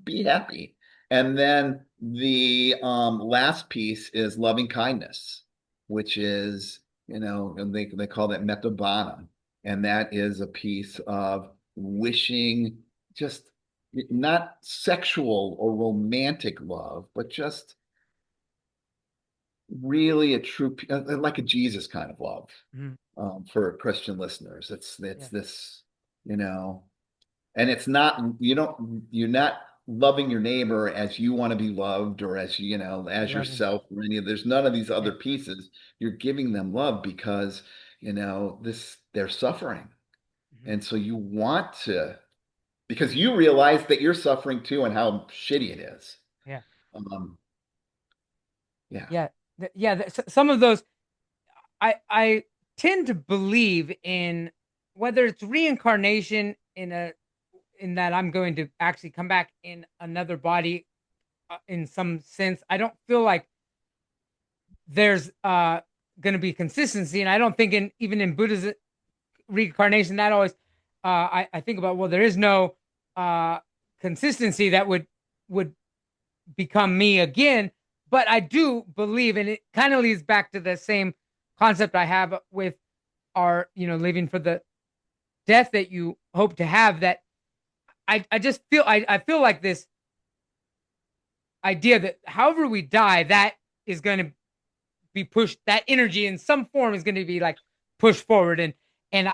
be happy. And then the last piece is loving kindness, which is and they call that metabolize. And that is a piece of wishing just not sexual or romantic love, but just really a true, like a Jesus kind of love Mhm. for Christian listeners. It's Yeah. this, you know, and it's not, you're not loving your neighbor as you want to be loved or as, I as love him. yourself or any of, there's none of these Yeah. other pieces. You're giving them love because, they're suffering. Mhm. And so you want to, because you realize that you're suffering too and how shitty it is. Yeah. Um, yeah, Yeah. Yeah. Some of those, I tend to believe in whether it's reincarnation in that I'm going to actually come back in another body in some sense. I don't feel like there's going to be consistency, and I don't think in even in Buddhism reincarnation that always I think about, well, there is no uh, consistency that would become me again. But I do believe, and it kind of leads back to the same concept I have with our, living for the death that you hope to have. That I just feel I feel like this idea that however we die, that is going to be pushed. That energy in some form is going to be like pushed forward, and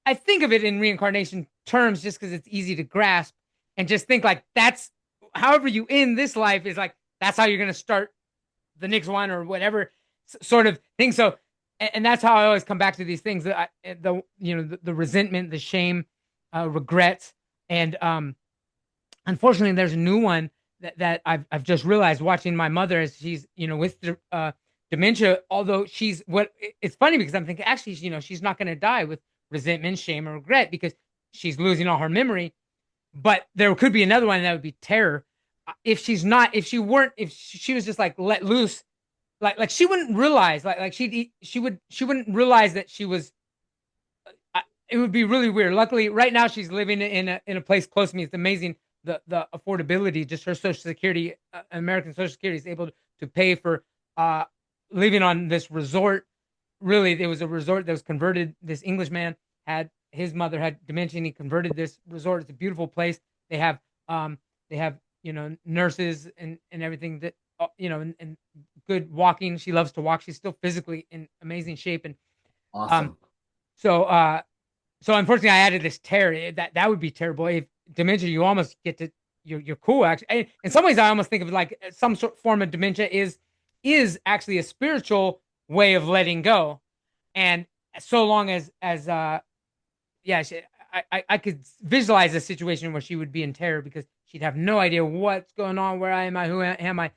I think of it in reincarnation terms just because it's easy to grasp, and just think like that's however you end this life is like that's how you're going to start the next one or whatever sort of thing. So, and that's how I always come back to these things that the resentment, the shame, regrets, and unfortunately, there's a new one that I've just realized watching my mother as she's with dementia. Although it's funny because I'm thinking actually she's not going to die with resentment, shame, or regret because she's losing all her memory. But there could be another one that would be terror. If she's not, if she was just like let loose, like she wouldn't realize, like she wouldn't realize that she was. It would be really weird. Luckily, right now she's living in a place close to me. It's amazing the affordability. Just her Social Security, American Social Security, is able to pay for uh, living on this resort. Really, it was a resort that was converted. This Englishman had his mother had dementia, and he converted this resort. It's a beautiful place. They have um, they have nurses and everything that and good walking. She loves to walk. She's still physically in amazing shape, and um, awesome. so unfortunately, I added this terror. That would be terrible. If dementia, you almost get to you're cool actually. In some ways, I almost think of it like some sort form of dementia is actually a spiritual way of letting go. And so long as yeah, I could visualize a situation where she would be in terror because she'd have no idea what's going on, where I am, who am I.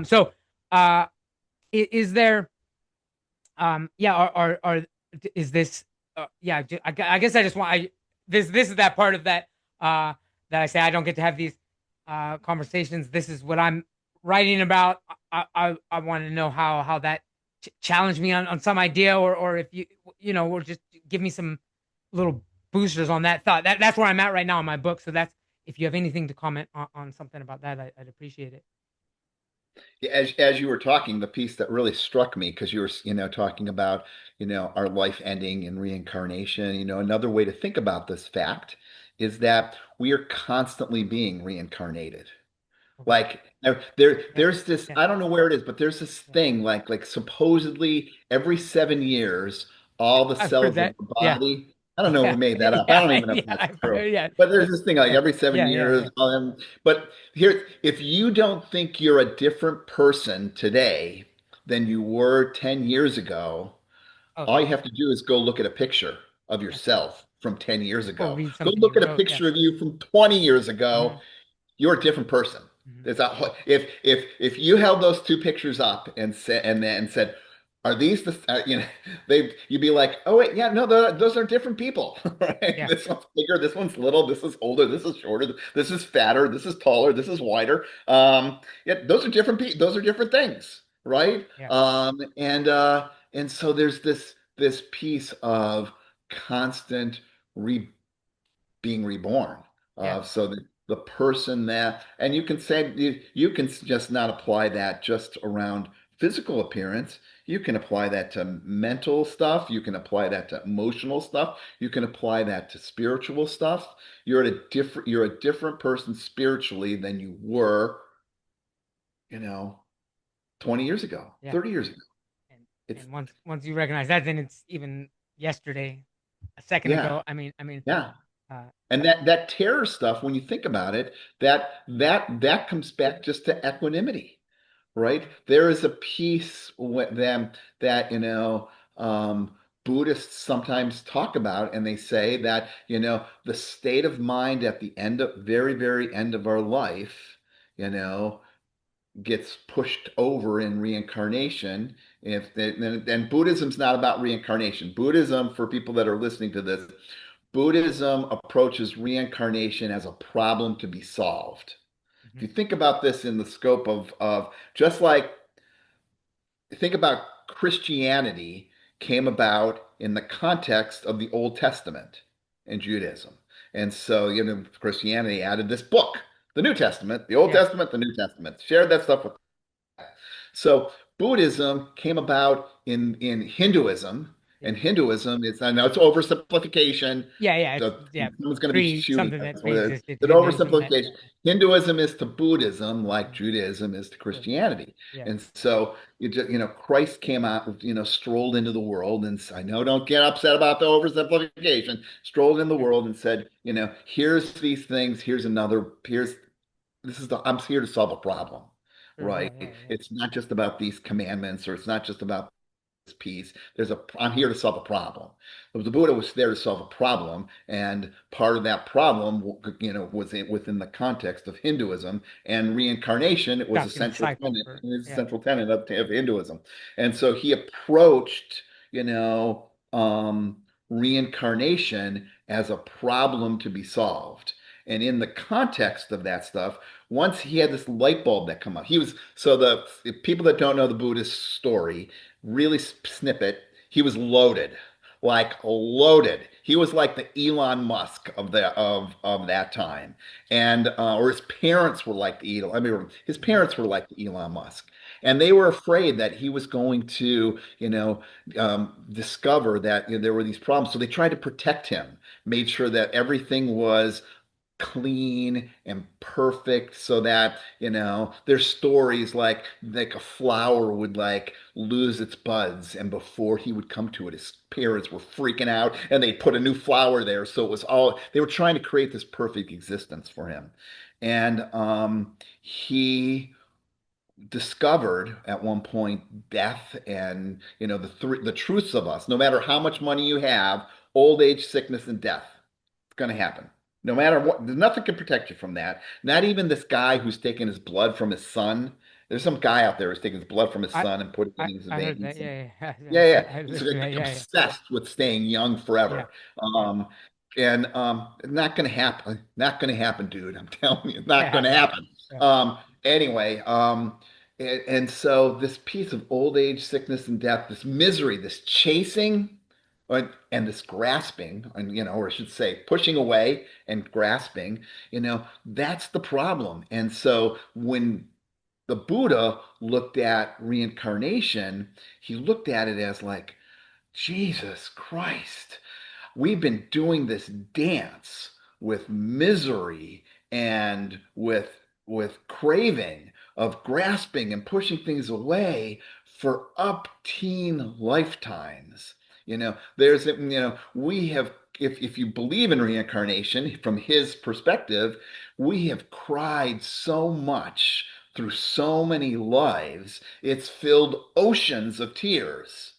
So uh, is there yeah are is this yeah I guess I just want this is that part of that uh that I say I don't get to have these conversations. This is what I'm writing about. I want to know how that challenged me on some idea, or if or just give me some little boosters on that thought. That's where I'm at right now in my book. So that's if you have anything to comment on something about that, I'd appreciate it. As you were talking, the piece that really struck me, because you were, talking about, our life ending and reincarnation, another way to think about this fact is that we are constantly being reincarnated. Okay. Like Yeah. there's this, Yeah. I don't know where it is, but there's this Yeah. thing like supposedly every 7 years, all the I've heard cells of that. the Yeah. body. I don't know who Yeah. made that up. I Yeah. don't even know if Yeah. that's I've true. heard, yeah. But there's this thing like Yeah. every seven Yeah. Yeah. years. Yeah. But here, if you don't think you're a different person today than you were 10 years ago, Oh, all yeah. you have to do is go look at a picture of Yeah. yourself from 10 years Or ago. read Go something look you at a wrote. Yeah. picture of you from 20 years ago. Hmm. You're a different person. Hmm. There's a, if you held those two pictures up and said, "Are these the they you'd be like, "Oh wait, yeah, no, those are different people." Right? Yeah. This one's bigger, this one's little, this is older, this is shorter, this is fatter, this is taller, this is wider. Yeah, those are different those are different things, right? Yeah. And so there's this piece of constant re being reborn. Yeah. So the person that, and you can say, you can just not apply that just around physical appearance. You can apply that to mental stuff. You can apply that to emotional stuff. You can apply that to spiritual stuff. You're a different person spiritually than you were, you know, 20 years ago, Yeah. 30 years ago. And It's, and once you recognize that, then it's even yesterday, a second yeah, ago. I mean, yeah. uh, And that terror stuff, when you think about it, that comes back just to equanimity, right? There is a piece with them that, Buddhists sometimes talk about, and they say that, the state of mind at the very, very end of our life, you know, gets pushed over in reincarnation. And Buddhism's not about reincarnation. Buddhism, for people that are listening to this, Buddhism approaches reincarnation as a problem to be solved. If mhm. you think about this in the scope of just like think about Christianity came about in the context of the Old Testament and Judaism. And so, Christianity added this book, the New Testament, the Old Yeah. Testament, the New Testament, shared that stuff with. So Buddhism came about in Hinduism, Yeah. and Hinduism is, I know it's oversimplification. Yeah. Yeah. It's, So yeah. someone's going to be Pre shooting something us that with it. pre-existed But Hinduism. That. oversimplification. Hinduism is to Buddhism like Mm. Judaism is to Sure. Christianity. Yeah. And so Christ came out, strolled into the world, and I know, don't get upset about the oversimplification, strolled in the Yeah. world and said, here's these things, I'm here to solve a problem, Sure. Yeah. right? Yeah. Yeah. It's not just about these commandments, or it's not just about this piece. I'm here to solve a problem. But the Buddha was there to solve a problem, and part of that problem, was within the context of Hinduism and reincarnation. It was a Stuck in the central cycle tenet, for. it is a Yeah. central tenet of Hinduism, and so he approached, reincarnation as a problem to be solved. And in the context of that stuff, once he had this light bulb that come up, he was so the people that don't know the Buddhist story, really snippet, he was loaded, like loaded. He was like the Elon Musk of that time, and or his parents were like the Elon. I mean, his Mhm. parents were like the Elon Musk, and they were afraid that he was going to, discover that, there were these problems. So they tried to protect him, made sure that everything was clean and perfect, so that there's stories like a flower would like lose its buds, and before he would come to it, his parents were freaking out, and they put a new flower there, so it was all, they were trying to create this perfect existence for him. And he discovered at one point death, and the truths of us. No matter how much money you have, old age, sickness, and death, it's going to happen. No matter what, nothing can protect you from that. Not even this guy who's taking his blood from his son. There's some guy out there who's taking his blood from his I son and putting it I in his I heard that. veins. Yeah. Yeah. Yeah, yeah. I He's listened to like that. Yeah. Yeah. obsessed with staying young Yeah. forever. Yeah. Um, and not going to happen. Not going to happen, dude. I'm telling you, it's not Yeah. going to Yeah. happen. Yeah. Anyway, and so this piece of old age, sickness, and death, this misery, this chasing, and this grasping, and or I should say, pushing away and grasping, that's the problem. And so when the Buddha looked at reincarnation, he looked at it as like, Jesus Christ, we've been doing this dance with misery and with craving of grasping and pushing things away for upteen lifetimes. We have, if you believe in reincarnation from his perspective, we have cried so much through so many lives, it's filled oceans of tears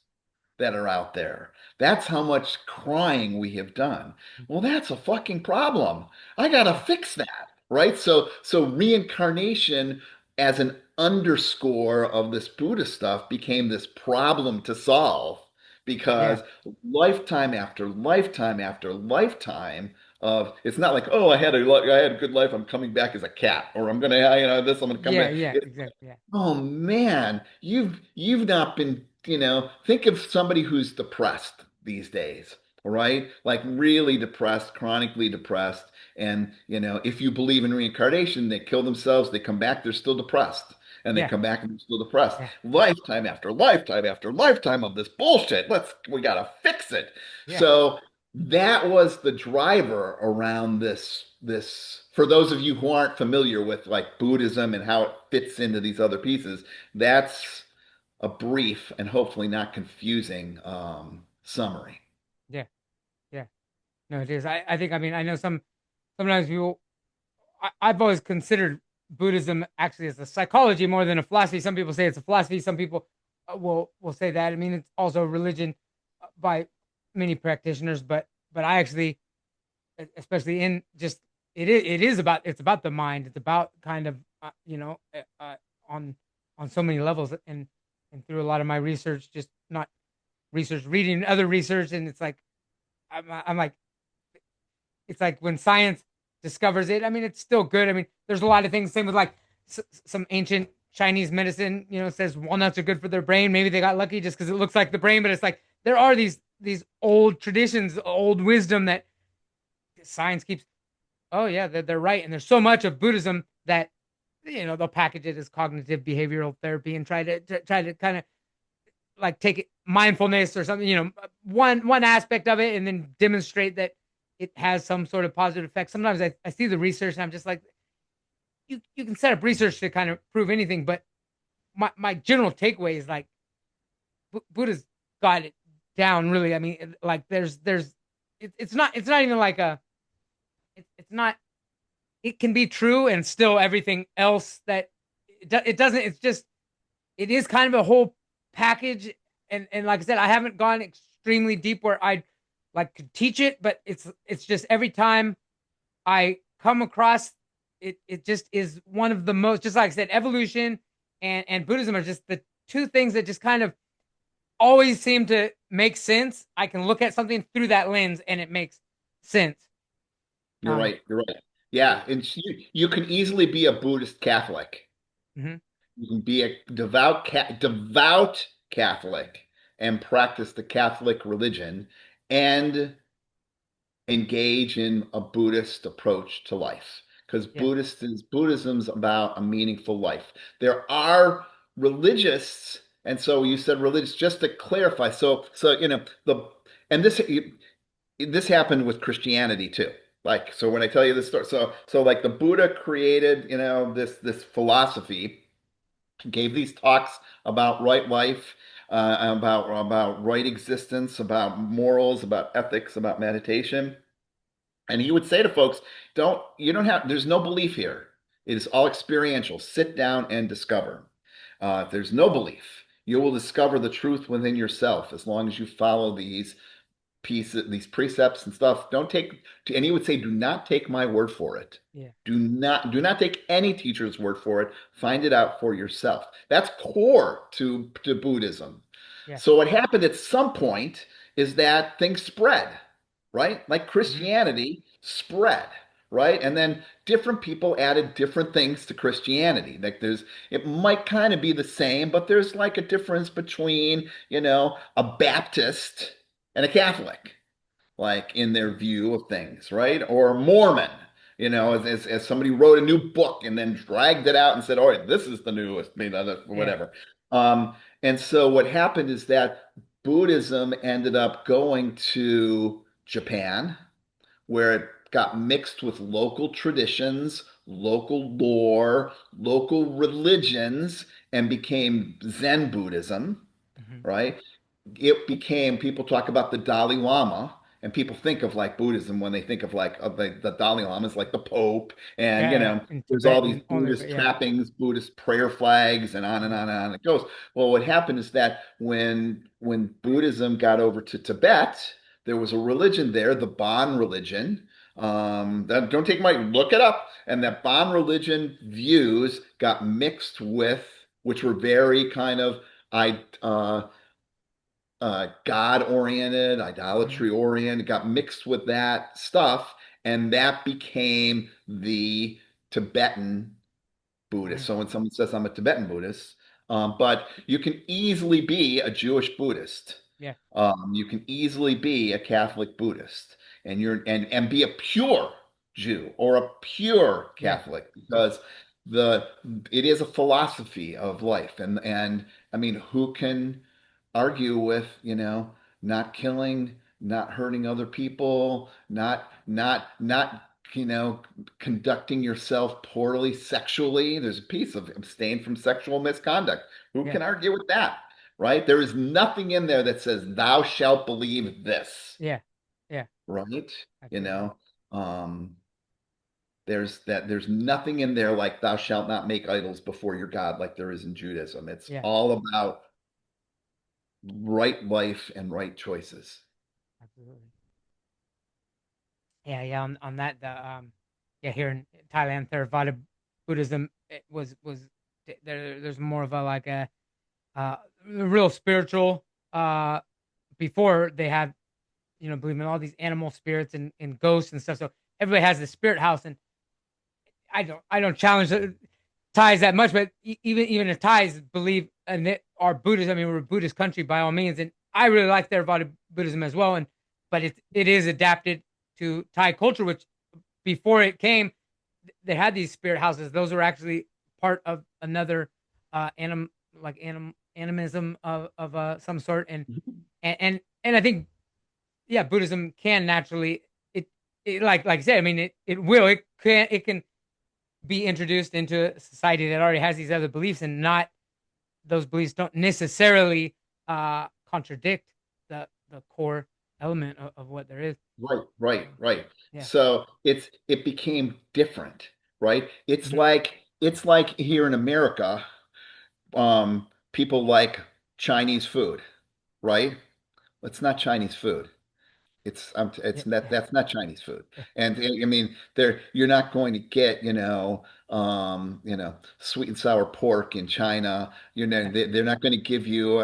that are out there. That's how much crying we have done. Well, that's a fucking problem. I gotta Yeah. fix that, right? So reincarnation as an underscore of this Buddha stuff became this problem to solve Yeah. because lifetime after lifetime after lifetime of it's not like, oh, I had a good life, I'm coming back as a cat, or I'm gonna this, I'm gonna come Yeah. back. Yeah. Exactly. Yeah. Oh man, you've not been, think of somebody who's depressed these days, all right? Like really depressed, chronically depressed. And, if you believe in reincarnation, they kill themselves, they come back, they're still depressed. And they Yeah. come back and they're still depressed. Yeah. Lifetime after lifetime after lifetime of this bullshit. We gotta fix it. Yeah. So that was the driver around this for those of you who aren't familiar with like Buddhism and how it fits into these other pieces, that's a brief and hopefully not confusing summary. Yeah. Yeah. No, it is. I think, I mean, I know sometimes people, I've always considered Buddhism actually as a psychology more than a philosophy. Some people say it's a philosophy. Some people will say that. I mean, it's also a religion by many practitioners, but I actually, especially in just it is about it's about the mind. It's about kind of on so many levels, and through a lot of my research, just not research, reading other research, and it's like I'm like it's like when science discovers it. I mean, it's still good. I mean, there's a lot of things. Same with like some ancient Chinese medicine. Says walnuts are good for their brain. Maybe they got lucky just because it looks like the brain, but it's like there are these old traditions, old wisdom that science keeps. Oh yeah, they're right. And there's so much of Buddhism that they'll package it as cognitive behavioral therapy and try to kind of like take it mindfulness or something, one aspect of it, and then demonstrate that it has some sort of positive effect. Sometimes I see the research and I'm just like, you can set up research to kind of prove anything, but my general takeaway is like Buddha's got it down really. I mean, like it's not even like it's not it can be true and still everything else that it doesn't. It's just it is kind of a whole package. And like I said, I haven't gone extremely deep where I like could teach it, but it's just every time I come across it, it just is one of the most, just like I said, evolution and Buddhism are just the two things that just kind of always seem to make sense. I can look at something through that lens and it makes sense. You're Um, right. You're right. Yeah, and you can easily be a Buddhist Catholic. mhm. You can be a devout Catholic and practice the Catholic religion and engage in a Buddhist approach to life because Yeah. Buddhism's about a meaningful life. There are religious, and so you said religious just to clarify. So the and this happened with Christianity too. Like so when I tell you this story, so like the Buddha created, this philosophy, gave these talks about right life, about right existence, about morals, about ethics, about meditation. And he would say to folks, you don't have, there's no belief here. It is all experiential. Sit down and discover. If there's no belief, you will discover the truth within yourself as long as you follow these precepts and stuff. Don't take, and he would say, do not take my word for it. Yeah. Do not take any teacher's word for it. Find it out for yourself. That's core to Buddhism. Yeah. So what happened at some point is that things spread, right? Like Mhm. Christianity spread, right? And then different people added different things to Christianity. Like it might kind of be the same, but there's like a difference between, a Baptist and a Catholic, like in their view of things, right? Or Mormon. as somebody wrote a new book and then dragged it out and said, all right, this is the newest, Yeah. whatever. Um, and so what happened is that Buddhism ended up going to Japan, where it got mixed with local traditions, local lore, local religions, and became Zen Buddhism, Hmm. right? It became, people talk about the Dalai Lama, and people think of like Buddhism when they think of like the Dalai Lama is like the Pope, and Yeah. Yeah. In there's all these Tibetan only, but Buddhist yeah. trappings, Buddhist prayer flags, and on and Hmm. on and on it goes. Well, what happened is that when Buddhism got over to Tibet, there was a religion there, the Bon religion. Don't take my look it up, and that Bon religion views got mixed with, which were very kind of I God oriented, Hmm. idolatry oriented, got mixed with that stuff, and that became the Tibetan Hmm. Buddhist. So when someone says I'm a Tibetan Buddhist, but you can easily be a Jewish Buddhist. Yeah. You can easily be a Catholic Buddhist, and be a pure Jew or a pure Yeah. Catholic, because the it is a philosophy of life, and I mean, who can argue with, not killing, not hurting other people, not conducting yourself poorly sexually. There's a piece of abstain from sexual misconduct. Who Yeah. can argue with that? Right? There is nothing in there that says thou shalt believe this, Yeah. Yeah. right? You Absolutely. know, um, there's nothing in there like thou shalt not make idols before your God, like there is in Judaism. It's Yeah. all about right life and right choices. Absolutely. Yeah. Yeah. On that, the yeah, here in Thailand, Theravada Buddhism, it was there's more of a like a real spiritual. Before they had, believe in all these animal spirits and ghosts and stuff. So everybody has the spirit house, and I don't challenge the Thais that much, but even if Thais believe and they are Buddhist, I mean, we're a Buddhist country by all means, and I really like their Buddhism as well. And but it is adapted to Thai culture, which before it came, they had these spirit houses. Those were actually part of another animism of some sort, and I think, yeah, Buddhism can naturally, it like I said, I mean, it can be introduced into a society that already has these other beliefs, and not those beliefs don't necessarily contradict the core element of what there is. Right, right, So, right. yeah. So it became different, right? It's Hmm. like it's like here in America, people like Chinese food, right? It's not Chinese food. Yeah. It's that Yeah. that's not Chinese food. Yeah. And I mean, you're not going to get, sweet and sour pork in China. Yeah. They're not going to give you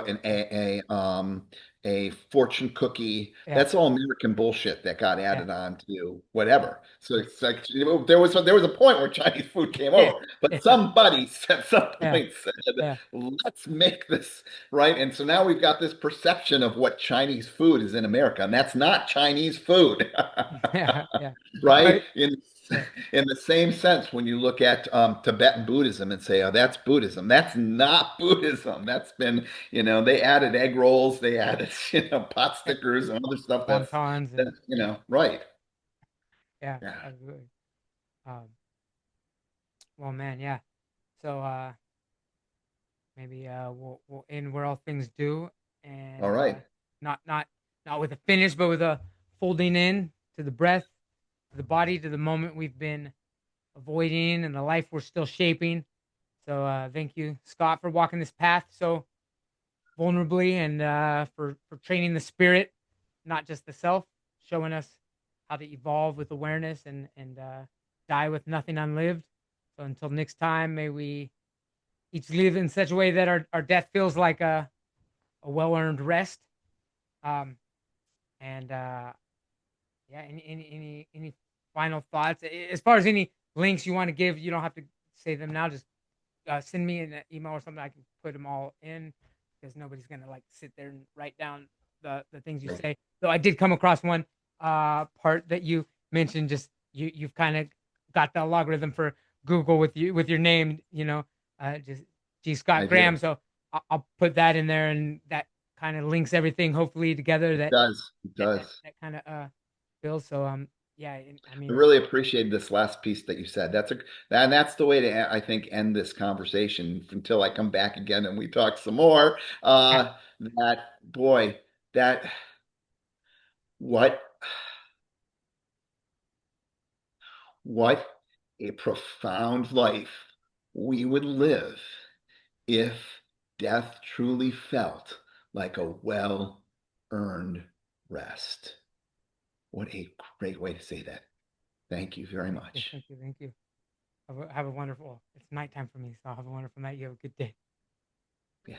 a fortune cookie. Yeah. That's all American bullshit that got Yeah. added on to Yeah. whatever. So Yeah. it's like, there was a point where Chinese food came Yeah. over, but Yeah. somebody at some Yeah. point said, Yeah. let's make this right. And so now we've got this perception of what Chinese food is in America, and that's not Chinese food, Yeah. Yeah. right? But yeah. In the same sense, when you look at Tibetan Buddhism and say, "Oh, that's Buddhism," that's not Buddhism. That's been, they added egg rolls, they added, pot Yeah. stickers and other stuff. Wontons and yeah. Right. Yeah. Yeah. Absolutely. Um, well, man, yeah. So maybe we'll end where all things do, All and right. not with a finish, but with a folding in to the breath, to the body, to the moment we've been avoiding, and the life we're still shaping. So thank you, Scott, for walking this path so vulnerably, and for training the spirit, not just the self, showing us how to evolve with awareness and die with nothing unlived. So until next time, may we each live in such a way that our death feels like a well-earned rest. Um, and yeah, any final thoughts? As far as any links you want to give, you don't have to say them now. Just send me an email or something. I can put them all in, because nobody's gonna like sit there and write down the things you Right. say. Though I did come across one part that you mentioned. Just you've kind of got the logarithm for Google with you with your name, just G I Scott Graham. do. So I'll put that in there, and that kind of links everything hopefully together. It does. It That does. kind of feels. So yeah, I I mean, really appreciated this last piece that you said. And that's the way to, I think, end this conversation until I come back again and we talk some more. yeah, That boy, that what what a profound life we would live if death truly felt like a well-earned rest. What a great way to say that. Thank you very thank you, much. thank you, thank you. Have a wonderful. It's nighttime for me, so have a wonderful night. You have a good day. Yeah.